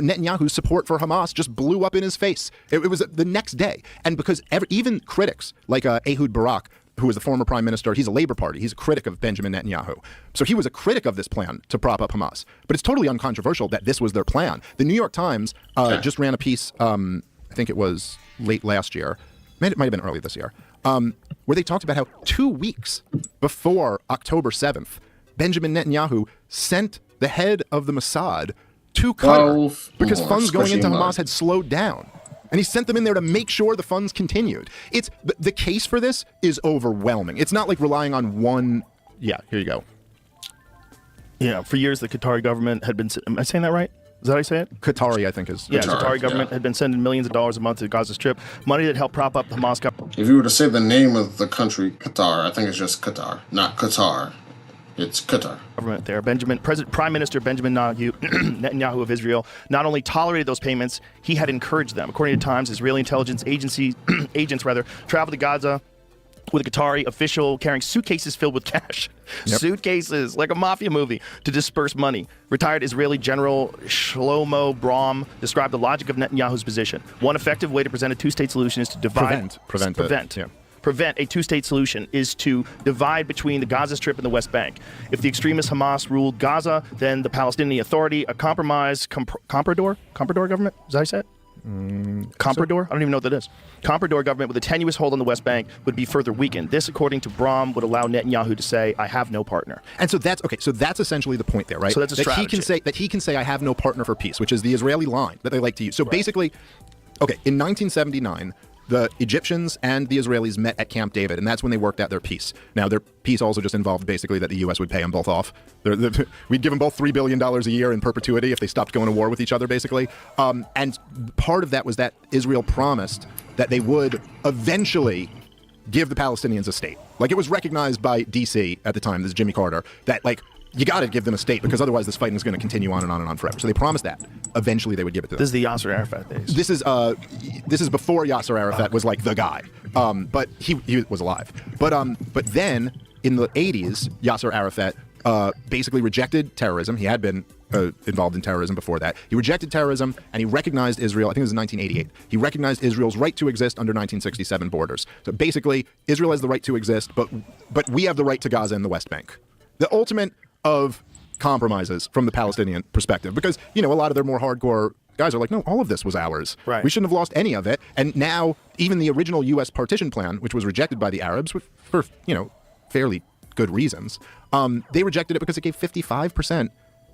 Netanyahu's support for Hamas just blew up in his face. It was the next day. And because even critics like Ehud Barak, who was the former prime minister, he's a Labour Party. He's a critic of Benjamin Netanyahu. So he was a critic of this plan to prop up Hamas. But it's totally uncontroversial that this was their plan. The New York Times just ran a piece, I think it was late last year, it might have been early this year, where they talked about how 2 weeks before October 7th, Benjamin Netanyahu sent the head of the Mossad to Qatar because funds going into Hamas had slowed down. And he sent them in there to make sure the funds continued. It's the case for this is overwhelming. It's not like relying on one. Yeah, here you go. Yeah, for years the Qatari government had been. Am I saying that right? Is that how I say it? Qatari, I think is. Yeah, the Qatari government had been sending millions of dollars a month to the Gaza Strip, money that helped prop up the Hamas government. If you were to say the name of the country, Qatar, I think it's just Qatar, not Qatar. It's Qatar. Government there. Prime Minister Benjamin Netanyahu of Israel not only tolerated those payments, he had encouraged them. According to Times, Israeli intelligence agents traveled to Gaza with a Qatari official carrying suitcases filled with cash. Yep. Suitcases, like a mafia movie, to disperse money. Retired Israeli General Shlomo Braun described the logic of Netanyahu's position. One effective way to present a two-state solution is to prevent a two-state solution is to divide between the Gaza Strip and the West Bank. If the extremist Hamas ruled Gaza, then the Palestinian Authority, a compromise comprador government, is that how you say it? Comprador? I don't even know what that is. Comprador government with a tenuous hold on the West Bank would be further weakened. This, according to Braun, would allow Netanyahu to say, I have no partner. And so that's okay. So that's essentially the point there, right? So that's a strategy. He can say I have no partner for peace, which is the Israeli line that they like to use. So basically, Okay, in 1979, the Egyptians and the Israelis met at Camp David, and that's when they worked out their peace. Now, their peace also just involved basically that the U.S. would pay them both off. We'd give them both $3 billion a year in perpetuity if they stopped going to war with each other, basically. And part of that was that Israel promised that they would eventually give the Palestinians a state. Like, it was recognized by D.C. at the time, this is Jimmy Carter, that, like, you got to give them a state because otherwise this fighting is going to continue on and on and on forever. So they promised that eventually they would give it to them. This is the Yasser Arafat days. This is before Yasser Arafat was like the guy, but he was alive. But then in the 80s, Yasser Arafat basically rejected terrorism. He had been involved in terrorism before that. He rejected terrorism and he recognized Israel. I think it was in 1988. He recognized Israel's right to exist under 1967 borders. So basically, Israel has the right to exist, but we have the right to Gaza and the West Bank. The ultimate of compromises from the Palestinian perspective, because, you know, a lot of their more hardcore guys are like, no, all of this was ours. Right. We shouldn't have lost any of it. And now even the original U.S. partition plan, which was rejected by the Arabs for you know, fairly good reasons, they rejected it because it gave 55%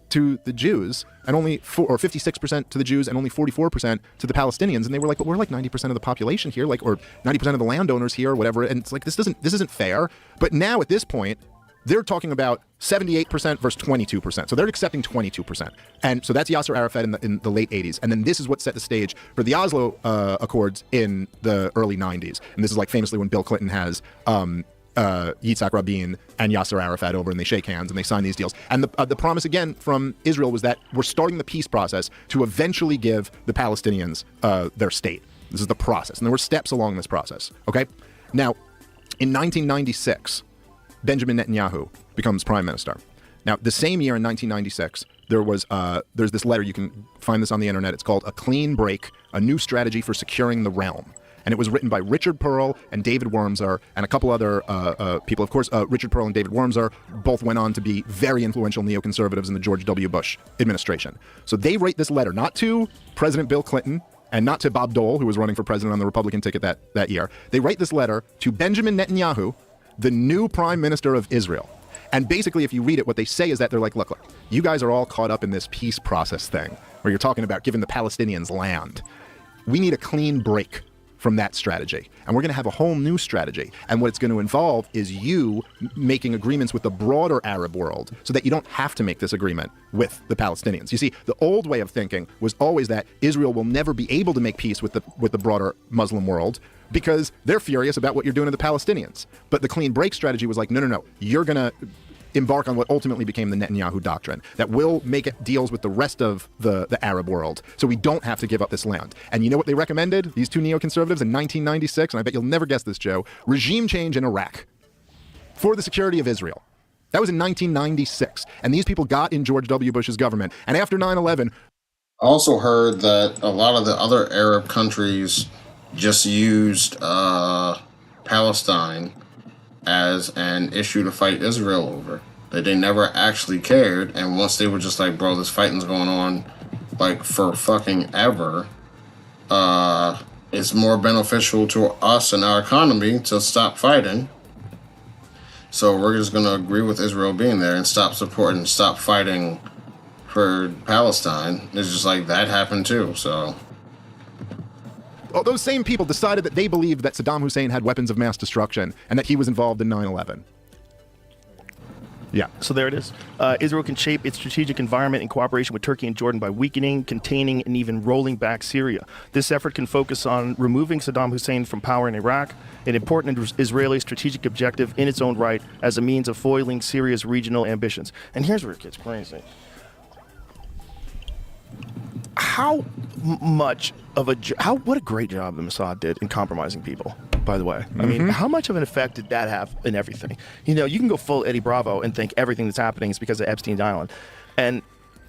to the Jews and only 56% to the Jews and only 44% to the Palestinians. And they were like, but we're like 90% of the population here, like, or 90% of the landowners here or whatever. And it's like, this isn't fair. But now at this point, they're talking about 78% versus 22%. So they're accepting 22%. And so that's Yasser Arafat in the late 80s. And then this is what set the stage for the Oslo Accords in the early 90s. And this is like famously when Bill Clinton has Yitzhak Rabin and Yasser Arafat over and they shake hands and they sign these deals. And the promise again from Israel was that we're starting the peace process to eventually give the Palestinians their state. This is the process. And there were steps along this process. Okay? Now, in 1996, Benjamin Netanyahu becomes prime minister. Now, the same year in 1996, there's this letter, you can find this on the internet, it's called A Clean Break, A New Strategy for Securing the Realm. And it was written by Richard Pearl and David Wormser and a couple other people. Of course, Richard Pearl and David Wormser both went on to be very influential neoconservatives in the George W. Bush administration. So they write this letter, not to President Bill Clinton and not to Bob Dole, who was running for president on the Republican ticket that year. They write this letter to Benjamin Netanyahu, the new prime minister of Israel. And basically, if you read it, what they say is that they're like, look, you guys are all caught up in this peace process thing where you're talking about giving the Palestinians land. We need a clean break from that strategy. And we're going to have a whole new strategy. And what it's going to involve is you making agreements with the broader Arab world so that you don't have to make this agreement with the Palestinians. You see, the old way of thinking was always that Israel will never be able to make peace with the broader Muslim world because they're furious about what you're doing to the Palestinians. But the clean break strategy was like, no, you're going to embark on what ultimately became the Netanyahu doctrine, that will make it deals with the rest of the Arab world so we don't have to give up this land. And you know what they recommended, these two neoconservatives, in 1996, and I bet you'll never guess this, Joe, regime change in Iraq for the security of Israel. That was in 1996. And these people got in George W. Bush's government. And after 9/11... I also heard that a lot of the other Arab countries just used Palestine as an issue to fight Israel over. That they never actually cared, and once they were just like, bro, this fighting's going on like for fucking ever, it's more beneficial to us and our economy to stop fighting. So we're just gonna agree with Israel being there and stop supporting, stop fighting for Palestine. It's just like that happened too, so. Those same people decided that they believed that Saddam Hussein had weapons of mass destruction and that he was involved in 9/11. Yeah. So there it is. Israel can shape its strategic environment in cooperation with Turkey and Jordan by weakening, containing, and even rolling back Syria. This effort can focus on removing Saddam Hussein from power in Iraq, an important Israeli strategic objective in its own right as a means of foiling Syria's regional ambitions. And here's where it gets crazy. How much of what a great job the Mossad did in compromising people, by the way. Mm-hmm. I mean, how much of an effect did that have in everything? You know, you can go full Eddie Bravo and think everything that's happening is because of Epstein's Island. And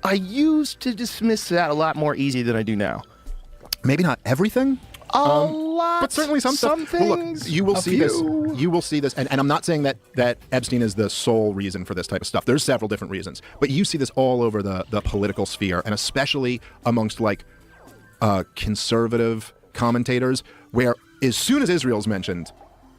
I used to dismiss that a lot more easy than I do now. Maybe not everything. A lot. But certainly some stuff. Well, look, you will see this. You will see this. And I'm not saying that Epstein is the sole reason for this type of stuff. There's several different reasons. But you see this all over the political sphere, and especially amongst like conservative commentators, where as soon as Israel's mentioned,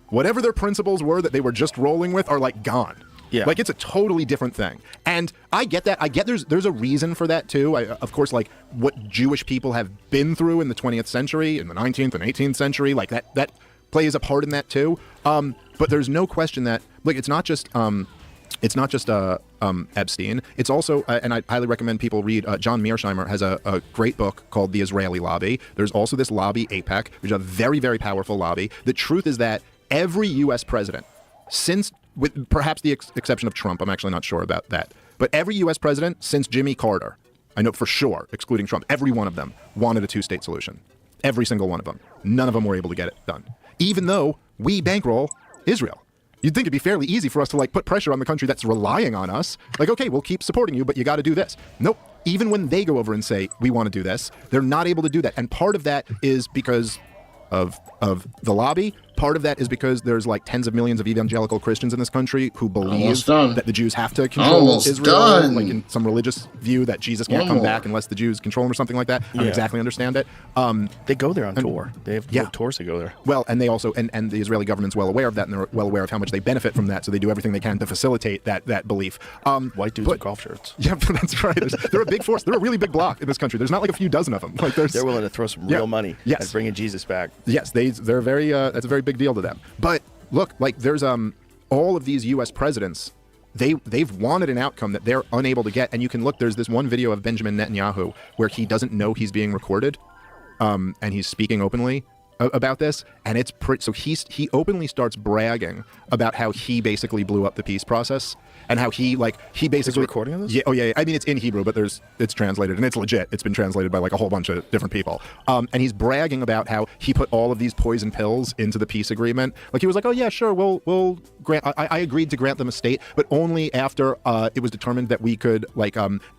whatever their principles were that they were just rolling with are like gone. Yeah. Like, it's a totally different thing. And I get that. I get there's a reason for that, too. Of course, like, what Jewish people have been through in the 20th century, in the 19th and 18th century, like, that plays a part in that, too. But there's no question that, like, it's not just Epstein. It's also, and I highly recommend people read, John Mearsheimer has a great book called The Israeli Lobby. There's also this lobby, AIPAC, which is a very, very powerful lobby. The truth is that every U.S. president, since, with perhaps the exception of Trump, I'm actually not sure about that, but every U.S. president since Jimmy Carter, I know for sure, excluding Trump, every one of them wanted a two-state solution. Every single one of them. None of them were able to get it done. Even though we bankroll Israel. You'd think it'd be fairly easy for us to, like, put pressure on the country that's relying on us. Like, okay, we'll keep supporting you, but you got to do this. Nope. Even when they go over and say, we want to do this, they're not able to do that. And part of that is because of the lobby. Part of that is because there's like tens of millions of evangelical Christians in this country who believe that the Jews have to control Israel, like in some religious view that Jesus can't come back unless the Jews control him or something like that. I don't exactly understand it. They go there on tour. They have tours to go there. Well, and they also, and the Israeli government's well aware of that, and they're well aware of how much they benefit from that, so they do everything they can to facilitate that belief. White dudes with golf shirts. Yeah, that's right. They're a big force. They're a really big block in this country. There's not like a few dozen of them. Like they're willing to throw some real money at bringing Jesus back. Yes, they're very. That's a very big deal to them. But look, like there's all of these U.S. presidents, they've wanted an outcome that they're unable to get. And you can look. There's this one video of Benjamin Netanyahu where he doesn't know he's being recorded, and he's speaking openly about this. And it's so he openly starts bragging about how he basically blew up the peace process. And how he basically Is recording of this? Yeah, yeah. I mean, it's in Hebrew, but it's translated and it's legit. It's been translated by like a whole bunch of different people. And he's bragging about how he put all of these poison pills into the peace agreement. Like he was like, oh yeah, sure, we'll grant. I agreed to grant them a state, but only after it was determined that we could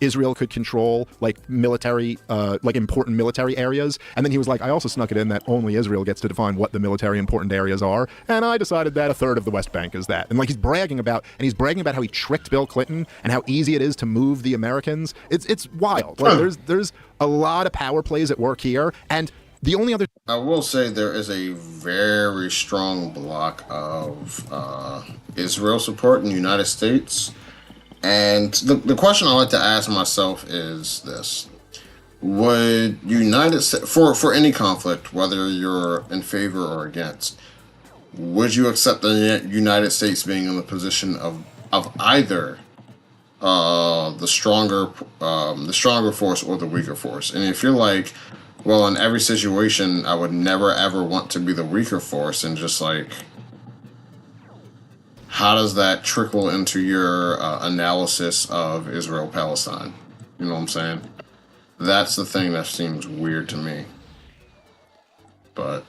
Israel could control military important military areas. And then he was like, I also snuck it in that only Israel gets to define what the military important areas are. And I decided that a third of the West Bank is that. And he's bragging about how he tricked Bill Clinton and how easy it is to move the Americans. It's wild. There's a lot of power plays at work here. And the only other I will say there is a very strong block of Israel support in the United States. And the question I like to ask myself is this. Would United States, for any conflict, whether you're in favor or against, would you accept the United States being in the position of either the stronger force or the weaker force? And if you're like, well, in every situation, I would never ever want to be the weaker force, and just like, how does that trickle into your analysis of Israel-Palestine? You know what I'm saying? That's the thing that seems weird to me. But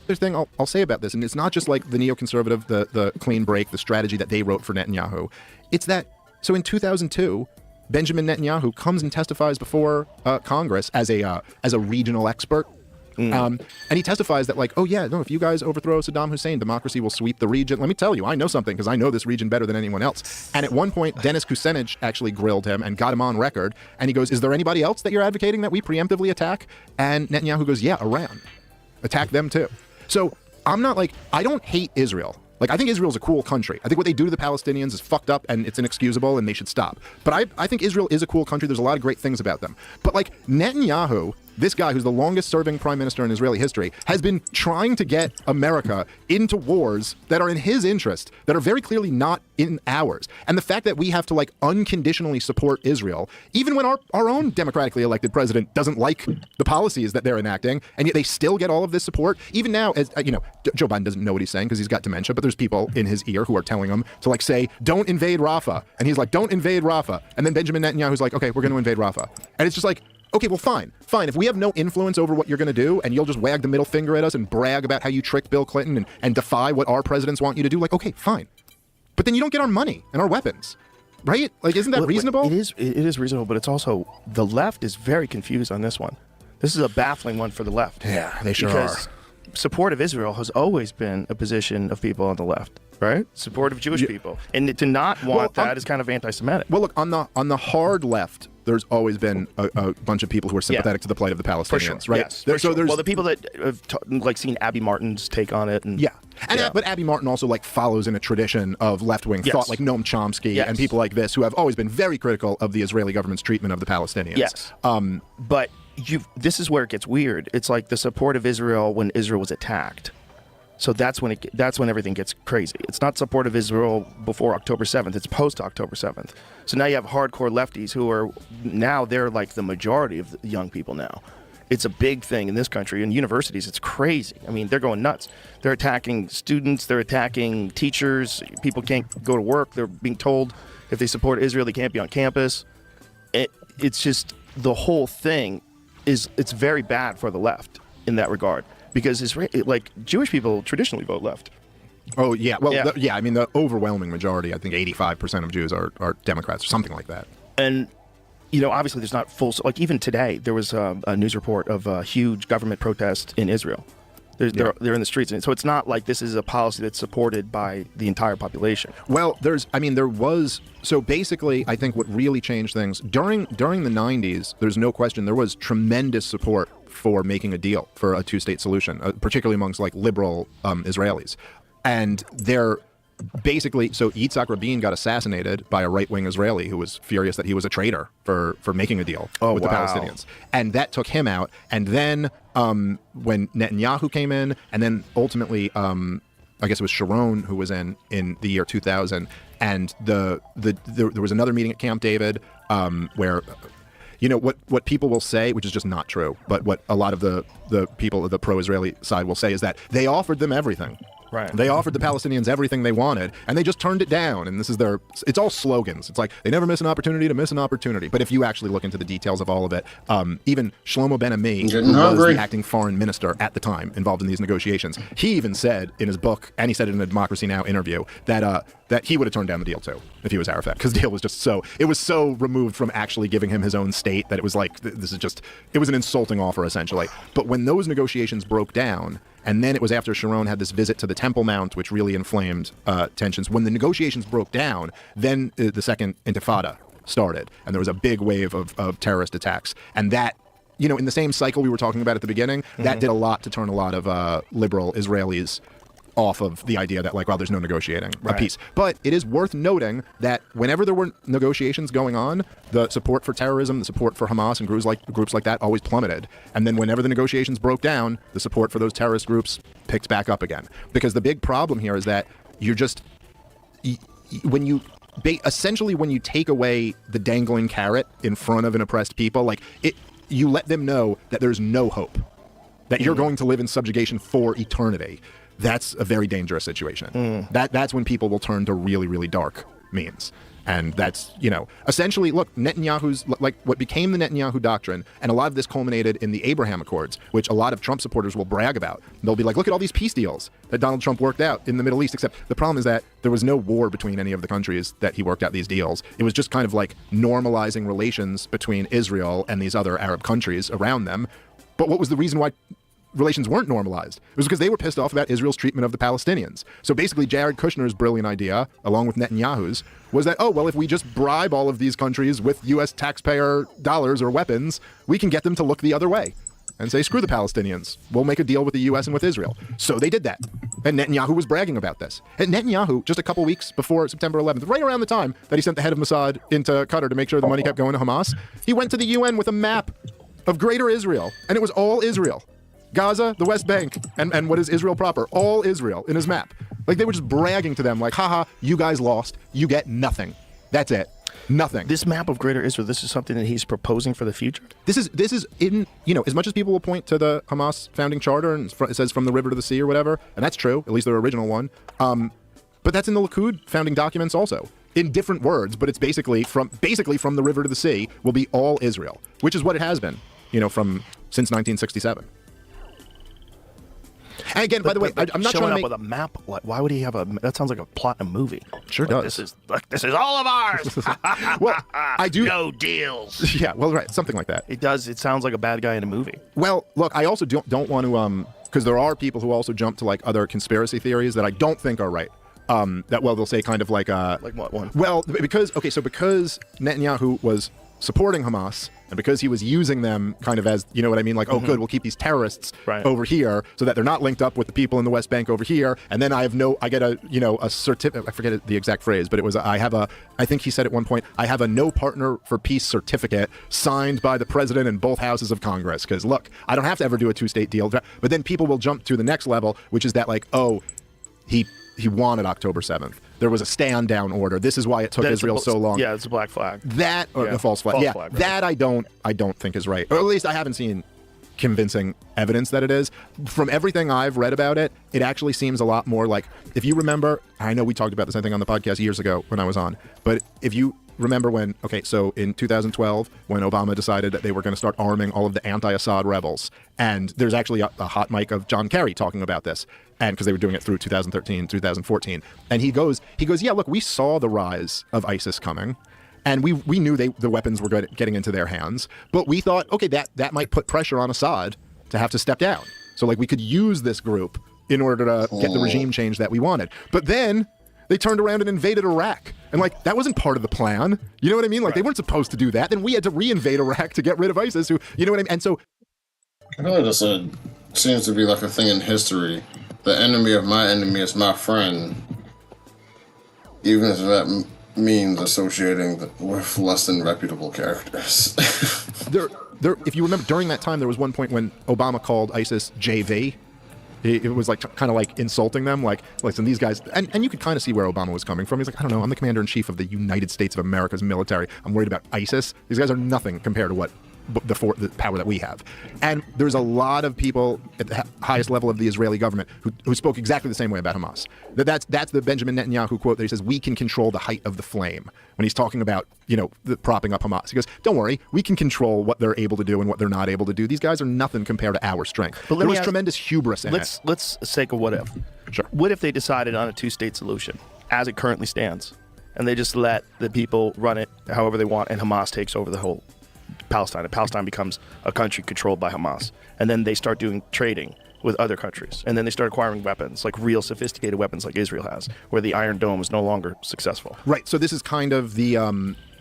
thing I'll say about this, and it's not just like the neoconservative, the clean break, the strategy that they wrote for Netanyahu. It's that, so in 2002, Benjamin Netanyahu comes and testifies before Congress as a regional expert. And he testifies that oh yeah, no, if you guys overthrow Saddam Hussein, democracy will sweep the region. Let me tell you, I know something because I know this region better than anyone else. And at one point, Dennis Kucinich actually grilled him and got him on record. And he goes, is there anybody else that you're advocating that we preemptively attack? And Netanyahu goes, yeah, Iran. Attack them too. So I'm not I don't hate Israel. I think Israel's a cool country. I think what they do to the Palestinians is fucked up and it's inexcusable and they should stop. But I think Israel is a cool country. There's a lot of great things about them. But Netanyahu, this guy who's the longest serving prime minister in Israeli history, has been trying to get America into wars that are in his interest, that are very clearly not in ours. And the fact that we have to unconditionally support Israel, even when our own democratically elected president doesn't like the policies that they're enacting, and yet they still get all of this support. Even now, as Joe Biden doesn't know what he's saying because he's got dementia, but there's people in his ear who are telling him to say, don't invade Rafah. And he's like, don't invade Rafah. And then Benjamin Netanyahu's like, okay, we're going to invade Rafah. And it's just okay, well, fine. If we have no influence over what you're going to do and you'll just wag the middle finger at us and brag about how you tricked Bill Clinton and defy what our presidents want you to do, okay, fine. But then you don't get our money and our weapons, right? Isn't that reasonable? It is reasonable, but it's also, the left is very confused on this one. This is a baffling one for the left. Yeah, they sure are. support of Israel has always been a position of people on the left, right? Support of Jewish people, and to not want that is kind of anti-Semitic. Well, look, on the hard left, there's always been a bunch of people who are sympathetic to the plight of the Palestinians, right? Yes, well, the people that have seen Abby Martin's take on it, and but Abby Martin also like follows in a tradition of left-wing thought, like Noam Chomsky and people like this, who have always been very critical of the Israeli government's treatment of the Palestinians. Yes, but this is where it gets weird. It's like the support of Israel when Israel was attacked. So that's when everything gets crazy. It's not support of Israel before October 7th. It's post October 7th. So now you have hardcore lefties who are now they're like the majority of the young people now. It's a big thing in this country. In universities, it's crazy. I mean, they're going nuts. They're attacking students. They're attacking teachers. People can't go to work. They're being told if they support Israel, they can't be on campus. It's just the whole thing it's very bad for the left in that regard. Because Jewish people traditionally vote left. Oh, yeah. Well, I mean, the overwhelming majority, I think 85% of Jews are Democrats or something like that. And, obviously there's not full... Like, even today, there was a news report of a huge government protest in Israel. They're in the streets. And so it's not like this is a policy that's supported by the entire population. Well, there was... So basically, I think what really changed things, during the 90s, there's no question, there was tremendous support for making a deal for a two-state solution, particularly amongst like liberal Israelis. And they're basically, so Yitzhak Rabin got assassinated by a right-wing Israeli who was furious that he was a traitor for making a deal with the Palestinians. And that took him out. And then when Netanyahu came in, and then ultimately, I guess it was Sharon who was in the year 2000, and there was another meeting at Camp David where... what people will say, which is just not true, but what a lot of the people of the pro-Israeli side will say is that they offered them everything. Right. They offered the Palestinians everything they wanted, and they just turned it down. And this is it's all slogans. It's like they never miss an opportunity to miss an opportunity. But if you actually look into the details of all of it, even Shlomo Ben-Ami, who was the acting foreign minister at the time involved in these negotiations, he even said in his book, and he said it in a Democracy Now! Interview, that he would have turned down the deal too if he was Arafat, because the deal was just it was so removed from actually giving him his own state that it was like, it was an insulting offer essentially. But when those negotiations broke down, and then it was after Sharon had this visit to the Temple Mount, which really inflamed tensions. When the negotiations broke down, then the second Intifada started, and there was a big wave of terrorist attacks. And that, in the same cycle we were talking about at the beginning, that did a lot to turn a lot of liberal Israelis off of the idea that, there's no negotiating a peace. But it is worth noting that whenever there were negotiations going on, the support for terrorism, the support for Hamas and groups like that always plummeted. And then whenever the negotiations broke down, the support for those terrorist groups picked back up again. Because the big problem here is that you're just... when you take away the dangling carrot in front of an oppressed people, you let them know that there's no hope, that you're going to live in subjugation for eternity. That's a very dangerous situation. That's when people will turn to really, really dark means. And that's, essentially, look, Netanyahu's, what became the Netanyahu doctrine, and a lot of this culminated in the Abraham Accords, which a lot of Trump supporters will brag about. They'll be like, look at all these peace deals that Donald Trump worked out in the Middle East, except the problem is that there was no war between any of the countries that he worked out these deals. It was just kind of like normalizing relations between Israel and these other Arab countries around them. But what was the reason why relations weren't normalized? It was because they were pissed off about Israel's treatment of the Palestinians. So basically, Jared Kushner's brilliant idea, along with Netanyahu's, was that, if we just bribe all of these countries with U.S. taxpayer dollars or weapons, we can get them to look the other way and say, screw the Palestinians. We'll make a deal with the U.S. and with Israel. So they did that. And Netanyahu was bragging about this. And Netanyahu, just a couple weeks before September 11th, right around the time that he sent the head of Mossad into Qatar to make sure the money kept going to Hamas, he went to the UN with a map of Greater Israel, and it was all Israel. Gaza, the West Bank, and what is Israel proper, all Israel in his map. They were just bragging to them, haha, you guys lost, you get nothing. That's it. Nothing. This map of Greater Israel, this is something that he's proposing for the future? This is in, as much as people will point to the Hamas founding charter, and it says from the river to the sea or whatever, and that's true, at least their original one, but that's in the Likud founding documents also. In different words, but it's basically from the river to the sea will be all Israel, which is what it has been, since 1967. And again, by the way, I'm not showing trying to up with a map. Why would he have that sounds like a plot in a movie. Sure does. This is all of ours. Well, I do. No deals. Yeah, well, right, something like that. It does. It sounds like a bad guy in a movie. Well, look, I also don't want to because there are people who also jump to like other conspiracy theories that I don't think are right. They'll say kind of like what one? Well, because Netanyahu was supporting Hamas, and because he was using them kind of as, you know what I mean, like, oh, good, we'll keep these terrorists over here so that they're not linked up with the people in the West Bank over here, and then I get a certificate, I forget the exact phrase, but it was, I think he said at one point, I have a no partner for peace certificate signed by the president and both houses of Congress, because look, I don't have to ever do a two-state deal, but then people will jump to the next level, which is that like, oh, he wanted October 7th. There was a stand-down order. This is why it took Israel so long. Yeah, it's a black flag. That, or the false flag. Yeah, flag, right. That I don't think is right. Or at least I haven't seen convincing evidence that it is. From everything I've read about it, it actually seems a lot more like, if you remember, I know we talked about this, I think, on the podcast years ago when I was on, but if you remember when, so in 2012, when Obama decided that they were going to start arming all of the anti-Assad rebels, and there's actually a hot mic of John Kerry talking about this, and because they were doing it through 2013, 2014, and he goes, yeah, look, we saw the rise of ISIS coming, and we knew the weapons were getting into their hands, but we thought, okay, that might put pressure on Assad to have to step down. So like we could use this group in order to get the regime change that we wanted. But then they turned around and invaded Iraq. And like, that wasn't part of the plan. You know what I mean? Like, they weren't supposed to do that. Then we had to re-invade Iraq to get rid of ISIS, who, you know what I mean? And so... I feel like this seems to be like a thing in history. The enemy of my enemy is my friend. Even if that means associating with less than reputable characters. If you remember, during that time, there was one point when Obama called ISIS JV. It was like kind of like insulting them, like, listen, these guys, and you could kind of see where Obama was coming from. He's like, I don't know, I'm the commander-in-chief of the United States of America's military. I'm worried about ISIS. These guys are nothing compared to what the power that we have. And there's a lot of people at the highest level of the Israeli government who spoke exactly the same way about Hamas. That's the Benjamin Netanyahu quote that he says, we can control the height of the flame, when he's talking about, propping up Hamas. He goes, don't worry, we can control what they're able to do and what they're not able to do. These guys are nothing compared to our strength. But there was tremendous hubris in it. Let's take a what if. Sure. What if they decided on a two-state solution, as it currently stands, and they just let the people run it however they want, and Hamas takes over the whole Palestine, and Palestine becomes a country controlled by Hamas, and then they start doing trading with other countries, and then they start acquiring weapons, like real sophisticated weapons like Israel has, where the Iron Dome is no longer successful. Right, so this is kind of the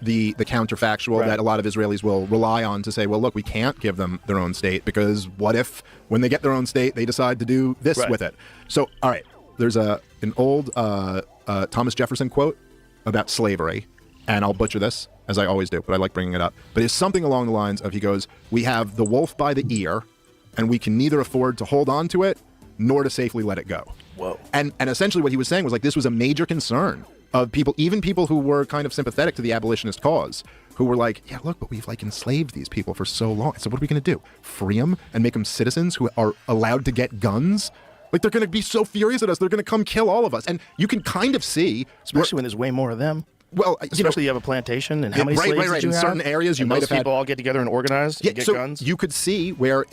counterfactual that a lot of Israelis will rely on to say, well, look, we can't give them their own state, because what if, when they get their own state, they decide to do this with it? So, all right, there's an old Thomas Jefferson quote about slavery, and I'll butcher this, as I always do, but I like bringing it up. But it's something along the lines of, he goes, we have the wolf by the ear, and we can neither afford to hold on to it, nor to safely let it go. Whoa. And essentially what he was saying was like, this was a major concern of people, even people who were kind of sympathetic to the abolitionist cause, who were like, yeah, look, but we've like enslaved these people for so long. So what are we going to do? Free them and make them citizens who are allowed to get guns? Like, they're going to be so furious at us, they're going to come kill all of us. And you can kind of see... Especially when there's way more of them. Well, especially you have a plantation, and how many slaves did you in have? certain areas, you might have had people all get together and organize and get guns. You could see where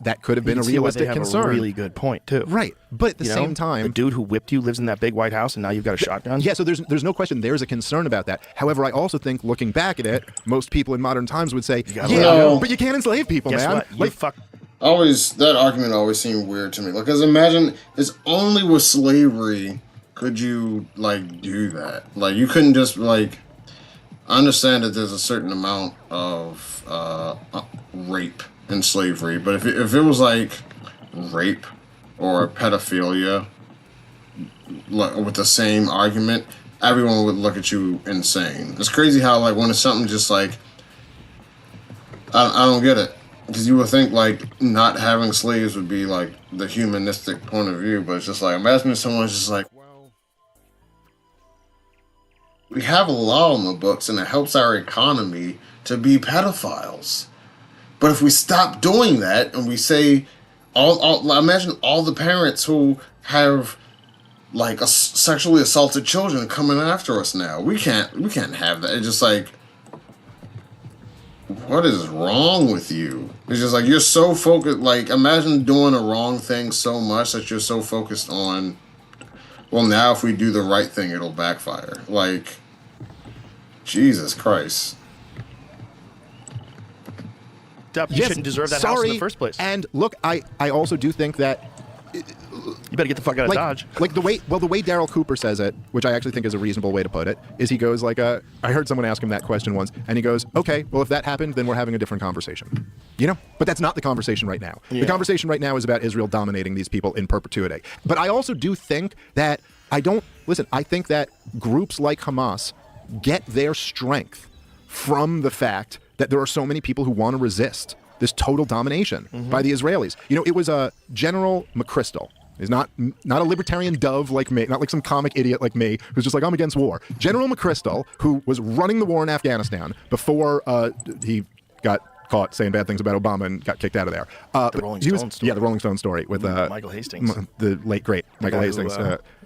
that could have been a realistic concern. A really good point too. Right, but at the same time, the dude who whipped you lives in that big White House, and now you've got a shotgun. Yeah, so there's no question there's a concern about that. However, I also think, looking back at it, most people in modern times would say, but you can't enslave people, Guess man. What? You fuck. That argument always seemed weird to me. Like, because imagine it's only with slavery could you like do that. Like, you couldn't just like. I understand that there's a certain amount of rape in slavery, but if it was like rape or pedophilia, like, with the same argument, everyone would look at you insane. It's crazy how like when it's something just like I don't get it, because you would think like not having slaves would be like the humanistic point of view, but it's just like imagine if someone's just like, we have a law on the books and it helps our economy to be pedophiles. But if we stop doing that and we say, imagine all the parents who have like sexually assaulted children coming after us now. We can't have that. It's just like, what is wrong with you? It's just like, you're so focused, like imagine doing a wrong thing so much that you're so focused on, well, now if we do the right thing, it'll backfire. Like, Jesus Christ. You shouldn't deserve that house in the first place. And look, I also do think that You better get the fuck out of Dodge. Like the way Daryl Cooper says it, which I actually think is a reasonable way to put it, is he goes like, I heard someone ask him that question once, and he goes, okay, well, if that happened, then we're having a different conversation. You know? But that's not the conversation right now. Yeah. The conversation right now is about Israel dominating these people in perpetuity. But I also do think that I think that groups like Hamas get their strength from the fact that there are so many people who want to resist this total domination by the Israelis. You know, it was General McChrystal. He's not a libertarian dove like me, not like some comic idiot like me who's just like, I'm against war. General McChrystal, who was running the war in Afghanistan before he got caught saying bad things about Obama and got kicked out of there. The Rolling Stone story. Yeah, the Rolling Stone story with Michael Hastings. The late, great Michael Hastings.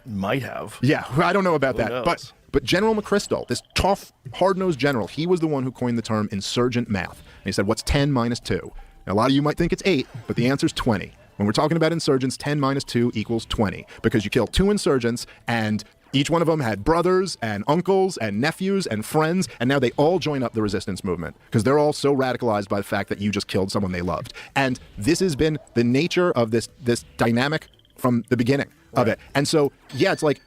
Might have. Yeah, I don't know about that. Knows? But General McChrystal, this tough, hard-nosed general, he was the one who coined the term insurgent math. And he said, what's 10 minus 2? Now, a lot of you might think it's 8, but the answer's 20. When we're talking about insurgents, 10 minus 2 equals 20, because you kill 2 insurgents, and each one of them had brothers and uncles and nephews and friends, and now they all join up the resistance movement, because they're all so radicalized by the fact that you just killed someone they loved. And this has been the nature of this dynamic from the beginning of it. And so, yeah, it's like,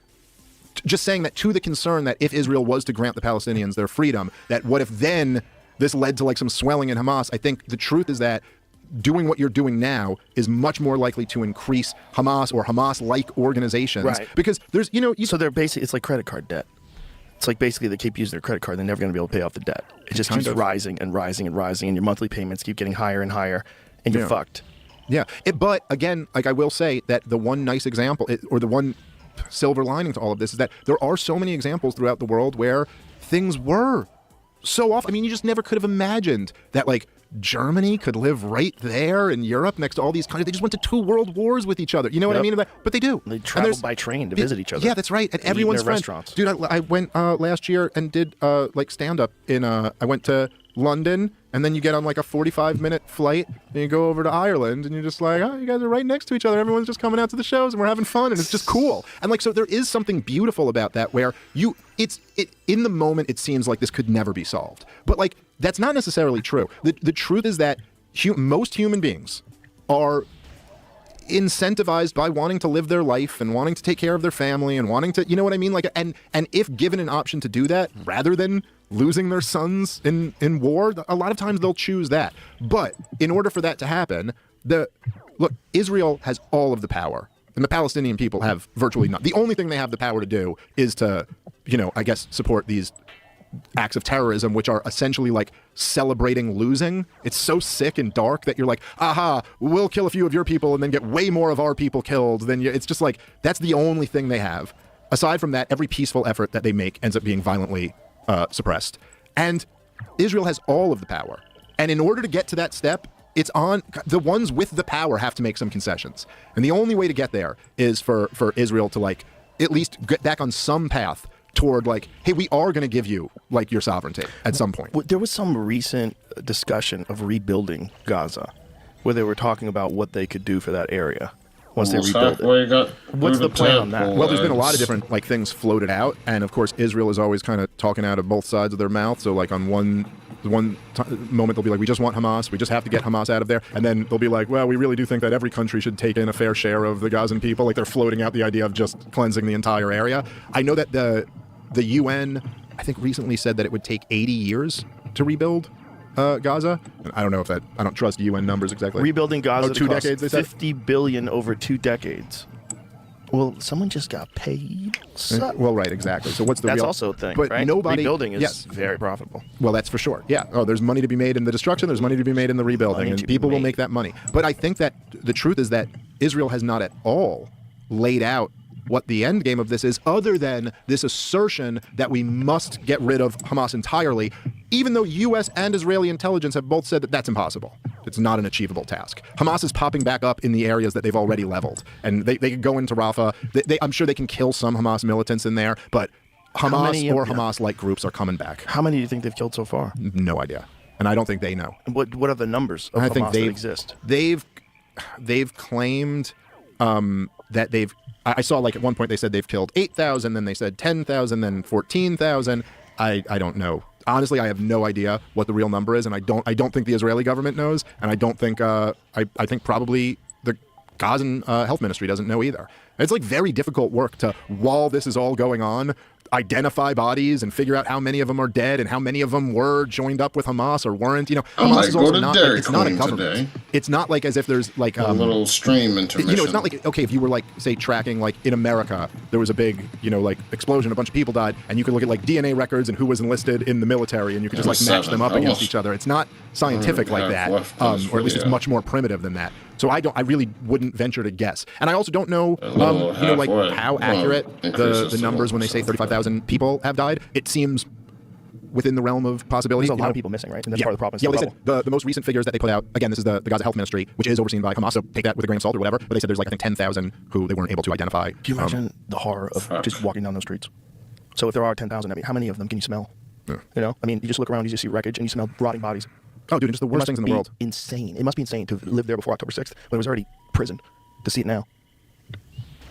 just saying that to the concern that if Israel was to grant the Palestinians their freedom, that what if then this led to like some swelling in Hamas? I think the truth is that doing what you're doing now is much more likely to increase Hamas or Hamas-like organizations. Right. Because there's, So they're basically, it's like credit card debt. It's like basically they keep using their credit card. They're never going to be able to pay off the debt. It just keeps rising and rising and rising, and your monthly payments keep getting higher and higher, and you're fucked. Yeah. But again, like I will say that the one nice example, or the one silver lining to all of this, is that there are so many examples throughout the world where things were so off. I mean, you just never could have imagined that, like, Germany could live right there in Europe next to all these countries. They just went to 2 world wars with each other. You know what I mean? But they do. They travel by train to visit each other. Yeah, that's right. And everyone's friends. Restaurants. Dude, I went last year and did like stand-up in. I went to London, and then you get on like a 45-minute flight, and you go over to Ireland, and you're just like, oh, you guys are right next to each other. Everyone's just coming out to the shows, and we're having fun, and it's just cool. And like, so there is something beautiful about that, where in the moment it seems like this could never be solved, but like that's not necessarily true. The truth is that most human beings are incentivized by wanting to live their life and wanting to take care of their family and wanting to, you know what I mean? Like, and if given an option to do that, rather than losing their sons in war, a lot of times they'll choose that. But in order for that to happen, Israel has all of the power, and the Palestinian people have virtually none. The only thing they have the power to do is to, I guess, support these acts of terrorism, which are essentially like celebrating losing. It's so sick and dark that you're like, aha, we'll kill a few of your people and then get way more of our people killed. It's just like, that's the only thing they have. Aside from that, every peaceful effort that they make ends up being violently suppressed. And Israel has all of the power. And in order to get to that step, it's on the ones with the power have to make some concessions. And the only way to get there is for Israel to like at least get back on some path toward like, hey, we are going to give you like your sovereignty at some point. There was some recent discussion of rebuilding Gaza, where they were talking about what they could do for that area once they rebuild it. What's the plan on that? Well, there's been a lot of different like things floated out, and of course Israel is always kind of talking out of both sides of their mouth. So like on one moment they'll be like, we just want Hamas, we just have to get Hamas out of there, and then they'll be like, well, we really do think that every country should take in a fair share of the Gazan people. Like they're floating out the idea of just cleansing the entire area. I know that the UN, I think, recently said that it would take 80 years to rebuild Gaza. I don't know if I don't trust UN numbers exactly. Rebuilding Gaza, 2 decades, they said? $50 billion over 2 decades. Well, someone just got paid. Well, right, exactly. So what's the That's real... also a thing, but right? Nobody... Rebuilding is very profitable. Well, that's for sure. Yeah. Oh, there's money to be made in the destruction. There's money to be made in the rebuilding, and people will make that money. But I think that the truth is that Israel has not at all laid out what the end game of this is, other than this assertion that we must get rid of Hamas entirely, even though U.S. and Israeli intelligence have both said that that's impossible. It's not an achievable task. Hamas is popping back up in the areas that they've already leveled, and they could go into Rafah. I'm sure they can kill some Hamas militants in there, but Hamas or Hamas-like groups are coming back. How many do you think they've killed so far? No idea, and I don't think they know. What are the numbers of Hamas that exist? They've claimed that they've... I saw like at one point they said they've killed 8,000, then they said 10,000, then 14,000. I don't know. Honestly, I have no idea what the real number is, and I don't think the Israeli government knows, and I don't think I think probably the Gazan health ministry doesn't know either. It's like very difficult work to, while this is all going on, identify bodies and figure out how many of them are dead and how many of them were joined up with Hamas or weren't. You know, Hamas is also not. It's not a government. Today. It's not like as if there's like a little stream intermission. You know, it's not like, okay, if you were like, say, tracking like in America, there was a big, you know, like explosion, a bunch of people died, and you could look at like DNA records and who was enlisted in the military, and you could just like match them up against each other. It's not scientific like that, or at least it's much more primitive than that. So I really wouldn't venture to guess, and I also don't know, you know, like how accurate the numbers when they say 35,000 people have died. It seems within the realm of possibility. There's a lot of people missing, right? And that's part of the problem. Yeah, well, they said the most recent figures that they put out, again, this is the Gaza Health Ministry, which is overseen by Hamas, so take that with a grain of salt or whatever, but they said there's like, I think, 10,000 who they weren't able to identify. Do you imagine the horror of just walking down those streets? So if there are 10,000, I mean, how many of them can you smell? Yeah. You know, I mean, you just look around, you just see wreckage, and you smell rotting bodies. Oh, dude, just the worst things in the world. Insane. It must be insane to live there before October 6th, when it was already prison, to see it now.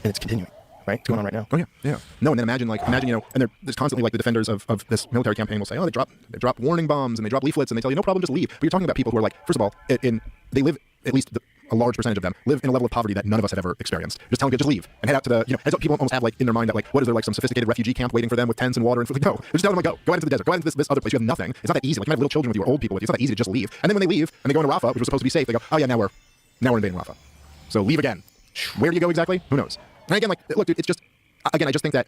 And it's continuing. Right? It's going on right now. Oh yeah. No, and then imagine, you know, and there's constantly like the defenders of this military campaign will say, oh, they drop warning bombs and they drop leaflets and they tell you no problem, just leave. But you're talking about people who are like, first of all, they live, at least a large percentage of them live in a level of poverty that none of us have ever experienced. Just telling them just leave and head out to the, you know, as people almost have like in their mind that like, what is there, like some sophisticated refugee camp waiting for them with tents and water and food? Like, no, they're just telling them like, go out into the desert, go out into this other place. You have nothing. It's not that easy. Like you have little children with you or old people with you. It's not that easy to just leave. And then when they leave and they go into Rafah, which was supposed to be safe, they go, oh yeah, now we're invading Rafah. So leave again. Where do you go exactly? Who knows? And again, like, look, dude, it's just. Again, I just think that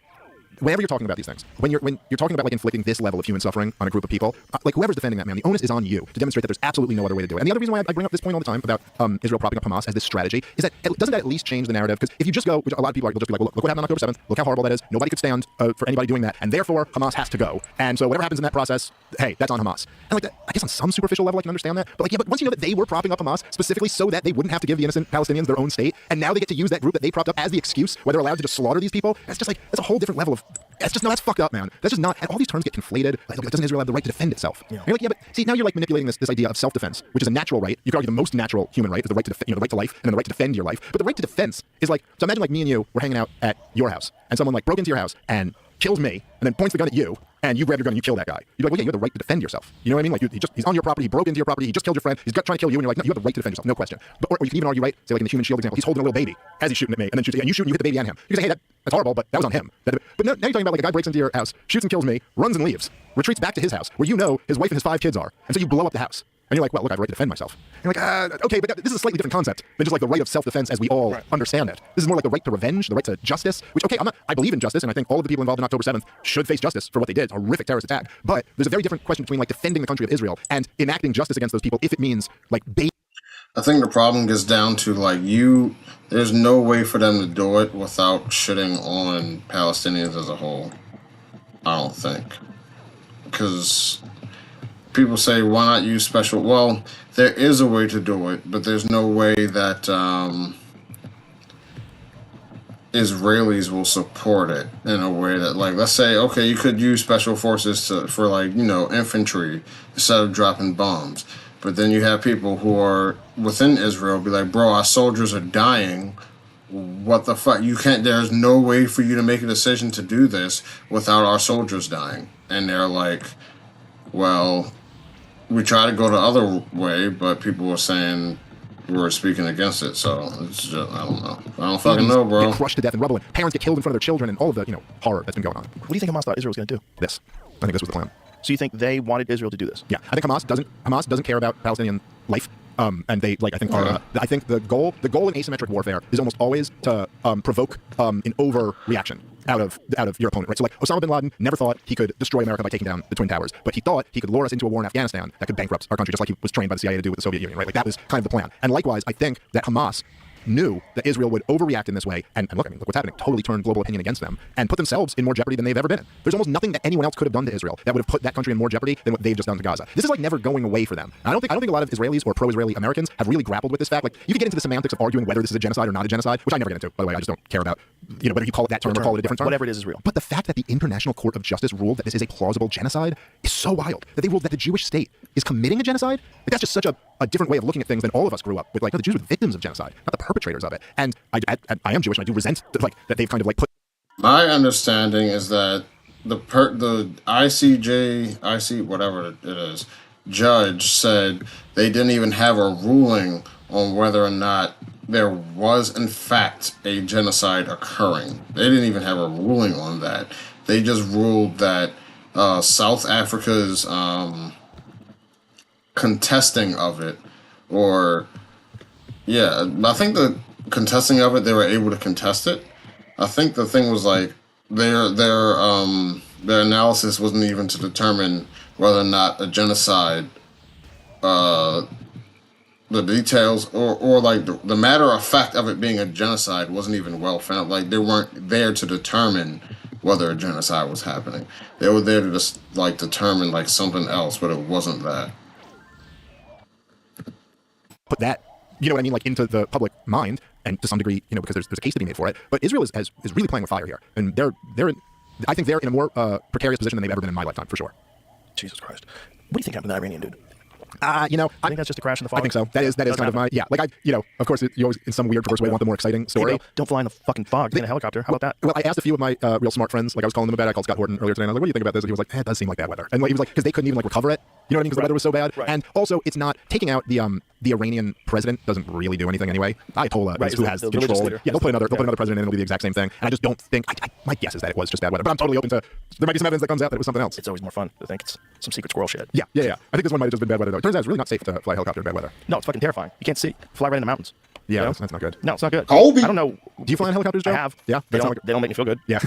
whenever you're talking about these things, when you're talking about like inflicting this level of human suffering on a group of people, like whoever's defending that, man, the onus is on you to demonstrate that there's absolutely no other way to do it. And the other reason why I bring up this point all the time about Israel propping up Hamas as this strategy is that doesn't that at least change the narrative? Because if you just go, which a lot of people will just be like, well, look what happened on October 7th, look how horrible that is. Nobody could stand for anybody doing that, and therefore Hamas has to go. And so whatever happens in that process, hey, that's on Hamas. And like that, I guess on some superficial level I can understand that, but like, yeah, but once you know that they were propping up Hamas specifically so that they wouldn't have to give the innocent Palestinians their own state, and now they get to use that group that they propped up as the excuse where they're allowed to just slaughter these people, that's just like, that's a whole different level of. That's fucked up, man. That's just not. And all these terms get conflated. Like, doesn't Israel have the right to defend itself? Yeah. And you're like, yeah, but see, now you're like manipulating this idea of self-defense, which is a natural right. You could argue the most natural human right is the right to the right to life, and then the right to defend your life. But the right to defense is like, so imagine like me and you were hanging out at your house, and someone like broke into your house and kills me, and then points the gun at you, and you grab your gun and you kill that guy. You're like, well, yeah, you have the right to defend yourself. You know what I mean? Like, he's on your property, he broke into your property, he just killed your friend, he's trying to kill you, and you're like, no, you have the right to defend yourself, no question. But or you can even argue, right? Say like in the human shield example, he's holding a little baby as he's shooting at me, and then shoots, and you shoot and you hit the baby and him. You can say, hey, that's horrible, but that was on him. But now you're talking about like a guy breaks into your house, shoots and kills me, runs and leaves, retreats back to his house, where you know his wife and his 5 kids are, and so you blow up the house. And you're like, well, look, I have a right to defend myself. And you're like, okay, but this is a slightly different concept than just like the right of self-defense as we all understand it. This is more like the right to revenge, the right to justice, which, okay, I believe in justice, and I think all of the people involved in October 7th should face justice for what they did. It's a horrific terrorist attack. But there's a very different question between like defending the country of Israel and enacting justice against those people if it means like I think the problem gets down to like there's no way for them to do it without shitting on Palestinians as a whole. I don't think. Because people say, why not use special? Well, there is a way to do it, but there's no way that Israelis will support it in a way that, like, let's say, okay, you could use special forces for like, you know, infantry instead of dropping bombs. But then you have people who are within Israel be like, bro, our soldiers are dying. What the fuck? You can't, there's no way for you to make a decision to do this without our soldiers dying. And they're like, well, we try to go the other way, but people were saying we're speaking against it. So it's just, I don't know. I don't fucking know, bro. Get crushed to death in rubble, and parents get killed in front of their children, and all of the, you know, horror that's been going on. What do you think Hamas thought Israel was going to do? This. I think this was the plan. So you think they wanted Israel to do this? Yeah, I think Hamas doesn't care about Palestinian life. And they like I think the goal in asymmetric warfare is almost always to provoke an overreaction out of your opponent, right? So like Osama bin Laden never thought he could destroy America by taking down the Twin Towers, but he thought he could lure us into a war in Afghanistan that could bankrupt our country, just like he was trained by the CIA to do with the Soviet Union, right? Like that was kind of the plan. And likewise, I think that Hamas knew that Israel would overreact in this way, and look, I mean, look what's happening, totally turn global opinion against them, and put themselves in more jeopardy than they've ever been in. There's almost nothing that anyone else could have done to Israel that would have put that country in more jeopardy than what they've just done to Gaza. This is like never going away for them. And I don't think a lot of Israelis or pro-Israeli Americans have really grappled with this fact. Like, you can get into the semantics of arguing whether this is a genocide or not a genocide, which I never get into, by the way. I just don't care about, you know, whether you call it that term or call it a different term. Whatever it is real. But the fact that the International Court of Justice ruled that this is a plausible genocide is so wild. That they ruled that the Jewish state is committing a genocide. Like, that's just such a different way of looking at things than all of us grew up with. Like, no, the Jews were victims of genocide, not the perpetrators of it. And I am Jewish, and I do resent like that they've kind of like put. My understanding is that the IC whatever it is judge said they didn't even have a ruling on whether or not there was in fact a genocide occurring. They didn't even have a ruling on that. They just ruled that South Africa's contesting of it, or yeah, I think the contesting of it, they were able to contest it. I think the thing was like their analysis wasn't even to determine whether or not a genocide, uh, the details or like the matter of fact of it being a genocide wasn't even well found. Like they weren't there to determine whether a genocide was happening. They were there to just like determine like something else, but it wasn't that. Put that, you know what I mean, like into the public mind, and to some degree, you know, because there's a case to be made for it. But Israel is really playing with fire here, and I think they're in a more precarious position than they've ever been in my lifetime, for sure. Jesus Christ. What do you think happened to that Iranian dude? You know, I think that's just a crash in the fog. I think so. That is kind of my, yeah. Like you know, of course, you always in some weird perverse way want the more exciting story. Hey, don't fly in the fucking fog. Get in a helicopter. How about that? Well, I asked a few of my real smart friends. Like I was calling them about it. I called Scott Horton earlier today. And I was like, "What do you think about this?" And he was like, "It does seem like bad weather." And like, he was like, because they couldn't even like recover it. You know what I mean? Because the weather was so bad. Right. And also, it's not taking out the Iranian president doesn't really do anything anyway. Ayatollah is who has control. Yeah, they'll put another president in. It'll be the exact same thing. And I just don't think. My guess is that it was just bad weather. But I'm totally open to. There might be some evidence that comes out that it was something else. It's always more fun to think it's some secret squirrel shit. Yeah. I think this one might have just been bad weather though. It turns out it's really not safe to fly a helicopter in bad weather. No, it's fucking terrifying. You can't see. Fly right in the mountains. Yeah, You know? that's not good. No, it's not good. Colby. I don't know. Do you fly in helicopters, Joe? I have. Yeah. They don't make me feel good. Yeah.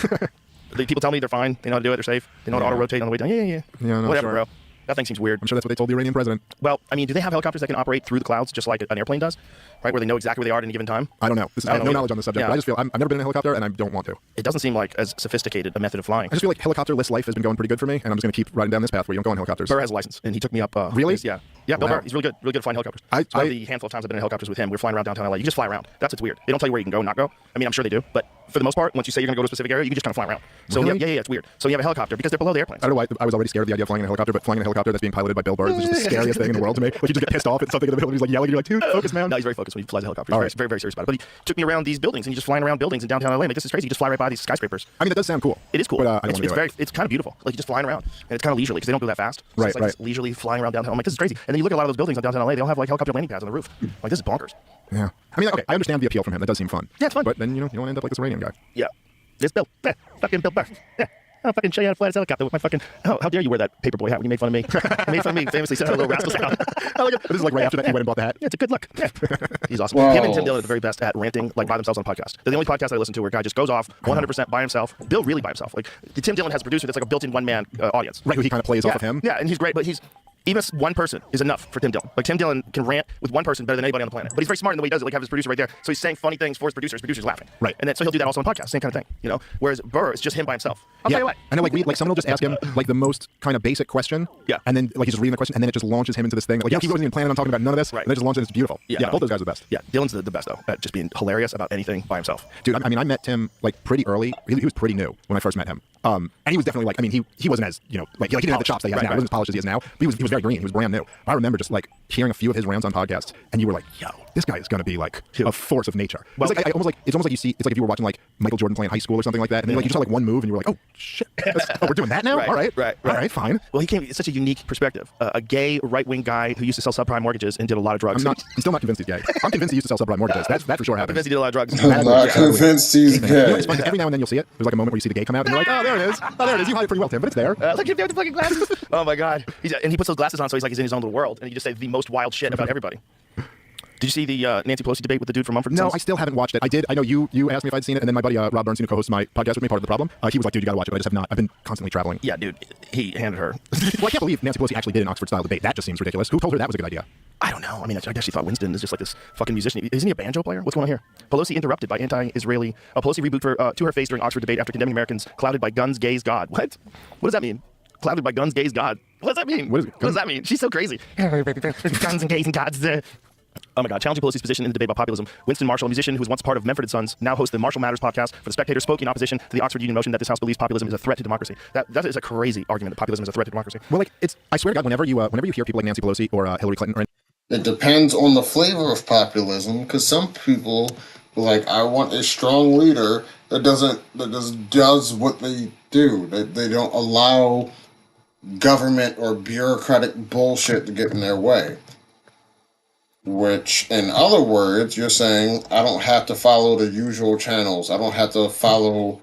People tell me they're fine. They know how to do it. They're safe. They know how to auto rotate on the way down. Yeah. Yeah, no, Whatever, sure. bro. That thing seems weird. I'm sure that's what they told the Iranian president. Well, I mean, do they have helicopters that can operate through the clouds just like an airplane does? Right, where they know exactly where they are at any given time? I don't know. I have no either. knowledge on this subject, Yeah. but I just feel I've never been in a helicopter and I don't want to. It doesn't seem like as sophisticated a method of flying. I just feel like helicopterless life has been going pretty good for me, and I'm just going to keep riding down this path where you don't go on helicopters. Burr has a license, and he took me up. Really? Yeah. Bill Wow. Burr. He's really good at flying helicopters. It's one of the handful of times I've been in helicopters with him. We're flying around downtown LA. You just fly around. That's what's weird. They don't tell you where you can go and not go. I mean, I'm sure they do, but for the most part, once you say you're going to go to a specific area, you can just kind of fly around. So Really? yeah, it's weird. So you have a helicopter because they're below the airplanes. I don't know why I was already scared of the idea of flying in a helicopter, but flying in a helicopter that's being piloted by Bill Burr is just the scariest thing in the world to me. Like you just get pissed off at something in the middle and he's like yelling, and you're like, dude, focus, man. No, he's very focused when he flies a helicopter. He's All very, right. very, very serious about it. But he took me around these buildings, and he's just flying around buildings in downtown LA. Like, this is crazy. You just fly right by these skyscrapers. I mean, it does sound cool. It is cool. But I don't want to do it. It's kind of beautiful. Like, you're just flying around, and it's kind of leisurely because they don't go that fast. So Right, it's like just leisurely flying around downtown. I'm like, this is crazy. And then you look at a lot of those buildings on downtown LA. They all have like helicopter landing pads on the roof. Like, this is bonkers. Yeah. I mean, okay, I understand the appeal from him. That does seem fun. Yeah, it's fun. But then, you don't end up like this Iranian guy. Yeah. This Bill. Yeah. Fucking Bill Burr. Yeah. I'll fucking show you how to fly this helicopter with my fucking. How dare you wear that paperboy hat when you made fun of me? You made fun of me famously, said little rascal sound. This is like right after that he went and bought the hat. Yeah, it's a good look. Yeah. He's awesome. Wow. Him and Tim Dillon are the very best at ranting like by themselves on podcasts. They're the only podcast I listen to where a guy just goes off 100% by himself. Bill really by himself. Like Tim Dillon has a producer that's like a built-in one-man audience. Right, who he kind of plays off of him. Yeah, and he's great, but even one person is enough for Tim Dillon. Like Tim Dillon can rant with one person better than anybody on the planet. But he's very smart in the way he does it. Like have his producer right there, so he's saying funny things for his producer's laughing. Right. And then so he'll do that also on podcasts, same kind of thing. Whereas Burr is just him by himself. I'll tell you what. I know, like someone will just ask him like the most kind of basic question. Yeah. And then like he's just reading the question, and then it just launches him into this thing. Like he wasn't even planning on talking about none of this. Right. And they just launch it. It's beautiful. Yeah, both those guys are the best. Yeah, Dillon's the best though at just being hilarious about anything by himself. Dude, I mean, I met Tim like pretty early. He was pretty new when I first met him. And he was definitely like, I mean, he wasn't as, like he didn't have the chops that he has now. He wasn't as polished as he is now. But he was very green. He was brand new. I remember just like hearing a few of his rants on podcasts, and you were like, yo, this guy is going to be like a force of nature. Well, it's like it's almost like you see, it's like if you were watching like Michael Jordan playing high school or something like that, and then like you just saw like one move, and you were like, oh shit, we're doing that now. Right, all right, right, fine. Well, he came. It's such a unique perspective. A gay right-wing guy who used to sell subprime mortgages and did a lot of drugs. I'm still not convinced he's gay. I'm convinced he used to sell subprime mortgages. That for sure I'm happened. convinced he did a lot of drugs. I'm not convinced he's gay. It's fun. Every now and then you'll see it. There's like a moment where you see the gay come out, and you're like, oh, there it is. Oh, there it is. You hide it pretty well, Tim, but it's there. Look at him with the fucking glasses. Oh my god. And he puts those glasses on, so he's like he's in his own little world, and he just say the most wild shit about everybody. Did you see the Nancy Pelosi debate with the dude from Mumford & No, Sons? I still haven't watched it. I did. I know you asked me if I'd seen it, and then my buddy Rob Bernstein, who co-hosts my podcast with me, Part of the Problem, he was like, dude, you gotta watch it, but I just have not. I've been constantly traveling. Yeah, dude. He handed her. Well, I can't believe Nancy Pelosi actually did an Oxford-style debate. That just seems ridiculous. Who told her that was a good idea? I don't know. I mean, I guess she thought Winston is just like this fucking musician. Isn't he a banjo player? What's going on here? Pelosi interrupted by anti-Israeli. Pelosi reboot to her face during Oxford debate after condemning Americans clouded by guns, gays, God. What? What does that mean? Clouded by guns, gays, God. What does that mean? What does that mean? She's so crazy. Guns and gays and gods. Oh my God. Challenging Pelosi's position in the debate about populism. Winston Marshall, a musician who was once part of Mumford & Sons, now hosts the Marshall Matters podcast for The Spectator, spoke in opposition to the Oxford Union motion that this House believes populism is a threat to democracy. That is a crazy argument that populism is a threat to democracy. Well, like, I swear to God, whenever you hear people like Nancy Pelosi or Hillary Clinton or It depends on the flavor of populism, because some people like, I want a strong leader that just does what they do. They don't allow government or bureaucratic bullshit to get in their way. Which, in other words, you're saying I don't have to follow the usual channels. I don't have to follow.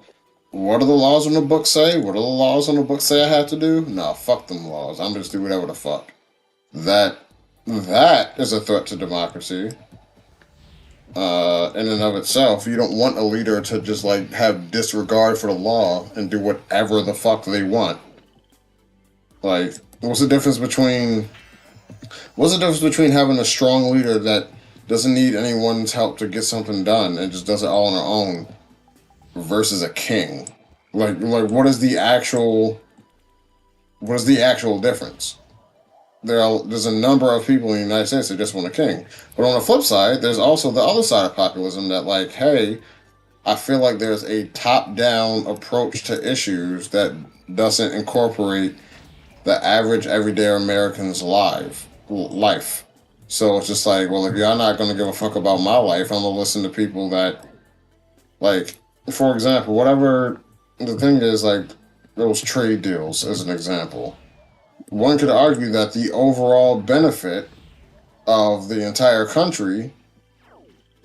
What do the laws on the book say? What do the laws on the book say I have to do? No, fuck them laws. I'm just do whatever the fuck. That is a threat to democracy. In and of itself, you don't want a leader to just like have disregard for the law and do whatever the fuck they want. Like, what's the difference between having a strong leader that doesn't need anyone's help to get something done and just does it all on her own versus a king? Like what is the actual difference? There's a number of people in the United States that just want a king. But on the flip side, there's also the other side of populism that like, hey, I feel like there's a top-down approach to issues that doesn't incorporate the average everyday American's life. So it's just like, well, if y'all not going to give a fuck about my life, I'm going to listen to people that, like, for example, whatever the thing is, like, those trade deals as an example. One could argue that the overall benefit of the entire country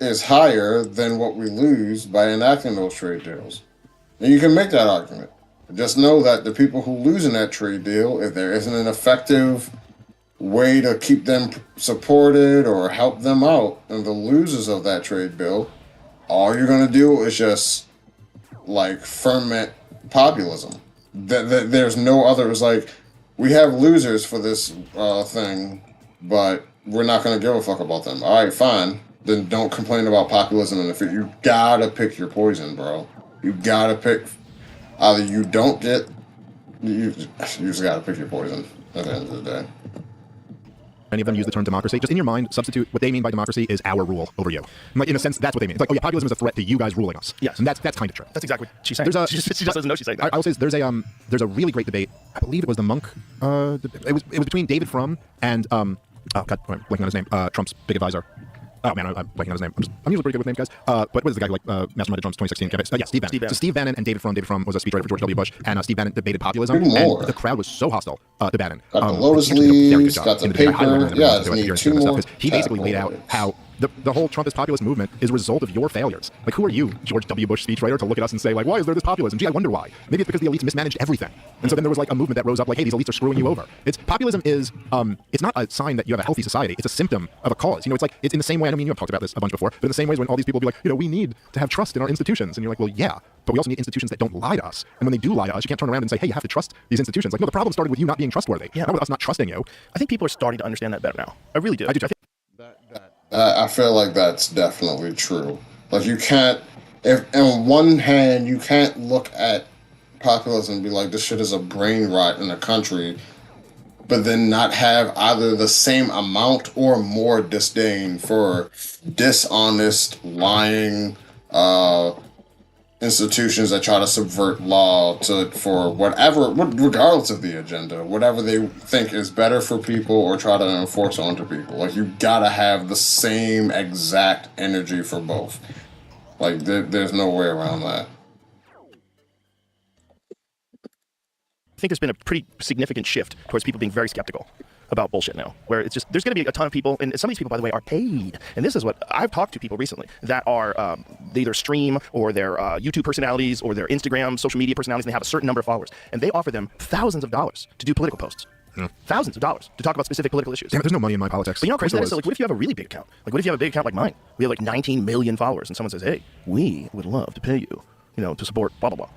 is higher than what we lose by enacting those trade deals. And you can make that argument. Just know that the people who lose in that trade deal, if there isn't an effective way to keep them supported or help them out, and the losers of that trade bill, all you're going to do is just like ferment populism. There's no other. It's like, we have losers for this thing, but we're not going to give a fuck about them. All right, fine. Then don't complain about populism in the future. You gotta pick your poison, bro. You gotta pick. Either you don't get. You just gotta pick your poison at the end of the day. Any of them use the term democracy. Just in your mind, substitute what they mean by democracy is our rule over you. Like, in a sense, that's what they mean. It's like, oh yeah, populism is a threat to you guys ruling us. Yes. And that's kind of true. That's exactly what she's saying. She just doesn't know she's saying that. I will say there's a really great debate. I believe it was the Monk. It was between David Frum and oh god, I'm blanking on his name. Trump's big advisor. Oh man, I'm blanking on his name. I'm usually pretty good with names, guys. But what is the guy who masterminded Trump's 2016 campaign? Yeah, Steve Bannon. So Steve Bannon and David Frum. David Frum was a speechwriter for George W. Bush, and Steve Bannon debated populism. And the crowd was so hostile to Bannon. Got the lotus leaves, got the paper. Yeah, I need 2 more. He basically laid out how the whole Trumpist populist movement is a result of your failures. Like, who are you, George W. Bush speechwriter, to look at us and say, like, why is there this populism? Gee, I wonder why. Maybe it's because the elites mismanaged everything. And so then there was like a movement that rose up like, hey, these elites are screwing you over. Populism is, it's not a sign that you have a healthy society. It's a symptom of a cause. You know, it's in the same way, I mean, you have talked about this a bunch before, but in the same ways when all these people be like, we need to have trust in our institutions. And you're like, well, yeah, but we also need institutions that don't lie to us. And when they do lie to us, you can't turn around and say, hey, you have to trust these institutions. Like, no, the problem started with you not being trustworthy, not with us not trusting you. I think people are starting to understand that better now. I really do. I do. I feel like that's definitely true. Like, you can't, if on one hand, you can't look at populism and be like, this shit is a brain rot in the country, but then not have either the same amount or more disdain for dishonest, lying institutions that try to subvert law for whatever, regardless of the agenda, whatever they think is better for people or try to enforce onto people. Like, you gotta have the same exact energy for both. Like, there's no way around that. I think there's been a pretty significant shift towards people being very skeptical about bullshit now, where it's just, there's going to be a ton of people, and some of these people, by the way, are paid. And this is what I've talked to people recently that are they either stream or they're YouTube personalities or they're Instagram social media personalities, and they have a certain number of followers, and they offer them thousands of dollars to do political posts. Thousands of dollars to talk about specific political issues. Damn it, there's no money in my politics. But you know how crazy that is? So, like, what if you have a really big account? Like, what if you have a big account like mine? We have like 19 million followers, and someone says, hey, we would love to pay you, to support blah, blah, blah.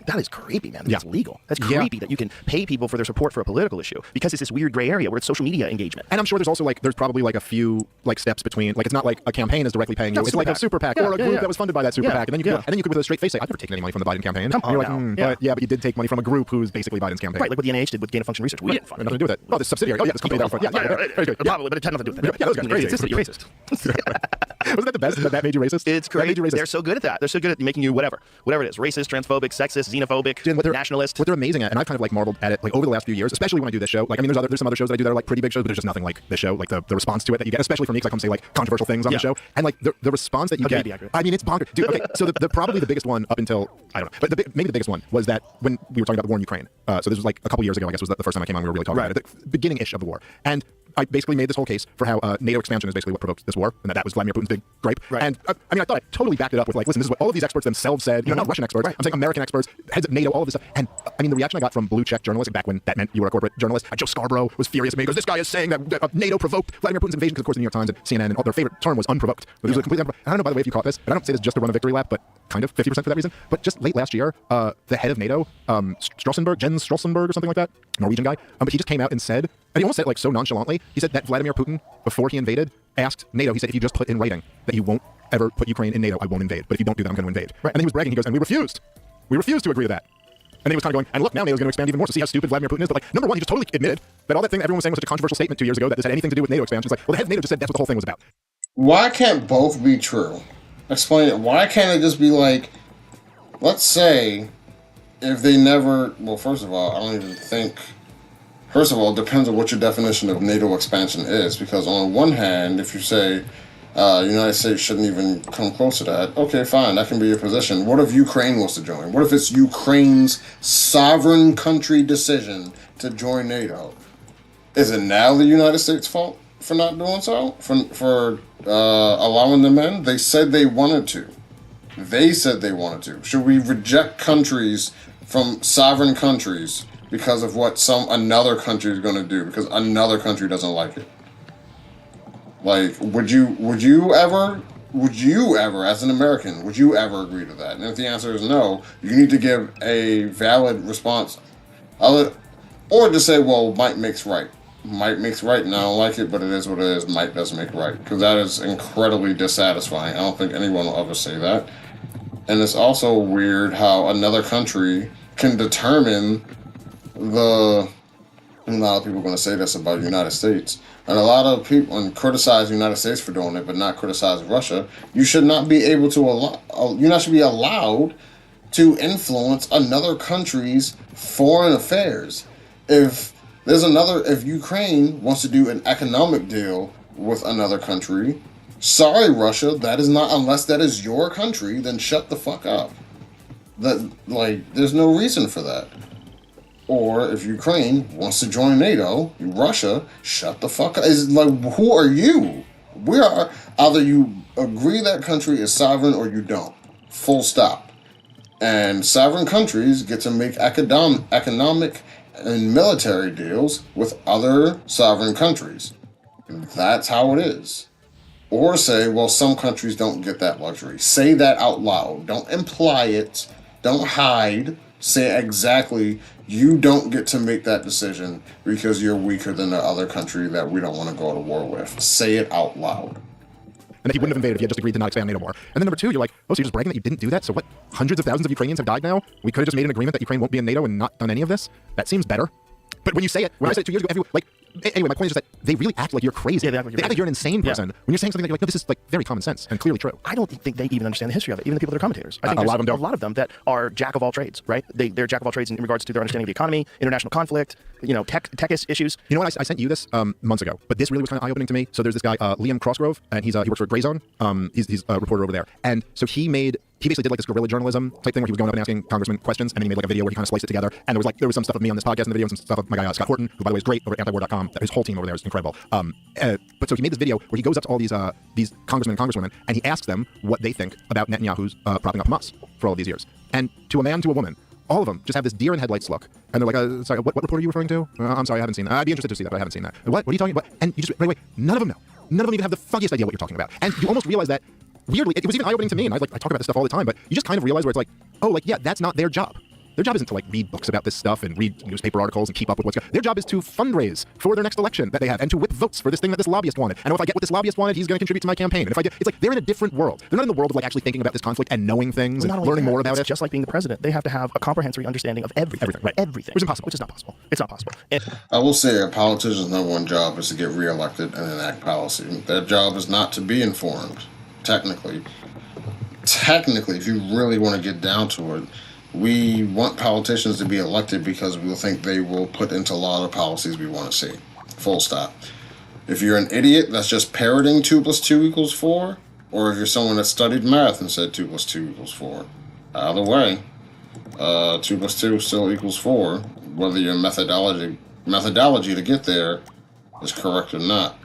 That is creepy, man. That's legal. That's creepy that you can pay people for their support for a political issue because it's this weird gray area where it's social media engagement. And I'm sure there's also there's probably a few steps between, it's not like a campaign is directly paying you. It's like a super PAC or a group that was funded by that super PAC. And then you could with a straight face say, I've never taken any money from the Biden campaign. Come on, and you're like, but you did take money from a group who's basically Biden's campaign. Right, like what the NIH did with gain of function research. We didn't fund nothing to do with it. Oh, this subsidiary. Oh yeah, this company that funded. Very good. Probably, but it had nothing to do with that. Yeah, those guys crazy. You're racist. Wasn't that the best? That made you racist? It's crazy. They're so good at that. They're so good at making you whatever it is. Racist, transphobic, sexist, xenophobic, nationalist. What they're amazing at, and I've kind of marveled at it over the last few years, especially when I do this show. There's some other shows that I do that are pretty big shows, but there's just nothing like this show. Like the response to it that you get, especially from me, because I come say controversial things on the show, and the response that you get. I mean, it's bonkers, dude. Okay, so probably the biggest one up until I don't know, but maybe the biggest one was that when we were talking about the war in Ukraine. So this was like a couple years ago, I guess was the first time I came on. We were really talking about it, the beginning-ish of the war, and I basically made this whole case for how NATO expansion is basically what provoked this war, and that was Vladimir Putin's big gripe. Right. And I thought I totally backed it up with like, listen, this is what all of these experts themselves said. Not Russian experts. Right. I'm saying American experts, heads of NATO, all of this stuff. And the reaction I got from blue check journalists back when that meant you were a corporate journalist, Joe Scarborough was furious at me because this guy is saying that NATO provoked Vladimir Putin's invasion, because of course the New York Times and CNN and all their favorite term was unprovoked. But it was completely unprovoked. I don't know, by the way, if you caught this, but I don't say this just to run a victory lap, but kind of 50% for that reason. But just late last year, the head of NATO, Jens Stoltenberg or something like that, Norwegian guy, but he just came out and said, and he almost said it like so nonchalantly, he said that Vladimir Putin, before he invaded, asked NATO, he said, if you just put in writing that you won't ever put Ukraine in NATO, I won't invade. But if you don't do that, I'm going to invade. Right. And then he was bragging, he goes, and we refused. We refused to agree to that. And then he was kind of going, and look, now NATO's going to expand even more, so see how stupid Vladimir Putin is. But like, number one, he just totally admitted that all that thing that everyone was saying was such a controversial statement 2 years ago that this had anything to do with NATO expansion. It's like, well, the head of NATO just said that's what the whole thing was about. Why can't both be true? Explain it. Why can't it just be like, let's say, if they never, well, first of all, I don't even think, first of all, it depends on what your definition of NATO expansion is, because on one hand, if you say United States shouldn't even come close to that, okay, fine, that can be your position. What if Ukraine wants to join? What if it's Ukraine's sovereign country decision to join NATO? Is it now the United States' fault for not doing so? For allowing them in? They said they wanted to. They said they wanted to. Should we reject countries from sovereign countries because of what another country is going to do, because another country doesn't like it? Like, would you ever, as an American, would you ever agree to that? And if the answer is no, you need to give a valid response. Or just say, well, might makes right. Might makes right, and I don't like it, but it is what it is. Might does make right. Because that is incredibly dissatisfying. I don't think anyone will ever say that. And it's also weird how another country can determine and a lot of people are going to say this about the United States, and a lot of people criticize the United States for doing it, but not criticize Russia. You should not be able to should be allowed to influence another country's foreign affairs. If Ukraine wants to do an economic deal with another country, sorry, Russia, that is not, unless that is your country, then shut the fuck up. There's no reason for that. Or if Ukraine wants to join NATO, Russia, shut the fuck up. It's like, who are you? We are, either you agree that country is sovereign or you don't. Full stop. And sovereign countries get to make economic and military deals with other sovereign countries. That's how it is. Or say, well, some countries don't get that luxury. Say that out loud. Don't imply it. Don't hide. Say exactly, you don't get to make that decision because you're weaker than the other country that we don't want to go to war with. Say it out loud. And that he wouldn't have invaded if he had just agreed to not expand NATO more. And then number two, you're like, oh, so you're just bragging that you didn't do that? So what, hundreds of thousands of Ukrainians have died now? We could have just made an agreement that Ukraine won't be in NATO and not done any of this? That seems better. But when you say it, when I said it 2 years ago, anyway, my point is just that they really act like you're crazy. Yeah, they act like you're an insane person. When you're saying something that you're like, no, this is like very common sense and clearly true. I don't think they even understand the history of it, even the people that are commentators. I think a lot of them don't. A lot of them that are jack of all trades, right? They're jack of all trades in regards to their understanding of the economy, international conflict, tech issues. You know what? I sent you this months ago, but this really was kind of eye-opening to me. So there's this guy, Liam Crossgrove, and he works for Grey Zone. He's a reporter over there. And so he basically did like this guerrilla journalism type thing where he was going up and asking congressmen questions, and then he made like a video where he kind of sliced it together. And there was some stuff of me on this podcast in the video, and some stuff of my guy Scott Horton, who by the way is great over at antiwar.com. His whole team over there is incredible. But so he made this video where he goes up to all these congressmen and congresswomen, and he asks them what they think about Netanyahu's propping up Hamas for all of these years. And to a man, to a woman, all of them just have this deer in headlights look, and they're like, "Sorry, what report are you referring to? I'm sorry, I haven't seen that. I'd be interested to see that, but I haven't seen that. What are you talking about?" And you just right away, none of them know. None of them even have the fuzziest idea what you're talking about. And you almost realize that. Weirdly, it was even eye-opening to me, and I talk about this stuff all the time, but you just kind of realize where it's like, oh, like, yeah, that's not their job. Their job isn't to, like, read books about this stuff and read newspaper articles and keep up with what's going on. Their job is to fundraise for their next election that they have and to whip votes for this thing that this lobbyist wanted. And if I get what this lobbyist wanted, he's going to contribute to my campaign. And if I get, it's like they're in a different world. They're not in the world of, like, actually thinking about this conflict and knowing things and learning more about it. Just like being the president, they have to have a comprehensive understanding of everything. Right. Everything. Which is impossible. Which is not possible. It's not possible. I will say a politician's number one job is to get reelected and enact policy. Their job is not to be informed, technically, if you really want to get down to it, we want politicians to be elected because we think they will put into law the policies we want to see. Full stop. If you're an idiot that's just parroting 2 + 2 = 4, or if you're someone that studied math and said 2 + 2 = 4, either way, 2 + 2 still equals 4. Whether your methodology to get there is correct or not.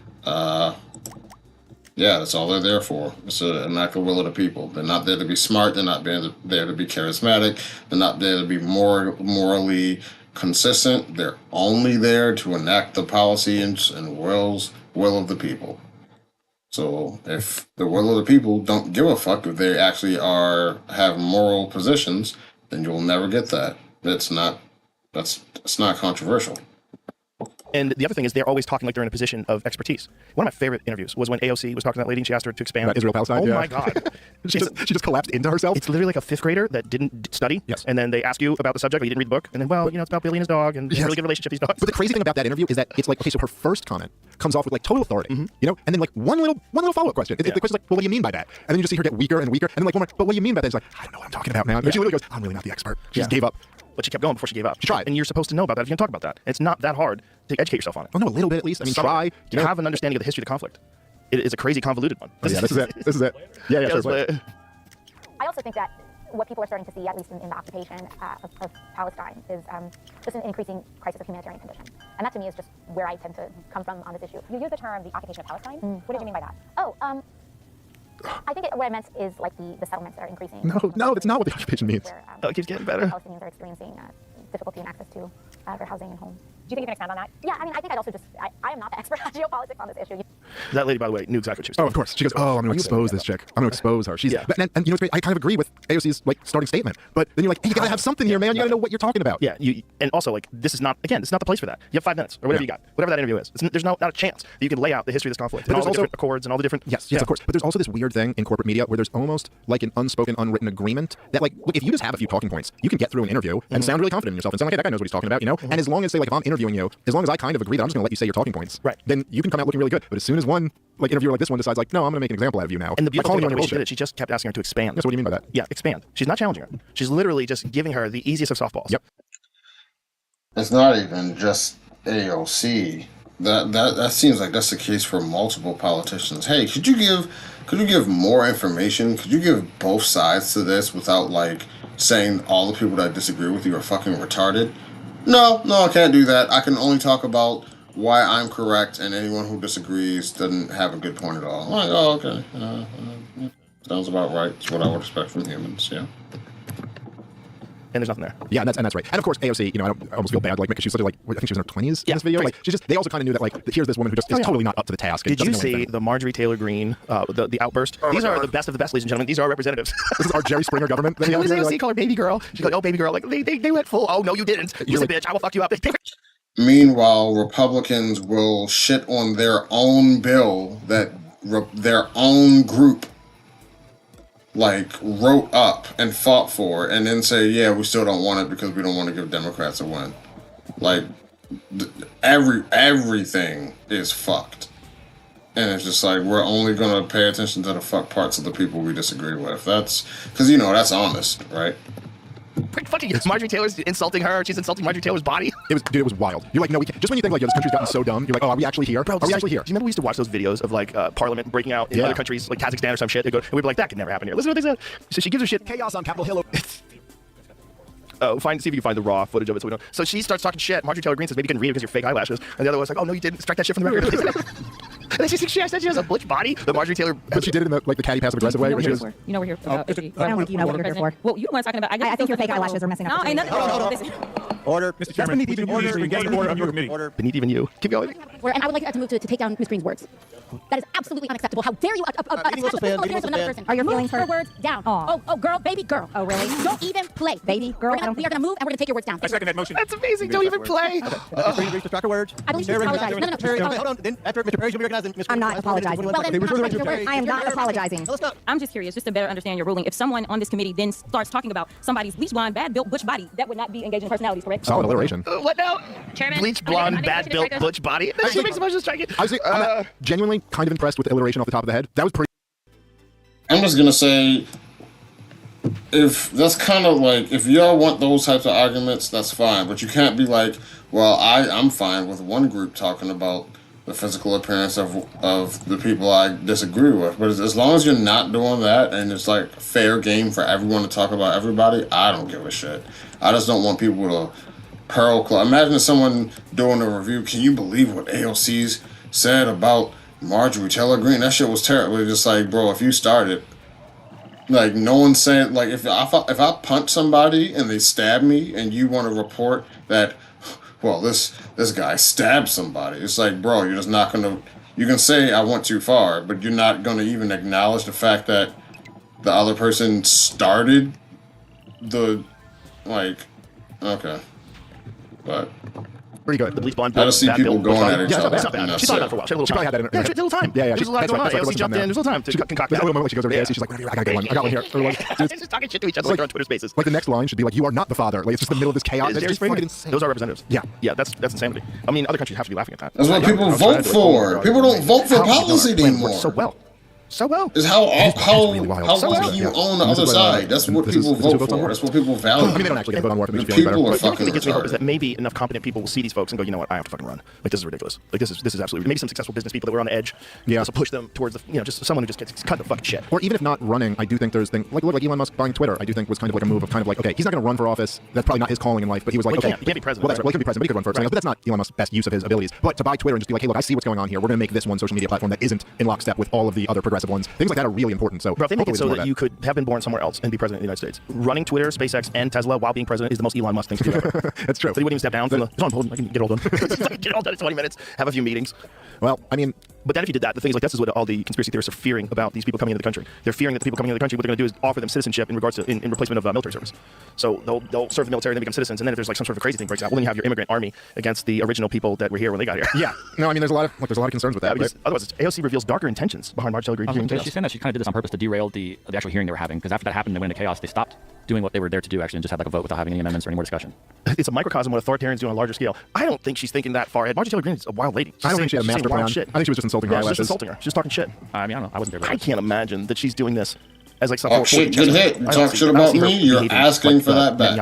Yeah, that's all they're there for. It's an act of will of the people. They're not there to be smart. They're not there to be charismatic. They're not there to be morally consistent. They're only there to enact the policy and will of the people. So if the will of the people don't give a fuck if they actually have moral positions, then you'll never get that. It's not controversial. And the other thing is they're always talking like they're in a position of expertise. One of my favorite interviews was when AOC was talking to that lady and she asked her to expand. About Israel-Palestine? Oh Yeah. my God. She just collapsed into herself? It's literally like a fifth grader that didn't study. Yes. And then they ask you about the subject, but you didn't read the book. And then, it's about Billy and his dog and a really good relationship with these dogs. But the crazy thing about that interview is that it's like, okay, so her first comment comes off with like total authority, you know, and then like one little follow-up question. The question's like, well, what do you mean by that? And then you just see her get weaker and weaker, and then like one more, but what do you mean by that? It's like, I don't know what I'm talking about now. And then she literally goes, I'm really not the expert. She just gave up. But she kept going before she gave up. She tried. And you're supposed to know about that if you're going to talk about that. It's not that hard to educate yourself on it. Oh no, a little bit at least. I mean, try. You have an understanding of the history of the conflict. It is a crazy, convoluted one. This is it. This is it. Yeah, sure. Play. I also think that what people are starting to see, at least in the occupation of Palestine, is just an increasing crisis of humanitarian condition. And that to me is just where I tend to come from on this issue. You use the term the occupation of Palestine. What do you mean by that? I think what I meant is like the settlements that are increasing. No, that's not what the occupation means. Where, it keeps getting better. Palestinians are experiencing difficulty in access to their housing and home. Do you think you can expand on that? Yeah, I mean, I think I'd also I am not the expert on geopolitics on this issue. That lady, by the way, knew exactly what she was doing. Oh, of course. She goes, I'm going to expose this chick. I'm going to expose her. She's, and you know what's great? I kind of agree with AOC's like starting statement, but then you're like, hey, you got to have something here, man. You got to know what you're talking about. Yeah, and also like this is not the place for that. You have 5 minutes or whatever you got, whatever that interview is. There's not a chance that you can lay out the history of this conflict and all the different accords and all the different. Yes, of course. But there's also this weird thing in corporate media where there's almost like an unspoken, unwritten agreement that like, look, if you just have a few talking points, you can get through an interview and sound really confident in yourself and sound like, hey, that guy knows what he's talking about, you know. And as long as, say, like if I'm interviewing you, as long as I kind of agree that I'm just going to let you say your talking points, right? Then you can come out looking really good. But as soon as one like interviewer like this one decides like, no, I'm going to make an example out of you now. And the beautiful thing about the way she did it, she just kept asking her to expand. Yes, what do you mean by that? Yeah, expand. She's not challenging her. She's literally just giving her the easiest of softballs. Yep. It's not even just AOC. That seems like that's the case for multiple politicians. Hey, could you give more information? Could you give both sides to this without like saying all the people that disagree with you are fucking retarded? No, I can't do that. I can only talk about why I'm correct, and anyone who disagrees doesn't have a good point at all. I'm like, oh, okay. Sounds about right. It's what I would expect from humans, yeah. And there's nothing there. Yeah, and that's right. And of course, AOC, you know, I almost feel bad, like, because she's such a, like, I think she was in her 20s in this video. Crazy. Like, they also kind of knew that, like, here's this woman who just is totally not up to the task. Did you see the Marjorie Taylor Greene, the outburst? These are the best of the best, ladies and gentlemen. These are our representatives. This is our Jerry Springer government. AOC called her baby girl. She's like, oh, baby girl. Like, they went full, oh, no, you didn't. You're a bitch. I will fuck you up. Meanwhile, Republicans will shit on their own bill that their own group like wrote up and fought for, and then say, yeah, we still don't want it because we don't want to give Democrats a win. Like everything is fucked, and it's just like we're only gonna pay attention to the fuck parts of the people we disagree with. That's because that's honest, right? Fucking Marjorie Taylor's insulting her. She's insulting Marjorie Taylor's body. It was wild. You're like, no, we can't. Just when you think like, this country's gotten so dumb, you're like, oh, are we actually here? Bro, are we actually here? Do you remember we used to watch those videos of like Parliament breaking out in other countries, like Kazakhstan or some shit? And we'd be like, that could never happen here. Listen to what they said. So she gives her shit. Chaos on Capitol Hill. See if you can find the raw footage of it so we know. So she starts talking shit. Marjorie Taylor Greene says, maybe you can read it because you're fake eyelashes. And the other one's like, oh, no, you didn't. Strike that shit from the record. And then she said she has a butch body. The Marjorie Taylor. But she did it in the catty passive aggressive way. You know we're here for. I don't think you know what we're here for. Well, you weren't talking about. I think your fake eyelashes are messing up. No, ain't nothing. Hold on. Order, Mr. Chairman. Beneath even you, order of your committee. Order. Beneath even you. Keep going. And I would like to move to take down Ms. Green's words. That is absolutely unacceptable. How dare you attack the physical appearance of another person? Are your feelings her hurt? words down. Oh, girl, baby girl. Oh, really? Don't even play. Baby girl? We are going to move and we're going to take your words down. I second that motion. That's amazing. Don't even play. Mr. Perry agrees to track her words. I believe she's apologizing. No. Hold on. Then after Mr. Perry's going to be recognized, I'm not apologizing. Well, then, I am not apologizing. I'm just curious, just to better understand your ruling. If someone on this committee then starts talking about somebody's bleach blonde, bad built, butch body, that would not be engaging in personalities, correct? Solid alliteration. What now? Chairman, Bleach blonde, bad built, butch body. She makes a bunch of striking. I'm genuinely kind of impressed with the alliteration off the top of the head. That was pretty. I'm just gonna say, if that's kind of like, if y'all want those types of arguments, that's fine. But you can't be like, well, I'm fine with one group talking about the physical appearance of the people I disagree with. But as long as you're not doing that and it's like fair game for everyone to talk about everybody, I don't give a shit. I just don't want people to Pearl Club. Imagine someone doing a review. Can you believe what AOC's said about Marjorie Taylor Greene? That shit was terrible. It's just like, bro, if you started, like, no one said, like, if I punch somebody and they stab me and you want to report that, well, this guy stabbed somebody, it's like, bro, you're just not gonna. You can say I went too far, but you're not gonna even acknowledge the fact that the other person started the, like, okay, but. Pretty good. The bleach blonde. I just see people going at each other. It's not bad. She thought about it for a while. She had a little She time. probably had that in her. Yeah, she had a little time. Yeah. There's a lot going on. AOC jumped in. There's a little time to concoct There's that. a little moment when she goes over to AOC, she's like, I got one. I got one here. Or like, She's just talking shit to each other like they're on Twitter Spaces. like the next line should be like, you are not the father. Like, it's just the middle of this chaos. It's just fucking insane. Those are representatives. Yeah. Yeah, that's insanity. I mean, other countries have to be laughing at that. That's what people vote for. People don't vote for policy anymore. So well. So well. Is how really wild. lucky you own the other side. That's what people vote for. That's what people value. I mean, they don't actually get to vote on war if it makes you feel People better. are The thing fucking that gets me hope is that retarded. maybe enough competent people will see these folks and go, you know what, I have to fucking run. Like, this is ridiculous. Like, this is absolutely. Maybe some successful business people that were on the edge. Yeah. Also push them towards the, just someone who just gets cut the fucking shit. Or even if not running, I do think there's things like Elon Musk buying Twitter. I do think was kind of like a move of kind of like, okay, he's not going to run for office. That's probably not his calling in life. But he was like, Well, he okay, can't be president. Well, that's right. Well, he can be president, but he could run for it. But that's not Elon Musk's best use of his abilities. But to buy Twitter and just be like, hey, look, I see what's going on here. We're going to make this one social media platform that isn't in lockstep with all of the other progressive ones. Things like that are really important. So, Bro, if they make it so hopefully that you could have been born somewhere else and be president of the United States, running Twitter, SpaceX, and Tesla while being president is the most Elon Musk thing to do ever. That's true. So he wouldn't even step down from the. It's on hold. I can get it all done. Get it all done in 20 minutes. Have a few meetings. Well, I mean, But then if you did that, the thing is like this is what all the conspiracy theorists are fearing about these people coming into the country. They're fearing that the people coming into the country, what they're going to do is offer them citizenship in regards to in replacement of military service. So they'll serve the military, then become citizens, and then if there's like some sort of crazy thing breaks out, well then you have your immigrant army against the original people that were here when they got here. yeah. No, I mean, there's a lot of concerns with that. Because Right? otherwise, AOC reveals darker intentions behind Marjorie Taylor Greene. She's saying that she kind of did this on purpose to derail the actual hearing they were having, because after that happened, they went into chaos. They stopped doing what they were there to do, actually, and just had like a vote without having any amendments or any more discussion. It's a microcosm of what authoritarians do on a larger scale. I don't think she's thinking that far ahead. Marjorie Taylor Greene is a wild lady. I don't think she had a master plan. Shit. I think she was just insulting her Yeah, she's eyelashes. just insulting her. She's just talking shit. I mean, I don't know. I wasn't there. I can't imagine that she's doing this as like some Oh shit, good hit. You talk shit about me, you're asking for that back.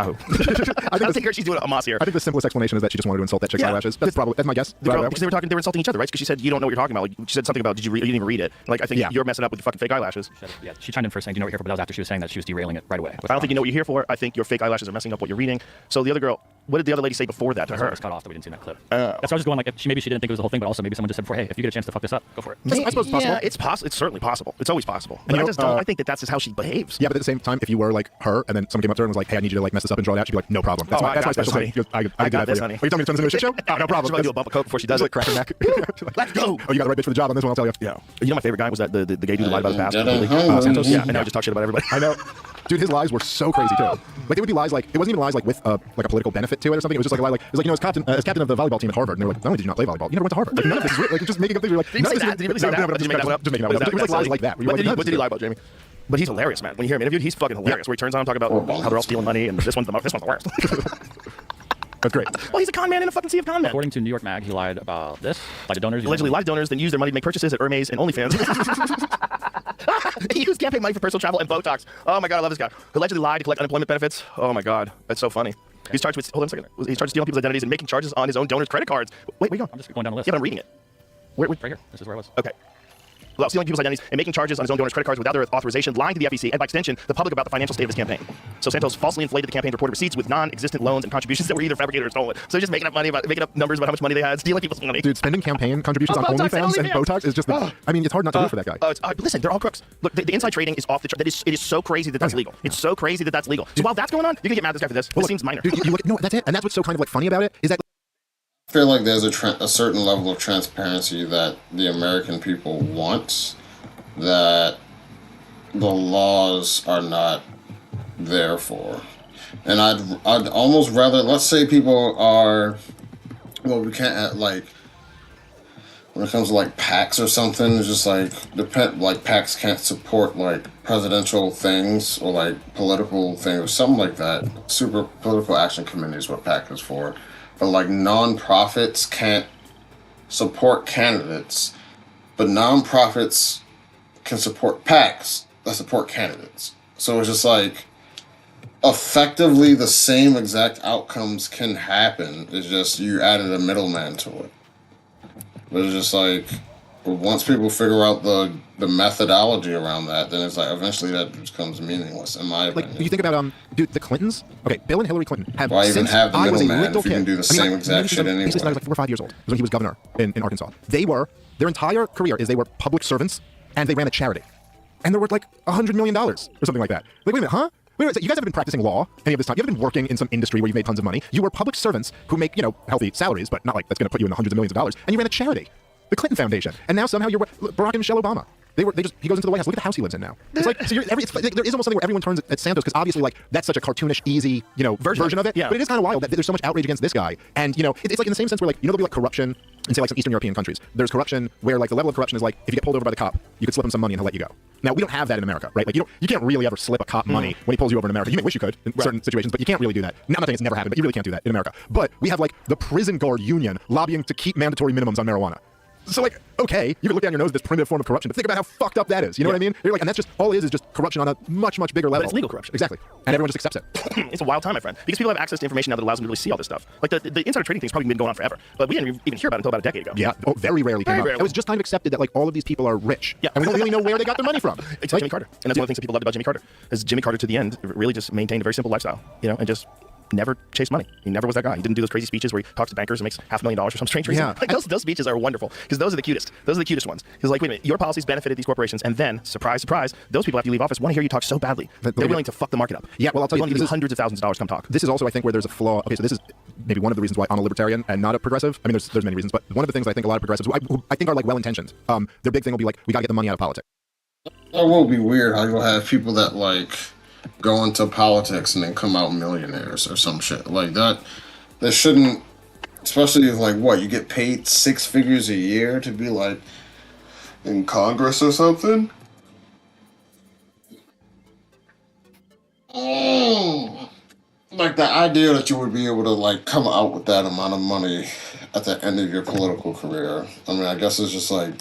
I don't think she's doing a Hamas here. I think the simplest explanation is that she just wanted to insult that chick's eyelashes. That's my guess. The girl, because they were insulting each other, right? Because she said you don't know what you're talking about. Like, she said something about you didn't even read it. Like I think you're messing up with your fucking fake eyelashes. Yeah, she chimed in first saying, "Do you know what you're here for?" But that was after she was saying that she was derailing it right away. I don't think you know what you're here for. I think your fake eyelashes are messing up what you're reading. So the other girl, what did the other lady say before that to her? It was cut off that we didn't see in that clip. That's why I was just going like, maybe she didn't think it was the whole thing, but also maybe someone just said before, hey, if you get a chance to fuck this up, go for it. I suppose it's possible. Yeah, it's possible. It's certainly possible. It's always possible. But I just don't. I think that's just how she behaves. Yeah, but at the same time, if you were like her, and then someone came up to her and was like, "Hey, I need you to like mess this up and draw it out," she'd be like, "No problem. That's my specialty." I got this, for you. honey. Are you telling me to turn this into a shit show? Oh, no problem. She's gonna do a bump of coke before she does like it. crack her neck. Let's go. Oh, you got the right bitch for the job on this one. I'll tell you. Yeah. You know my favorite guy was that the gay dude who lied about his past. Santos? Yeah, and now he just talk shit about everybody. I know. Dude, his lies were so crazy too. Like they would be lies like it wasn't even lies like with like a political benefit to it or something. It was just like a lie like it was like as captain of the volleyball team at Harvard. And they're like, not only did you not play volleyball, you never went to Harvard. Like none of this is real. Like you're just making up things. You're like, Did he say that? Did he really say that? Did you make that one up? Just making that one up. It was like lies like that. What did he lie about, Jamie? But he's hilarious, man. When you hear him interviewed, he's fucking hilarious. Where he turns on and talk about how they're all stealing money and this one's the worst. That's great. Well, he's a con man in a fucking sea of con men. According to New York Mag, he lied about this. Lied to donors. Allegedly lied to donors, then used their money to make purchases at Hermes and OnlyFans. He used campaign money for personal travel and Botox. Oh my god, I love this guy. Allegedly lied to collect unemployment benefits. Oh my god, that's so funny. He's charged with, hold on a second. He's charged with stealing people's identities and making charges on his own donors' credit cards. Wait, where you going? I'm just going down the list. Yeah, but I'm reading it. Right here. This is where I was. Okay. Well, stealing people's identities and making charges on his own donors' credit cards without their authorization, lying to the FEC, and by extension, the public about the financial state of his campaign. So Santos falsely inflated the campaign reported receipts with non-existent loans and contributions that were either fabricated or stolen. So he's just making up numbers about how much money they had, stealing people's money. Dude, spending campaign contributions on OnlyFans and Botox is just I mean, it's hard not to root for that guy. Listen, they're all crooks. Look, the inside trading is off the chart. It is so crazy that that's legal. It's so crazy that that's legal. So while that's going on, you can get mad at this guy for this. This seems minor. Dude, you look, no, that's it. And that's what's so kind of like funny about it is that I feel like there's a certain level of transparency that the American people want that the laws are not there for. And I'd almost rather, let's say people are, well, we can't, like, when it comes to like PACs or something, it's just like, like PACs can't support like presidential things or like political things or something like that. Super political action committee is what PAC is for. But like nonprofits can't support candidates, but nonprofits can support PACs that support candidates. So it's just like effectively the same exact outcomes can happen. It's just you added a middleman to it. But it's just like, But once people figure out the methodology around that, then it's like eventually that becomes meaningless, in my opinion. Like you think about dude, the Clintons. Okay, Bill and Hillary Clinton have. Why even since have the I was a middleman little if you can kid- do the I mean, same like, exact shit anyway? Basically, I was like 4 or 5 years old. It was when he was governor in Arkansas. Their entire career is they were public servants and they ran a charity, and they're worth like $100 million or something like that. Like, wait a minute, huh? Wait a minute, so you guys haven't been practicing law any of this time. You haven't been working in some industry where you've made tons of money. You were public servants who make, healthy salaries, but not like that's going to put you in the hundreds of millions of dollars. And you ran a charity, the Clinton Foundation, and now somehow you're Barack and Michelle Obama. He goes into the White House. Look at the house he lives in now. It's like, so there is almost something where everyone turns at Santos because obviously, like, that's such a cartoonish, easy, version of it. Yeah. But it is kind of wild that there's so much outrage against this guy. And, it's like in the same sense where, like, there'll be like corruption in, say, like some Eastern European countries. There's corruption where, like, the level of corruption is like, if you get pulled over by the cop, you could slip him some money and he'll let you go. Now, we don't have that in America, right? Like, you can't really ever slip a cop money when he pulls you over in America. You may wish you could in certain situations, but you can't really do that. Now, I'm not saying it's never happened, but you really can't do that in America. But we have, like, the prison guard union lobbying to keep mandatory minimums on marijuana. So, like, okay, you can look down your nose at this primitive form of corruption, but think about how fucked up that is. You know what I mean? You're like, and that's just, all it is just corruption on a much, much bigger level. But it's legal corruption. Exactly. And everyone just accepts it. It's a wild time, my friend. Because people have access to information now that allows them to really see all this stuff. Like, the insider trading thing's probably been going on forever. But we didn't even hear about it until about a decade ago. Yeah. Oh, very rarely came up. It was just kind of accepted that, like, all of these people are rich. Yeah. And we don't really know where they got their money from. It's like Jimmy Carter. And that's one of the things that people loved about Jimmy Carter. Is Jimmy Carter, to the end, really just maintained a very simple lifestyle, and just never chased money. He never was that guy. He didn't do those crazy speeches where he talks to bankers and makes $500,000 for some strange reason. Yeah. Like those speeches are wonderful because those are the cutest. Those are the cutest ones. He's like, wait a minute, your policies benefited these corporations, and then, surprise, surprise, those people after you leave office want to hear you talk so badly. They're willing to fuck the market up. Yeah, well, I'll tell you, willing to give you hundreds of thousands of dollars come talk. This is also, I think, where there's a flaw. Okay, so this is maybe one of the reasons why I'm a libertarian and not a progressive. I mean, there's many reasons, but one of the things I think a lot of progressives, who I think are like well-intentioned, their big thing will be like, we gotta get the money out of politics. That will be weird how you'll have people that like go into politics and then come out millionaires or some shit like that. That shouldn't, especially if like what, you get paid 6 figures a year to be like in Congress or something. Like the idea that you would be able to like come out with that amount of money at the end of your political career. I mean, I guess it's just like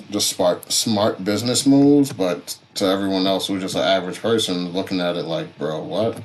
smart business moves, but to everyone else who's just an average person looking at it like, bro, what?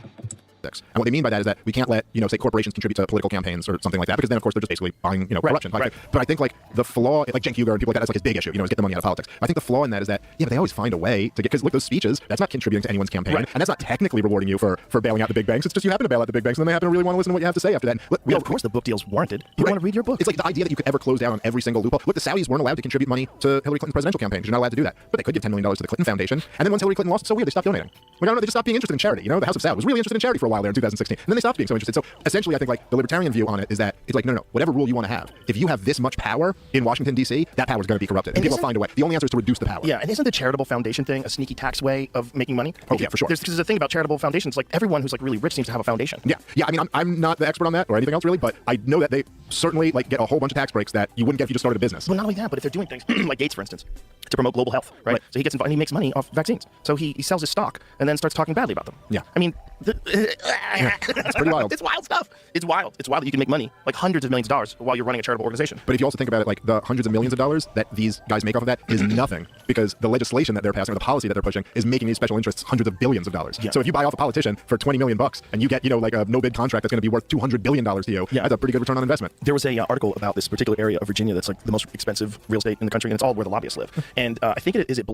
And what they mean by that is that we can't let, say, corporations contribute to political campaigns or something like that, because then, of course, they're just basically buying, corruption. Right. But I think, like, the flaw, like Cenk Uygur and people like that, that's like his big issue, is get the money out of politics. I think the flaw in that is that, but they always find a way to get, because look, those speeches, that's not contributing to anyone's campaign, and that's not technically rewarding you for bailing out the big banks. It's just you happen to bail out the big banks, and then they happen to really want to listen to what you have to say after that. Look, of course, the book deal's warranted. People want to read your book. It's like the idea that you could ever close down on every single loophole. Look, the Saudis weren't allowed to contribute money to Hillary Clinton's presidential campaign, because you're not allowed to do that. But they could give $10 million to the Clinton Foundation, and then once Hillary Clinton lost, it's so weird, they stopped donating. Like, I don't know, they just stopped being interested in charity. The House of Saud was really interested in charity for a while there in 2016, and then they stopped being so interested. So essentially, I think like the libertarian view on it is that it's like, no, whatever rule you want to have, if you have this much power in Washington, D.C., that power is going to be corrupted. And people will find a way. The only answer is to reduce the power. Yeah, and isn't the charitable foundation thing a sneaky tax way of making money? Oh, yeah, for sure. Because there's a thing about charitable foundations, like everyone who's like really rich seems to have a foundation. Yeah. I mean, I'm not the expert on that or anything else really, but I know that they certainly like get a whole bunch of tax breaks that you wouldn't get if you just started a business. Well, not only that, but if they're doing things like Gates, for instance, to promote global health, right? So he gets involved and he makes money off vaccines. So he sells his stock and then starts talking badly about them. Yeah. I mean, it's pretty wild. It's wild stuff. It's wild. It's wild that you can make money, like hundreds of millions of dollars, while you're running a charitable organization. But if you also think about it, like the hundreds of millions of dollars that these guys make off of that is nothing, because the legislation that they're passing or the policy that they're pushing is making these special interests hundreds of billions of dollars. Yeah. So if you buy off a politician for $20 million and you get, like a no bid contract that's going to be worth $200 billion to you, that's a pretty good return on investment. There was a article about this particular area of Virginia that's like the most expensive real estate in the country, and it's all where the lobbyists live. And I think is it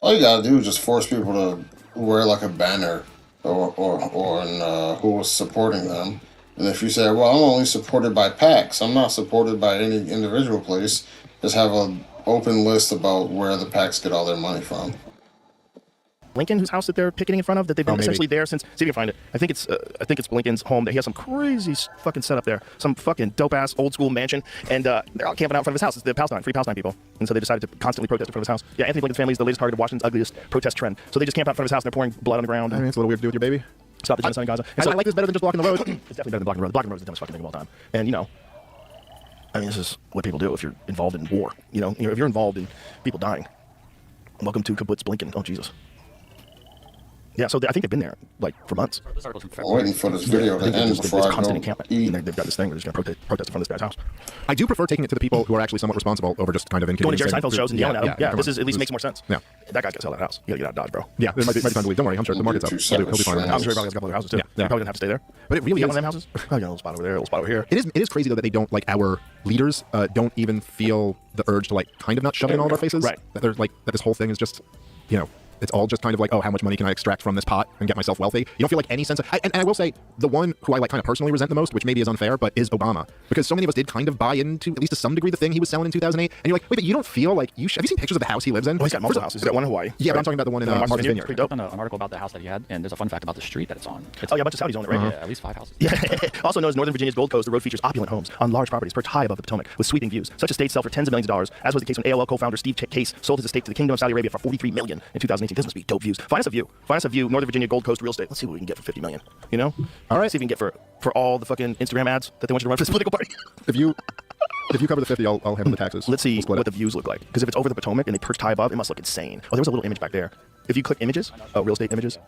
All you gotta do is just force people to wear like a banner or who was supporting them. And if you say, well, I'm only supported by PACs, I'm not supported by any individual place, just have an open list about where the PACs get all their money from. Lincoln, whose house that they're picketing in front of, that they've been essentially there since. See if you can find it. I think it's Blinken's home. He has some crazy fucking setup there, some fucking dope ass old school mansion, and they're all camping out in front of his house. It's the Palestine, free Palestine people, and so they decided to constantly protest in front of his house. Yeah, Anthony Blinken's family is the latest target of Washington's ugliest protest trend. So they just camp out in front of his house and they're pouring blood on the ground. I mean, it's a little weird to do with your baby. Stop the genocide in Gaza. And so I like this better than just blocking the road. It's definitely better than blocking the road. Blocking the road is the dumbest fucking thing of all time. And I mean, this is what people do if you're involved in war. If you're involved in people dying. Welcome to Kibbutz Blinken. Oh Jesus. Yeah, so I think they've been there like for months. I'm waiting for this video to end before I constant go encampment. eat. And they've got this thing. They're just going to protest in front of this guy's house. I do prefer taking it to the people who are actually somewhat responsible over just kind of Going to Jerry inconveniencing. Seinfeld shows and yelling at him. Yeah, this come at least on. makes more sense. Yeah. That guy's got to sell that house. You got to get out of Dodge, bro. Yeah, there might be time to leave. Don't worry, I'm sure the market's up. He'll be fine. I'm sure he probably has a couple other houses too. Yeah. He probably doesn't have to stay there. But it really you is. got one of them houses? Oh, you got a little spot over there, a little spot over here. It is crazy though that they don't like our leaders don't even feel the urge to like kind of not shove it in all of our faces. Right. That they're like that this whole thing is just, you know, it's all just kind of like, oh, how much money can I extract from this pot and get myself wealthy? You don't feel like any sense of, and I will say, the one who I like kind of personally resent the most, which maybe is unfair, but is Obama. Because so many of us did kind of buy into, at least to some degree, the thing he was selling in 2008. And you're like, wait, but you don't feel like you have you seen pictures of the house he lives in? Oh, he's got multiple houses. He's got one in Hawaii. Yeah, but I'm talking about the one in Martha's Vineyard. I did an article about the house that he had, and there's a fun fact about the street that it's on. Oh, yeah, a bunch of Saudis own it, right? Yeah, at least 5 houses. Yeah. Also known as Northern Virginia's Gold Coast, the road features opulent homes on large properties perched high above the Potomac with sweeping views. Such estates sell for tens of millions of dollars, as was the case when AOL co-founder Steve Case sold his estate to the Kingdom of Saudi Arabia for $43 million in 2018. This must be dope views. Find us a view. Find us a view. Northern Virginia Gold Coast real estate. Let's see what we can get for $50 million. You know? All right. See if we can get for all the fucking Instagram ads that they want you to run for this political party. If you cover the 50, I'll handle the taxes. Let's see We'll what the views look like. Because if it's over the Potomac and they perched high above, it must look insane. Oh, there was a little image back there. If you click images, real estate images,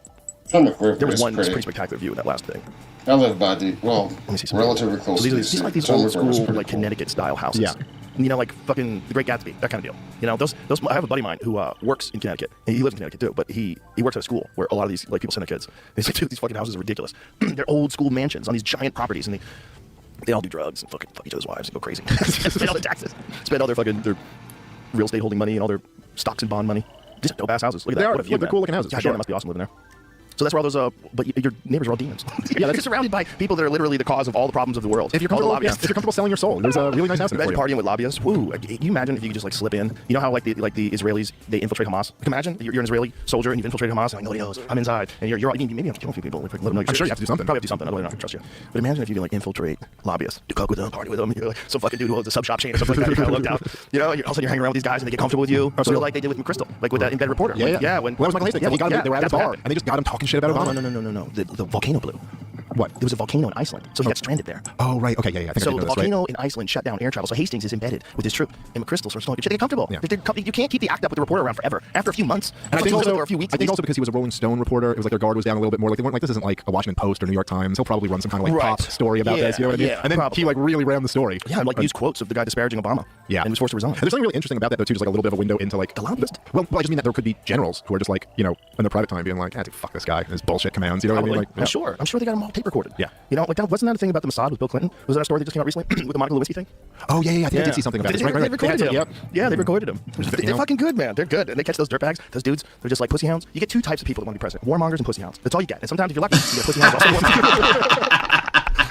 there was one pretty spectacular view in that last thing. I live by the, well, Let me see some relatively close So to these are like these old school, like Connecticut style houses. Yeah. You know, like fucking The Great Gatsby, that kind of deal. You know, those. I have a buddy of mine who works in Connecticut. And he lives in Connecticut too, but he works at a school where a lot of these like people send their kids. They say, dude, these fucking houses are ridiculous. They're old school mansions on these giant properties, and they all do drugs and fuck each other's wives and go crazy. Spend all their taxes, spend all their real estate holding money and all their stocks and bond money. These are dope ass houses. Look at that. What a view, they're cool looking houses. God For sure. damn, it must be awesome living there. So that's where all those, but your neighbors are all demons. Yeah, you're surrounded by people that are literally the cause of all the problems of the world. If you're all the comfortable, lobbyists. if you're comfortable selling your soul, there's a really nice house there for Imagine you. partying with lobbyists. Woo! Can you imagine if you could just like slip in? You know how like the Israelis they infiltrate Hamas. Can you imagine you're an Israeli soldier and you've infiltrated Hamas and like nobody knows. I'm inside and you're maybe you have to kill a few people. Like, let them know I'm sure you have to do something. Probably have to do something. Otherwise, they're not gonna trust you. But imagine if you can like infiltrate lobbyists, do coke with them, party with them. You're like some fucking dude who owns a sub shop chain or something like that. You kind of looked out. You know, and all of a sudden you're hanging around with these guys and they get comfortable with you. Sort of like they did with McChrystal, like with that embedded reporter. Yeah. When that was Michael Hastings. Yeah, He got him, they were at a that's what bar happened. and they just got him talking shit about Obama. No. The volcano blew. What? There was a volcano in Iceland, so he got stranded there. Oh, right. Okay, yeah. I think So I did the know this, right? volcano in Iceland shut down air travel. So Hastings is embedded with his troop. And McChrystal sort of like, they get comfortable. Yeah. You can't keep the act up with the reporter around forever. After a few months, And I think also, or a few weeks. I think also because he was a Rolling Stone reporter, it was like their guard was down a little bit more. Like they weren't like, this isn't like a Washington Post or New York Times. He'll probably run some kind of like Right. pop story about this. You know what I mean? Yeah, And then probably. he like really ran the story. Yeah, and like used quotes of the guy disparaging Obama. Yeah. And was forced to resign. And there's something really interesting about that though too, just like a little bit of a window into like The lobbyist? Well, I just mean that there could be generals who are just like, you know, in their private time being like, dude, fuck this guy and his bullshit commands. You know what I mean? Probably. Like, I'm sure they got them all tape recorded. Yeah. You know, like that wasn't that a thing about the Mossad with Bill Clinton? Was that a story that just came out recently with the Monica Lewinsky thing? Oh yeah. I think I did see something about this. They Right. recorded him. Yep. Yeah, they recorded him. You They're know? fucking good, man. They're good. And they catch those dirtbags, those dudes. They're just like pussy hounds. You get two types of people that want to be president: warmongers and pussy hounds. That's all you get. And sometimes if you're lucky, you get pussy hounds also.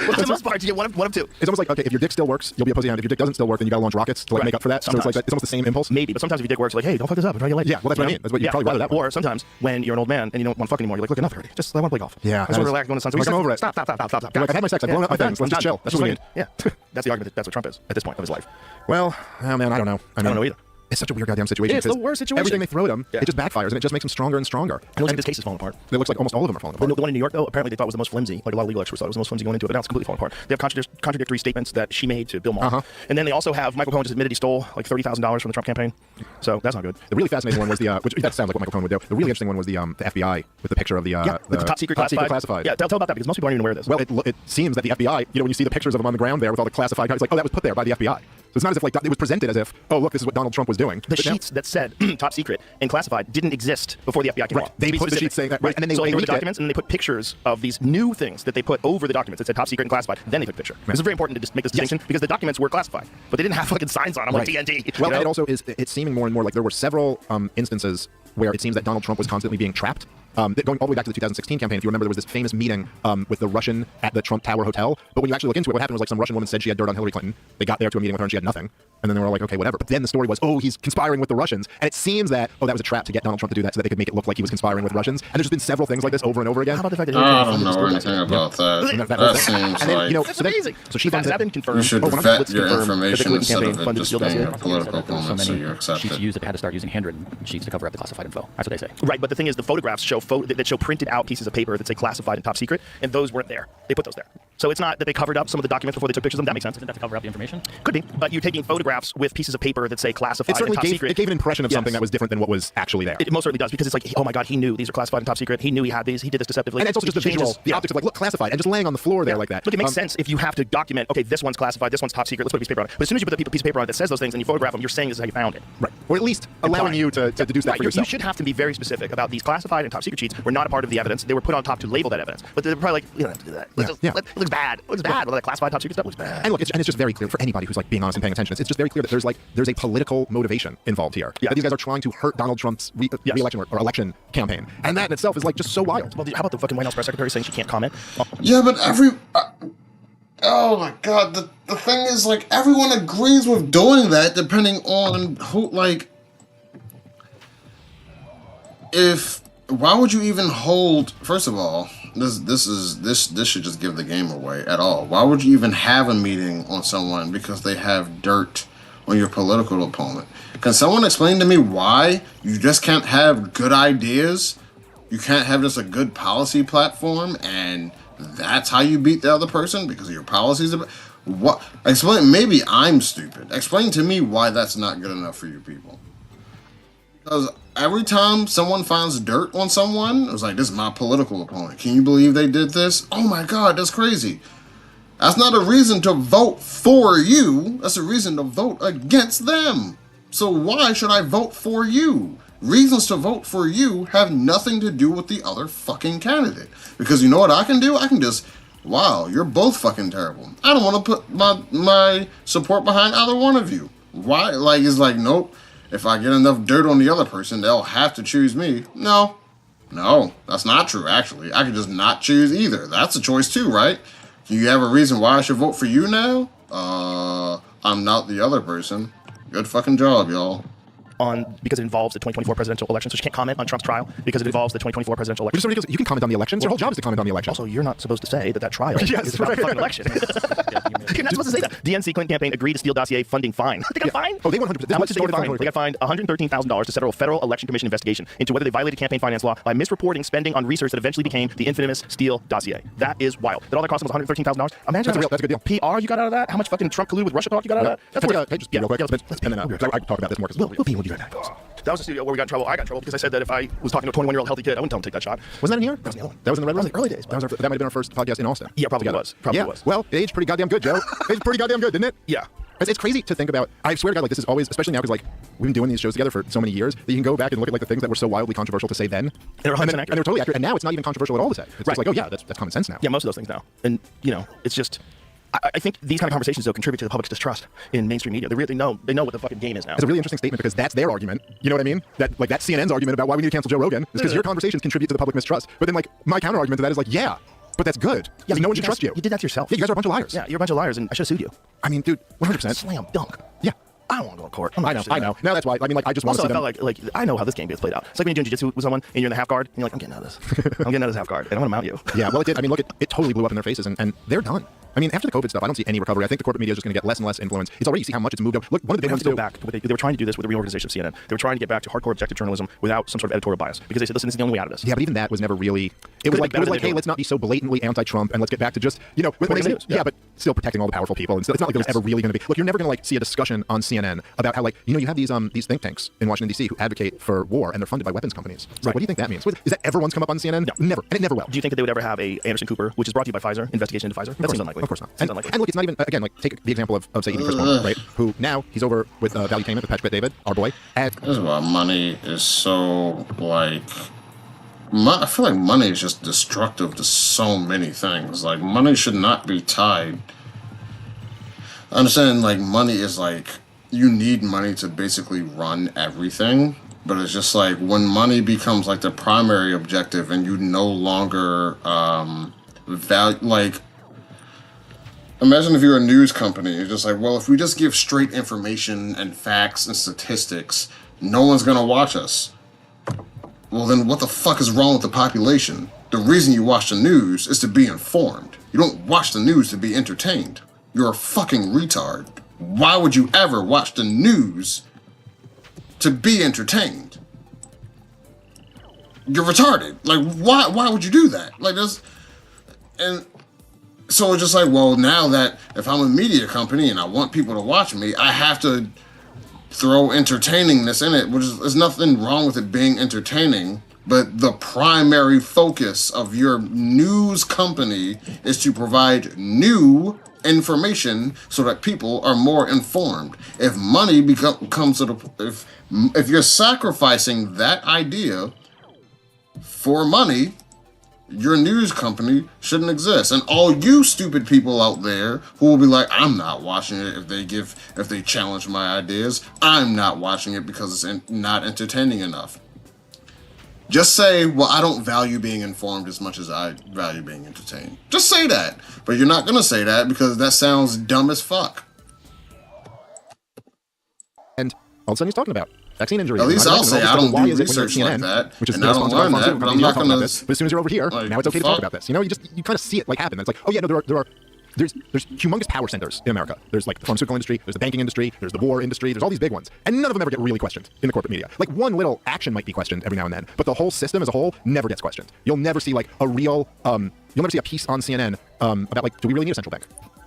Well, for the most part, you get one of two. It's almost like, okay, if your dick still works, you'll be a pussy hound. If your dick doesn't still work, then you gotta launch rockets to like Right. make up for that. So it's Sometimes. like it's almost the same impulse. Maybe, but sometimes if your dick works, like, hey, don't fuck this up. I'm trying to get laid. Yeah, well, that's what I mean. That's what you'd probably rather that way. Or sometimes when you're an old man and you don't want to fuck anymore, you're like, look, enough already. Just I want to play golf. Yeah, I just want to relax, go in the sun. Like, I'm over it. Stop. You're like, I've had my sex. I've blown up my things. Let's just chill. That's what we need. Yeah, that's the argument. That's what Trump is at this point of his life. Well, oh man, I don't know. I don't know either. It's such a weird goddamn situation. It's the because worst situation. Everything they throw at him, it just backfires and it just makes him stronger and stronger. It looks like this case is falling apart. It looks like almost all of them are falling But apart. the one in New York, though, apparently they thought was the most flimsy. Like a lot of legal experts thought it was the most flimsy going into it, but now it's completely falling apart. They have contradictory statements that she made to Bill Maher. And then they also have Michael Cohen just admitted he stole like $30,000 from the Trump campaign. So that's not good. The really fascinating one was the, which that sounds like what Michael Cohen would do. The really interesting one was the FBI with the picture of the, Like the top secret classified. Yeah, tell about that because most people aren't even aware of this. Well, it seems that the FBI, you know, when you see the pictures of them on the ground there with all the classified, it's like, oh, that was put there by the FBI. So it's not as if like it was presented as if, oh, look, this is what Donald Trump was doing. The sheets that said top secret and classified didn't exist before the FBI came along. They put the sheets saying that, right? And then they so they leaked the documents and they put pictures of these new things that they put over the documents that said top secret and classified. Then they took a picture. This is very important to just make this distinction because the documents were classified, but they didn't have fucking signs on them like TNT. Well, and it also is. It's seeming more and more like there were several instances where it seems that Donald Trump was constantly being trapped. Going all the way back to the 2016 campaign, if you remember, there was this famous meeting with the Russian at the Trump Tower Hotel. But when you actually look into it, what happened was like some Russian woman said she had dirt on Hillary Clinton. They got there to a meeting with her and she had nothing. And then they were all like, okay, whatever. But then the story was, oh, he's conspiring with the Russians. And it seems that, oh, that was a trap to get Donald Trump to do that so that they could make it look like he was conspiring with Russians. And there's just been several things like this over and over again. How about the fact that I don't know anything about that. That seems and then, like you know, That's so then- amazing. So she Has finds that been it. confirmed? you should Oh, vet let's your confirm that the information Clinton instead campaign of it funded just the being deal a political opponent, so you accept sheets it. used that they had to start using handwritten sheets to cover up the classified info. That's what they say. Right, but the thing is, the photographs show that show printed out pieces of paper that say classified and top secret, and those weren't there. They put those there. So it's not that they covered up some of the documents before they took pictures of them. That makes sense. Isn't that to cover up the information? Could be, but you're taking photographs with pieces of paper that say classified It certainly and top gave, secret. it gave an impression of Yes. something that was different than what was actually there. It most certainly does because it's like, oh my god, he knew these are classified and top secret. He knew he had these. He did this deceptively. And it's also just the visual, the optics of like, look, classified, and just laying on the floor there like that. Look, it makes sense if you have to document, okay, this one's classified, this one's top secret, let's put a piece of paper on it. But as soon as you put a piece of paper on it that says those things and you photograph them, you're saying this is how you found it. Right. Or at least allowing you to deduce that Right, for you yourself. should have to be very specific about these classified and top secret sheets were not a part of the evidence. They were put on top to label that evidence. But they're probably like, you don't have to do that. Let's bad. It looks bad. All that classified top secret stuff looks bad. And look, it's just very clear for anybody who's like being honest and paying attention. It's just very clear that there's a political motivation involved here. Yeah. That these guys are trying to hurt Donald Trump's re-election or election campaign, and that in itself is like just so wild. Well, how about the fucking White House press secretary saying she can't comment? Yeah, but oh my god, the thing is, like, everyone agrees with doing that depending on who, like, why would you even hold, first of all, this should just give the game away at all. Why would you even have a meeting on someone because they have dirt on your political opponent? Can someone explain to me why you just can't have good ideas? You can't have just a good policy platform and that's how you beat the other person because of your policies? What? Explain. Maybe I'm stupid. Explain to me why that's not good enough for you people. Because every time someone finds dirt on someone, it's like, this is my political opponent. Can you believe they did this? Oh my God, that's crazy. That's not a reason to vote for you. That's a reason to vote against them. So why should I vote for you? Reasons to vote for you have nothing to do with the other fucking candidate. Because you know what I can do? I can just, wow, you're both fucking terrible. I don't want to put my support behind either one of you. Why? Like, it's like, nope. If I get enough dirt on the other person, they'll have to choose me. No, that's not true, actually. I could just not choose either. That's a choice too, right? Do you have a reason why I should vote for you now? I'm not the other person. Good fucking job, y'all. Because it involves the 2024 presidential election, so she can't comment on Trump's trial because it involves the 2024 presidential election. Which is so ridiculous. You can comment on the elections. Your whole job is to comment on the election. Also, you're not supposed to say that trial is about the fucking election. You're not supposed to say that. DNC Clinton campaign agreed to steal dossier funding fine. They got fined? Oh, they 100%. How much did they get fined? They got fined $113,000 to settle a federal election commission investigation into whether they violated campaign finance law by misreporting spending on research that eventually became the infamous Steele dossier. That is wild. That all that cost them was $113,000. Imagine that's a good deal. PR you got out of that? How much fucking Trump colluded with Russia talk you got out of that? That's hey, just be real quick. And then I can talk about this more. We'll be when you right back. That was the studio where we got in trouble. I got in trouble because I said that if I was talking to a 21-year-old healthy kid, I wouldn't tell him to take that shot. Wasn't that in here? That was in the other one. That was in the Red Room? Early days. That might have been our first podcast in Austin. Yeah, probably was. Well, it aged pretty goddamn good, Joe. It aged pretty goddamn good, didn't it? Yeah. It's crazy to think about. I swear to God, like, this is always, especially now, because like we've been doing these shows together for so many years that you can go back and look at like the things that were so wildly controversial to say then. They're 100% accurate. And they're totally accurate. And now it's not even controversial at all to say. It's just like, oh yeah, that's common sense now. Yeah, most of those things now. And it's just. I think these kind of conversations, though, contribute to the public's distrust in mainstream media. They really know what the fucking game is now. It's a really interesting statement because that's their argument. You know what I mean? That's CNN's argument about why we need to cancel Joe Rogan is because your conversations contribute to the public mistrust. But then like my counter argument to that is like, yeah, but that's good. Yeah, no one should trust you. You did that to yourself. Yeah, you guys are a bunch of liars. Yeah, you're a bunch of liars, and I should have sued you. I mean, dude, 100%. Slam dunk. Yeah. I don't want to go to court. I know. No, that's why. I mean, like, I just want to see them. Also, I felt like I know how this game gets played out. It's like when you're doing jiu-jitsu with someone and you're in the half guard, and you're like, I'm getting out of this. I'm getting out of this half guard, and I want to mount you. Yeah, well, it did. I mean, look, it totally blew up in their faces, and they're done. I mean, after the COVID stuff, I don't see any recovery. I think the corporate media is just going to get less and less influence. It's already, you see how much it's moved up. Look, one of the big ones to go back. They were trying to do this with the reorganization of CNN. They were trying to get back to hardcore objective journalism without some sort of editorial bias because they said, listen, this is the only way out of this. Yeah, but even that was never really. It was like, hey, let's not be so blatantly anti-Trump and let's get back to just, yeah, but still protecting all the powerful people. And still, it's not like there's ever really going to be. Look, you're never going to like see a discussion on CNN about how like you have these think tanks in Washington D.C. who advocate for war and they're funded by weapons companies. So like, what do you think that means? Is that ever once come up on CNN? No, never, and it never will. Do you think that they would ever have a Anderson Cooper, which is brought to you by Pfizer, investigation into Pfizer? That seems unlikely. Of course not. And look, it's not even again like take the example of say even Chris Paul, right? Who now he's over with Valuetainment with Patrick David, our boy. This is why money is so like. I feel like money is just destructive to so many things. Like money should not be tied. I understand like money is like you need money to basically run everything, but it's just like when money becomes like the primary objective and you no longer value like. Imagine if you're a news company, you're just like, well, if we just give straight information and facts and statistics, no one's gonna watch us. Well, then what the fuck is wrong with the population? The reason you watch the news is to be informed. You don't watch the news to be entertained. You're a fucking retard. Why would you ever watch the news to be entertained? You're retarded. Like, why would you do that? Like, and so it's just like, well, now that if I'm a media company and I want people to watch me, I have to throw entertainingness in it, which is there's nothing wrong with it being entertaining, but the primary focus of your news company is to provide new information so that people are more informed. If money comes to if you're sacrificing that idea for money, your news company shouldn't exist. And all you stupid people out there who will be like, I'm not watching it if they challenge my ideas. I'm not watching it because it's not entertaining enough. Just say, well, I don't value being informed as much as I value being entertained. Just say that. But you're not going to say that because that sounds dumb as fuck. And all of a sudden he's talking about vaccine injuries. At least I'll say I don't do research like that, which is and I don't learn that, but I'm not going to... But as soon as you're over here, now it's okay to talk about this. You know, you kind of see it like happen. It's like, oh yeah, no, there's humongous power centers in America. There's like the pharmaceutical industry, there's the banking industry, there's the war industry, there's all these big ones. And none of them ever get really questioned in the corporate media. Like one little action might be questioned every now and then, but the whole system as a whole never gets questioned. You'll never see like a real, you'll never see a piece on CNN about like, do we really need a central bank?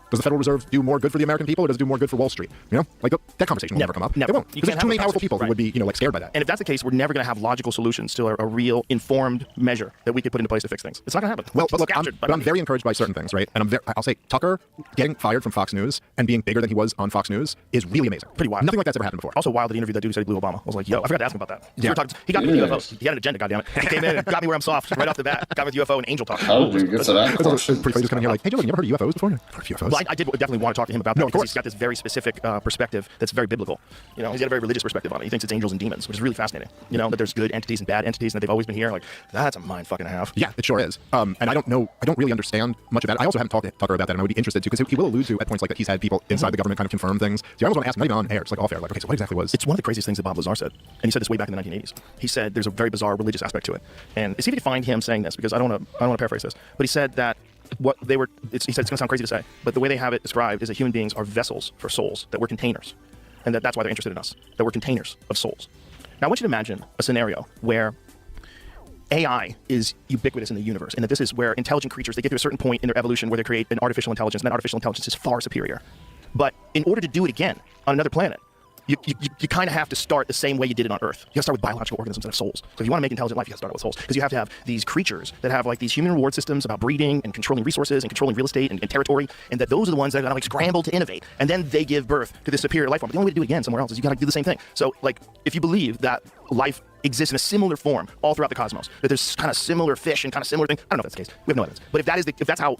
Does the Federal Reserve do more good for the American people, or does it do more good for Wall Street? You know, like that conversation will never come up. Never. It won't. You Because can't there's too have many powerful people who would be, like scared by that. And if that's the case, we're never going to have logical solutions to a real informed measure that we could put into place to fix things. It's not going to happen. Well, but look, I'm very encouraged by certain things, right? And I'll say Tucker getting fired from Fox News and being bigger than he was on Fox News is really amazing. Pretty wild. Nothing like that's ever happened before. Also wild that he interviewed that dude who said he blew Obama. I was like, yo, I forgot to ask him about that. Yeah. He got me with UFOs. He had an agenda, goddammit. He came in and got me where I'm soft right off the bat. Got me with UFO and angel talk. How did you get to that It's question? pretty funny just coming here like, hey, Joe, you never heard of UFOs before? Heard of UFOs? Well, I did definitely want to talk to him about that No, of because course. he's got this very specific perspective that's very biblical. You know, he's got a very religious perspective on it. He thinks it's angels and demons, which is really fascinating. You know, that there's good entities and bad entities and that they've always been here. Like, that's a mind fucking half. Yeah, it sure is. And I don't really understand much about it. I also haven't talked to Tucker about that, and I would be interested to, because he will allude to at points like that he's had people inside the government kind of confirm things. So I almost want to ask him, not even on air, it's like off air, like, okay, so what exactly was? It's one of the craziest things that Bob Lazar said. And he said this way back in the 1980s. He said there's a very bizarre religious aspect to it. And see if you can find him saying this, because I don't want to paraphrase this. But he said that what they were, he said it's going to sound crazy to say, but the way they have it described is that human beings are vessels for souls, that we're containers. And that's why they're interested in us, that we're containers of souls. Now I want you to imagine a scenario where AI is ubiquitous in the universe, and that this is where intelligent creatures, they get to a certain point in their evolution where they create an artificial intelligence, and that artificial intelligence is far superior. But in order to do it again on another planet, you kind of have to start the same way you did it on Earth. You got to start with biological organisms that have souls. So if you want to make intelligent life, you got to start with souls. Because you have to have these creatures that have like these human reward systems about breeding and controlling resources and controlling real estate and territory, and that those are the ones that are going to like scramble to innovate. And then they give birth to this superior life form. But the only way to do it again somewhere else is you got to do the same thing. So like, if you believe that life exists in a similar form all throughout the cosmos, that there's kind of similar fish and kind of similar thing, I don't know if that's the case. We have no evidence. But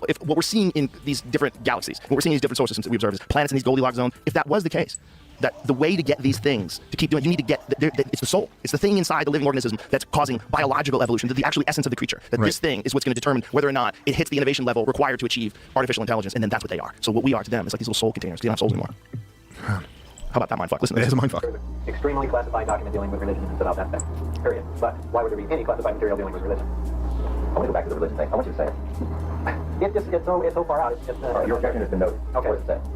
if what we're seeing in these different galaxies, what we're seeing in these different solar systems that we observe is planets in these Goldilocks zones, if that was the case, that the way to get these things to keep doing, you need to get it's the soul. It's the thing inside the living organism that's causing biological evolution, the actual essence of the creature. That this thing is what's going to determine whether or not it hits the innovation level required to achieve artificial intelligence, and then that's what they are. So what we are to them is like these little soul containers. They don't have souls anymore. How about that mindfuck? Listen to this. It is a mindfuck. Extremely classified document dealing with religion is about that fact. Period. But why would there be any classified material dealing with religion? I want to go back to the religion thing. I want you to say it. It's so far out. It's just your objection has been noted. Okay. What does it say?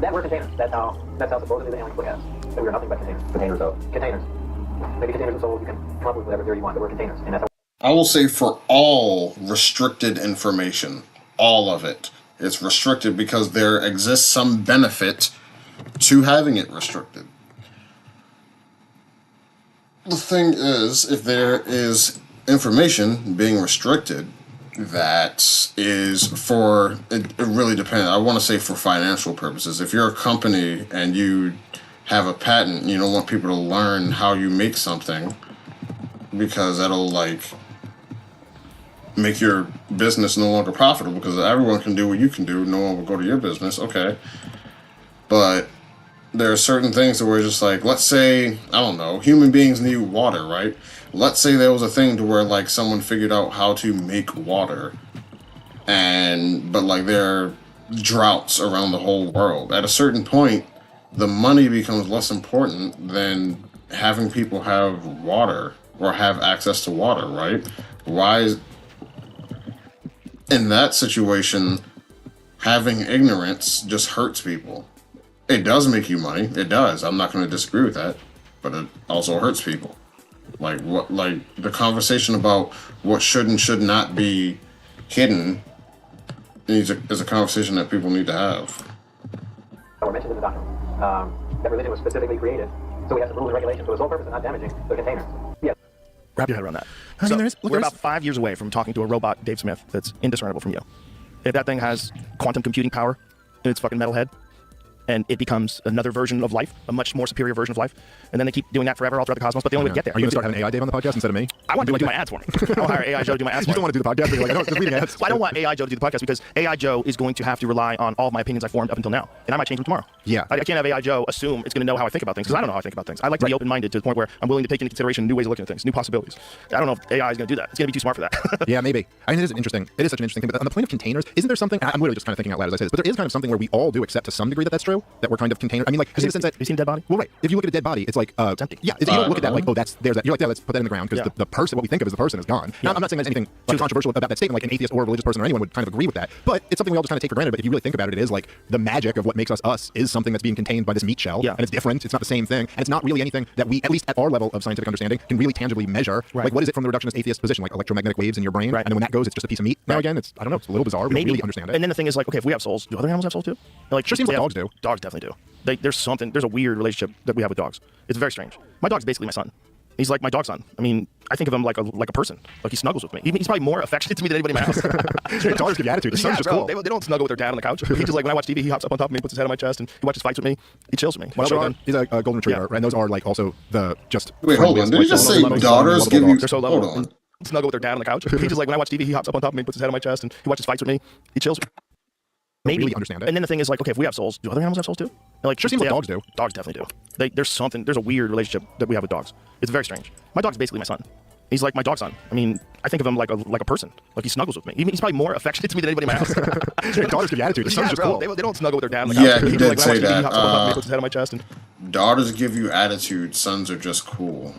That we're containers. That's how supposedly the aliens look at us. That we are nothing but containers. Containers of? Containers. Maybe containers of souls. You can come up with whatever theory you want, but we're containers. And that's how I will say for all restricted information, all of it, it's restricted because there exists some benefit to having it restricted. The thing is, if there is information being restricted, that is for, it really depends. I want to say for financial purposes. If you're a company and you have a patent, you don't want people to learn how you make something because that'll like make your business no longer profitable because everyone can do what you can do. No one will go to your business. Okay. But there are certain things that we're just like, let's say, I don't know, human beings need water, right? Let's say there was a thing to where like someone figured out how to make water, but like there are droughts around the whole world. At a certain point, the money becomes less important than having people have water or have access to water, right? In that situation, having ignorance just hurts people. It does make you money. It does. I'm not going to disagree with that, but it also hurts people. Like the conversation about what should and should not be hidden is a conversation that people need to have. that were mentioned in the document. That religion was specifically created, so we have some rules and regulations for the sole purpose of not damaging the containers. Yeah. Wrap your head around that. I mean, We're about 5 years away from talking to a robot, Dave Smith, that's indiscernible from you. If that thing has quantum computing power in its fucking metal head, and it becomes another version of life, a much more superior version of life. And then they keep doing that forever all throughout the cosmos, but the only way to get there. Are you going to start having AI Dave on the podcast instead of me? I want to do my ads for me. I'll hire AI Joe to do my ads for me. You don't want to do the podcast, but you're like, I don't, just reading ads. Well, I don't want AI Joe to do the podcast because AI Joe is going to have to rely on all of my opinions I formed up until now, and I might change them tomorrow. Yeah. I can't have AI Joe assume it's going to know how I think about things because I don't know how I think about things. I like to be open-minded to the point where I'm willing to take into consideration new ways of looking at things, new possibilities. I don't know if AI is going to do that. It's going to be too smart for that. Yeah, maybe. I mean, it is interesting. It is such an interesting thing. But on the point of containers, isn't there something? I'm literally just kind of thinking out loud as I say this, but there is kind of something where we all do accept to some degree that that's true. That we're kind of containers. I mean, like, in the sense that have you seen a dead body? Well, right. If you look at a dead body, it's like it's empty. Yeah, you don't look at that like, oh, there's that. You're like, yeah, let's put that in the ground because the person, what we think of as the person, is gone. Now, I'm not saying there's anything like, controversial about that statement. Like an atheist or a religious person or anyone would kind of agree with that. But it's something we all just kind of take for granted. But if you really think about it, it is like the magic of what makes us us is something that's being contained by this meat shell, and it's different. It's not the same thing, and it's not really anything that we, at least at our level of scientific understanding, can really tangibly measure. Right. Like, what is it from the reductionist atheist position? Like electromagnetic waves in your brain, right. and then when that goes, it's just a piece of meat. Now again, it's I don't know. It's a little bizarre. We don't really understand it. And then the thing is, like, okay, if we have souls, do other animals have souls too? Like, sure seems like dogs do. Dogs definitely do. There's a weird relationship that we have with dogs. It's very strange. My dog's basically my son. He's like my dog son. I mean, I think of him like a person. Like he snuggles with me. He's probably more affectionate to me than anybody in my house. Dogs give you attitude. The son's just cool. They don't snuggle with their dad on the couch. He just like when I watch TV, he hops up on top of me, puts his head on my chest, and he watches fights with me. He chills with me. He's a golden retriever, and those are like also the just. Wait, hold on. Did you just say daughters give you? They're so lovable. Hold on. Snuggle with their dad on the couch. He just like when I watch TV, he hops up on top of me, puts his head on my chest, and he watches fights with me. He chills with me. Maybe really understand it. And then the thing is, like, okay, if we have souls, do other animals have souls too? Like, sure seems like dogs do. Dogs definitely do. There's a weird relationship that we have with dogs. It's very strange. My dog's basically my son. He's like my dog son. I mean, I think of him like a person. Like he snuggles with me. He's probably more affectionate to me than anybody in my house. Daughters give you attitude. The son's just cool. They don't snuggle with their dad on the couch. Yeah, he did like, say that. He hops up on top of me, puts his head on my chest, and daughters give you attitude. Sons are just cool.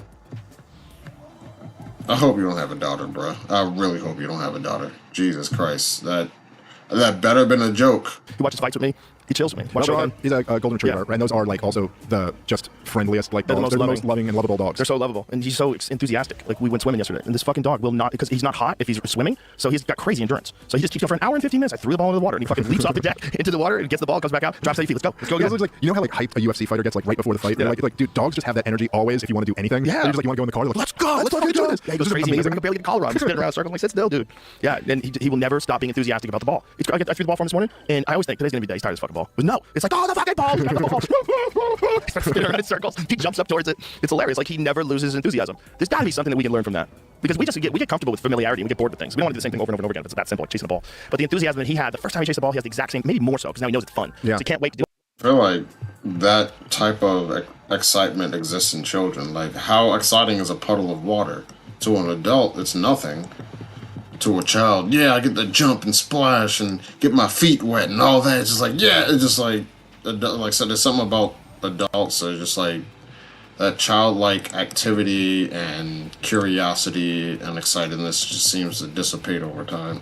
I hope you don't have a daughter, bro. I really hope you don't have a daughter. Jesus Christ, that better been a joke. He watches fights with me. He chills with me. He's a golden retriever, and those are like also the just friendliest like dogs. They're the most loving and lovable dogs. They're so lovable, and he's so enthusiastic. Like we went swimming yesterday, and this fucking dog will not, because he's not hot if he's swimming, so he's got crazy endurance. So he just keeps going for an hour and 15 minutes. I threw the ball into the water, and he fucking leaps off the deck into the water and gets the ball, comes back out, drops 8 feet. Let's go again. Like, you know how like hyped a UFC fighter gets like right before the fight? Yeah. Like dude, dogs just have that energy always. If you want to do anything, yeah. They're just like, you want to go in the car? Like, let's go. Let's fucking do this. Yeah, he goes crazy. Amazing. I can barely get a collar on. He's spinning around in circles. I'm like, sit still, dude. Yeah, and he will never stop being enthusiastic about the ball. I threw the ball for him this morning, and I always think today's gonna be the day. He's tired of this fucking ball. But no, it's like, oh, the fucking ball. He starts spinning around in circles. He jumps up towards it. It's hilarious. Like he never loses enthusiasm. There's got to be something that we can learn from that, because we get comfortable with familiarity and we get bored with things. We don't want to do the same thing over and over and over again. It's that simple, like chasing the ball. But the enthusiasm that he had the first time he chased the ball, he has the exact same, maybe more so, because now he knows it's fun. Yeah. So he can't wait to do it. I feel like that type of excitement exists in children. Like, how exciting is a puddle of water? To an adult, it's nothing. To a child, yeah, I get to jump and splash and get my feet wet and all that. It's just like, yeah, it's just like so there's something about adults that are just like that childlike activity and curiosity and excitedness just seems to dissipate over time.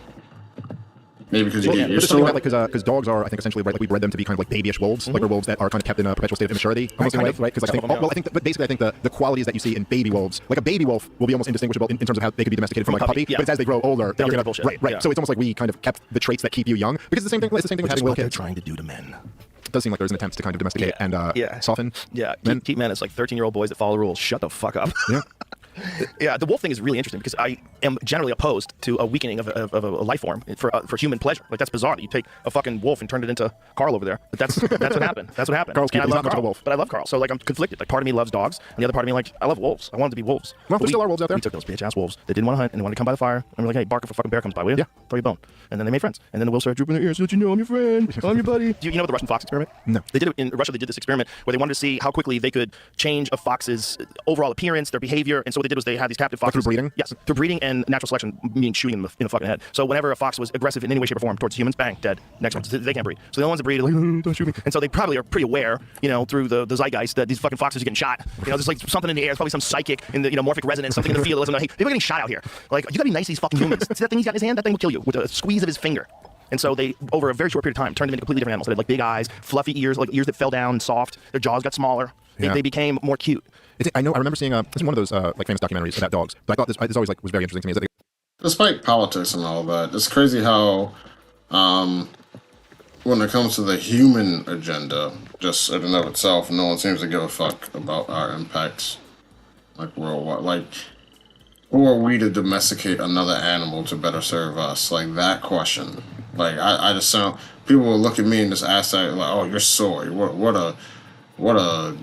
Maybe because you get used to it. Because dogs are, I think, essentially right. Like we bred them to be kind of like babyish wolves, like we're wolves that are kind of kept in a perpetual state of immaturity, almost in a way, right? Because I think, but basically, I think the qualities that you see in baby wolves, like a baby wolf, will be almost indistinguishable in terms of how they could be domesticated from like a puppy. Yeah. But it's as they grow older, they get bullshit. Right. Yeah. So it's almost like we kind of kept the traits that keep you young. Because it's the same thing. It's the same thing with having little kids. Trying to do to men. It does seem like there's an attempt to kind of domesticate and soften. Yeah, keep men as like 13-year-old boys that follow the rules. Shut the fuck up. Yeah. Yeah, the wolf thing is really interesting because I am generally opposed to a weakening of a life form for human pleasure. Like, that's bizarre that you take a fucking wolf and turn it into Carl over there. But that's what happened. That's what happened. Carl's cute. He's not much of a wolf. But I love Carl. So like I'm conflicted. Like part of me loves dogs, and the other part of me like I love wolves. I want them to be wolves. Well, there still are wolves out there. We took those bitch ass wolves. They didn't want to hunt and they wanted to come by the fire. And we're like, hey, bark if a fucking bear comes by, will you? Yeah. Throw you a bone. And then they made friends. And then the wolves started drooping their ears so that you know I'm your friend. I'm your buddy. Do you know the Russian fox experiment? No. They did it in Russia. They did this experiment where they wanted to see how quickly they could change a fox's overall appearance, their behavior. And so what they did was they had these captive foxes. Like through breeding? Yes, through breeding and natural selection, meaning shooting them in the fucking head. So whenever a fox was aggressive in any way, shape, or form towards humans, bang, dead. Next one. So they can't breed. So the only ones that breed are like, don't shoot me. And so they probably are pretty aware, through the zeitgeist that these fucking foxes are getting shot. There's like something in the air. There's probably some psychic in the morphic resonance, something in the field. Listen, hey, people are getting shot out here. Like, you gotta be nice to these fucking humans. See that thing he's got in his hand? That thing will kill you with a squeeze of his finger. And so they, over a very short period of time, turned them into completely different animals. They had like big eyes, fluffy ears, like ears that fell down, soft. Their jaws got smaller. They became more cute. I remember seeing this is one of those like famous documentaries about dogs. But I thought this always like was very interesting to me. Is that despite politics and all that, it's crazy how when it comes to the human agenda, just in and of itself, no one seems to give a fuck about our impacts, like worldwide. Like, who are we to domesticate another animal to better serve us? Like, that question. Like, I just sound people will look at me in this aspect like, oh, you're soy. What a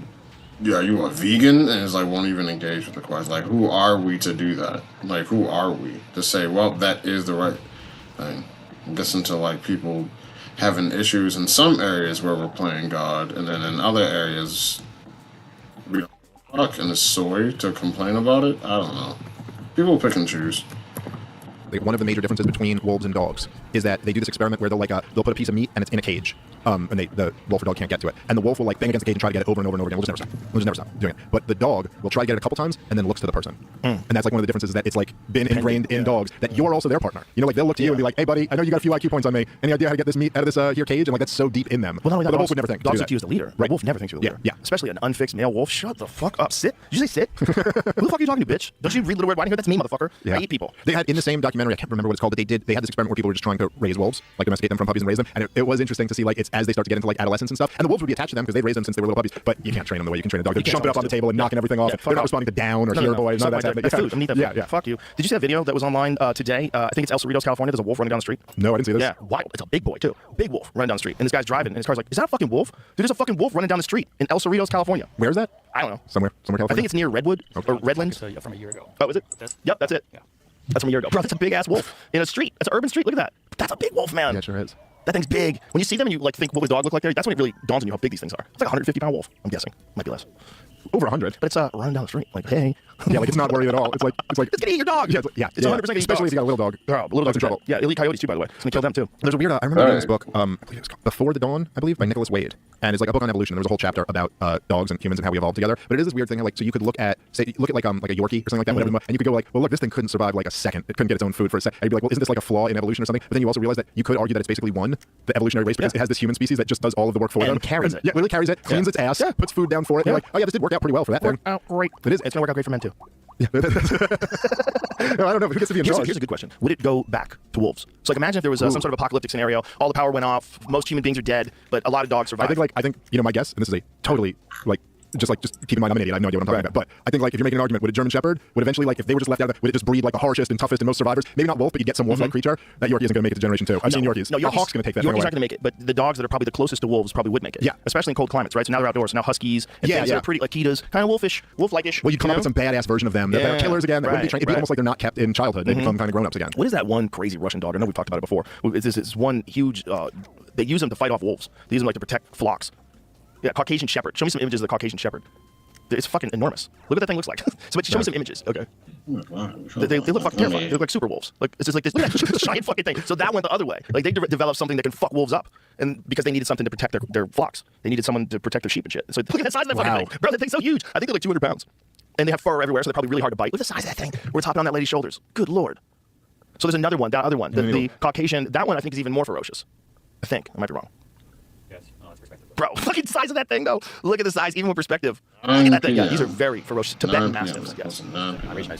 yeah, you a vegan? And it's like won't even engage with the question. Like, who are we to do that? Like, who are we to say, well, that is the right thing? It gets into like people having issues in some areas where we're playing God, and then in other areas we don't fuck and it's soy to complain about it. I don't know. People pick and choose. Like, one of the major differences between wolves and dogs is that they do this experiment where they'll put a piece of meat and it's in a cage, and the wolf or dog can't get to it, and the wolf will like bang against the cage and try to get it over and over and over again. We'll just never stop doing it. But the dog will try to get it a couple times and then looks to the person, and that's like one of the differences is that it's like been ingrained in dogs that you're also their partner. You know, like they'll look to you and be like, hey buddy, I know you got a few IQ points on me. Any idea how to get this meat out of this here cage? And like that's so deep in them. Well, not only that, the wolf would never think. Dogs look to you as the leader. Right. Wolf never thinks you're the leader. Yeah. Especially an unfixed male wolf. Shut the fuck up. Sit. Did you say sit? Who the fuck are you talking to, bitch? Don't you read Little Red Riding Hood? That's me, motherfucker. I eat people. They had in the same documentary, I can't remember what it's called, but they had this experiment where people were just trying to raise wolves, like domesticate them from puppies and raise them. And it was interesting to see like it's as they start to get into like adolescence and stuff. And the wolves would be attached to them because they've raised them since they were little puppies. But you can't train them the way you can train a dog. They're jumping up on the table and knocking everything off. They're not responding to down or here boy. None of that. That's food. I'm eating that food. Yeah. Fuck you. Did you see that video that was online today? I think it's El Cerritos, California. There's a wolf running down the street. No, I didn't see this. Yeah, wild. It's a big boy too. Big wolf running down the street. And this guy's driving and his car's like, is that a fucking wolf? Dude, there's a fucking wolf running down the street in El Cerritos, California. Where's that? I don't know. Somewhere California. I think it's near Redwood or Redlands. From a year ago. Oh, is it? Yep, that's it. Yeah. That's from a year ago. Bro, that's a big ass wolf in a street. That's an urban street. Look at that. That's a big wolf, man. Yeah, it sure is. That thing's big. When you see them and you like think what would a dog look like there, that's when it really dawns on you how big these things are. It's like a 150-pound wolf, I'm guessing. Might be less. Over 100. But it's running down the street. Like, hey. Yeah, like it's not worried at all. It's like it's gonna eat your dog. Yeah, it's 100% gonna eat especially if you got a little dog. Oh, little dog's in trouble. Yeah, it'll eat coyotes too, by the way. It's gonna kill them too. There's a weird. I remember reading this book. I believe it was called Before the Dawn, I believe, by Nicholas Wade, and it's like a book on evolution. There was a whole chapter about dogs and humans and how we evolved together. But it is this weird thing, like so you could look at like a Yorkie or something like that, whatever, and you could go like, well, look, this thing couldn't survive like a second. It couldn't get its own food for a second. And you'd be like, well, isn't this like a flaw in evolution or something? But then you also realize that you could argue that it's basically the evolutionary race because it has this human species that just does all of the work for them. Carries it. Yeah, really carries it, cleans its ass, puts food down for it. And you're like, oh yeah, this did work out pretty well for that thing. Out great. It's gonna work out great for men too. Yeah. I don't know. Who gets to be in charge? Here's a good question. Would it go back to wolves? So like imagine if there was some sort of apocalyptic scenario, all the power went off, most human beings are dead, but a lot of dogs survive. I think my guess, and this is a totally just keep in mind I'm an idiot. I have no idea what I'm talking about. But I think like if you're making an argument, would a German Shepherd would eventually like if they were just left out of it, would it just breed like the harshest and toughest and most survivors? Maybe not wolf, but you get some wolf-like creature. That Yorkie isn't going to make it to generation 2. I've seen Yorkies. No, a hawk's going to take that. Yorkies aren't going to make it, but the dogs that are probably the closest to wolves probably would make it. Yeah, especially in cold climates, right? So now they're outdoors. So now huskies and things that are pretty like cheetahs, kind of wolf-like-ish. Well, you come up with some badass version of them. They're killers again. That wouldn't be trained. It'd be almost like they're not kept in childhood. They become kind of grown-ups again. What is that one crazy Russian dog? I know we've talked about it before. It's one huge. They use them to fight off wolves. They use them like to protect flocks. Yeah, Caucasian Shepherd. Show me some images of the Caucasian Shepherd. It's fucking enormous. Look what that thing looks like. So show me some images. Okay. They look fucking terrifying. They look like super wolves. Like it's just like this, look at that giant fucking thing. So that went the other way. Like they developed something that can fuck wolves up, and because they needed something to protect their flocks, they needed someone to protect their sheep and shit. So look at the size of that fucking thing, bro. That thing's so huge. I think they're like 200 pounds, and they have fur everywhere, so they're probably really hard to bite. Look at the size of that thing. We're hopping on that lady's shoulders. Good lord. So there's another one. That other one, the Caucasian. That one I think is even more ferocious. I think I might be wrong. Bro, look at the size of that thing, though. Look at the size, even with perspective. Look at that thing. Yeah, these are very ferocious. Tibetan Mastiffs, yes.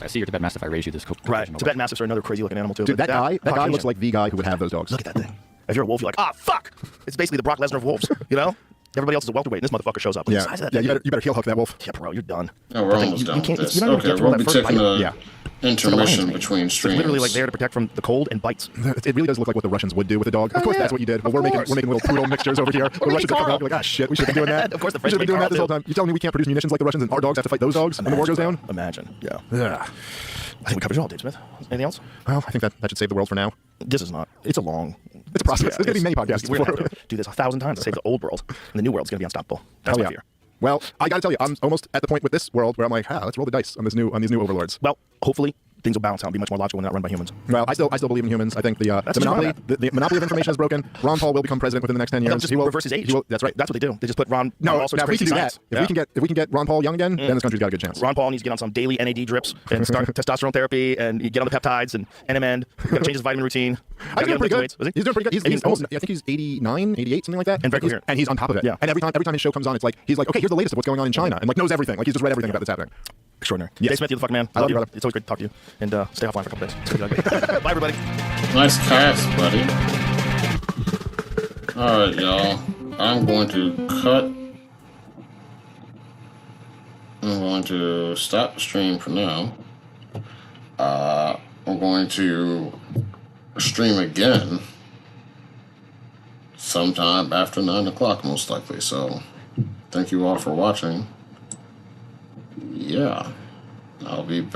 I see your Tibetan Mastiff. I raised you this right. Tibetan Mastiffs are another crazy-looking animal, too. Dude, that guy looks like the guy who would have those dogs. Look at that thing. If you're a wolf, you're like, ah, fuck! It's basically the Brock Lesnar of wolves, you know? Everybody else is a welterweight, and this motherfucker shows up. Look at the size of that thing. You better heel hook that wolf. Yeah, bro, you're done. Oh, we're almost done with this. Okay, we'll be taking a intermission between streams. It's literally like there to protect from the cold and bites. It really does look like what the Russians would do with a dog. Of course, that's what you did. Well, we're making little poodle mixtures over here. The Russians are coming out like, ah, shit, we should have been doing that. Of course, the French should have been doing that this whole time. You telling me we can't produce munitions like the Russians and our dogs have to fight those dogs when the war goes down? Imagine, yeah. I think we covered it all, Dave Smith. Anything else? Well, I think that should save the world for now. This is not. It's a long. It's a process. There's going to be many podcasts. We're going to do this 1,000 times to save the old world, and the new world's going to be unstoppable. That's my fear. Well, I got to tell you, I'm almost at the point with this world where I'm like, let's roll the dice on these new overlords. Well, hopefully things will balance out and be much more logical when they're not run by humans. Well, I still believe in humans. I think the monopoly of information is broken. Ron Paul will become president within the next 10 years. He will reverse his age. That's right. That's what they do. They just put Ron. No, now if we can do that, if we can get Ron Paul young again, then this country's got a good chance. Ron Paul needs to get on some daily NAD drips and start testosterone therapy and get on the peptides and NMN. Got to change his vitamin routine. He's doing pretty good. He's doing pretty good. He's almost, I think he's 89, 88, something like that. And he's on top of it. Yeah. And every time his show comes on, it's like he's like, okay, here's the latest of what's going on in China, and like knows everything. Like he's just read everything about that's happening. Extraordinary. Yes. Dave Smith, you're the fucking man. I love you, brother. It's always great to talk to you. And stay offline for a couple days. Bye, everybody. Nice cast, buddy. Alright, y'all. I'm going to cut. I'm going to stop the stream for now. I'm going to stream again sometime after 9 o'clock, most likely. So, thank you all for watching. Yeah, I'll be back.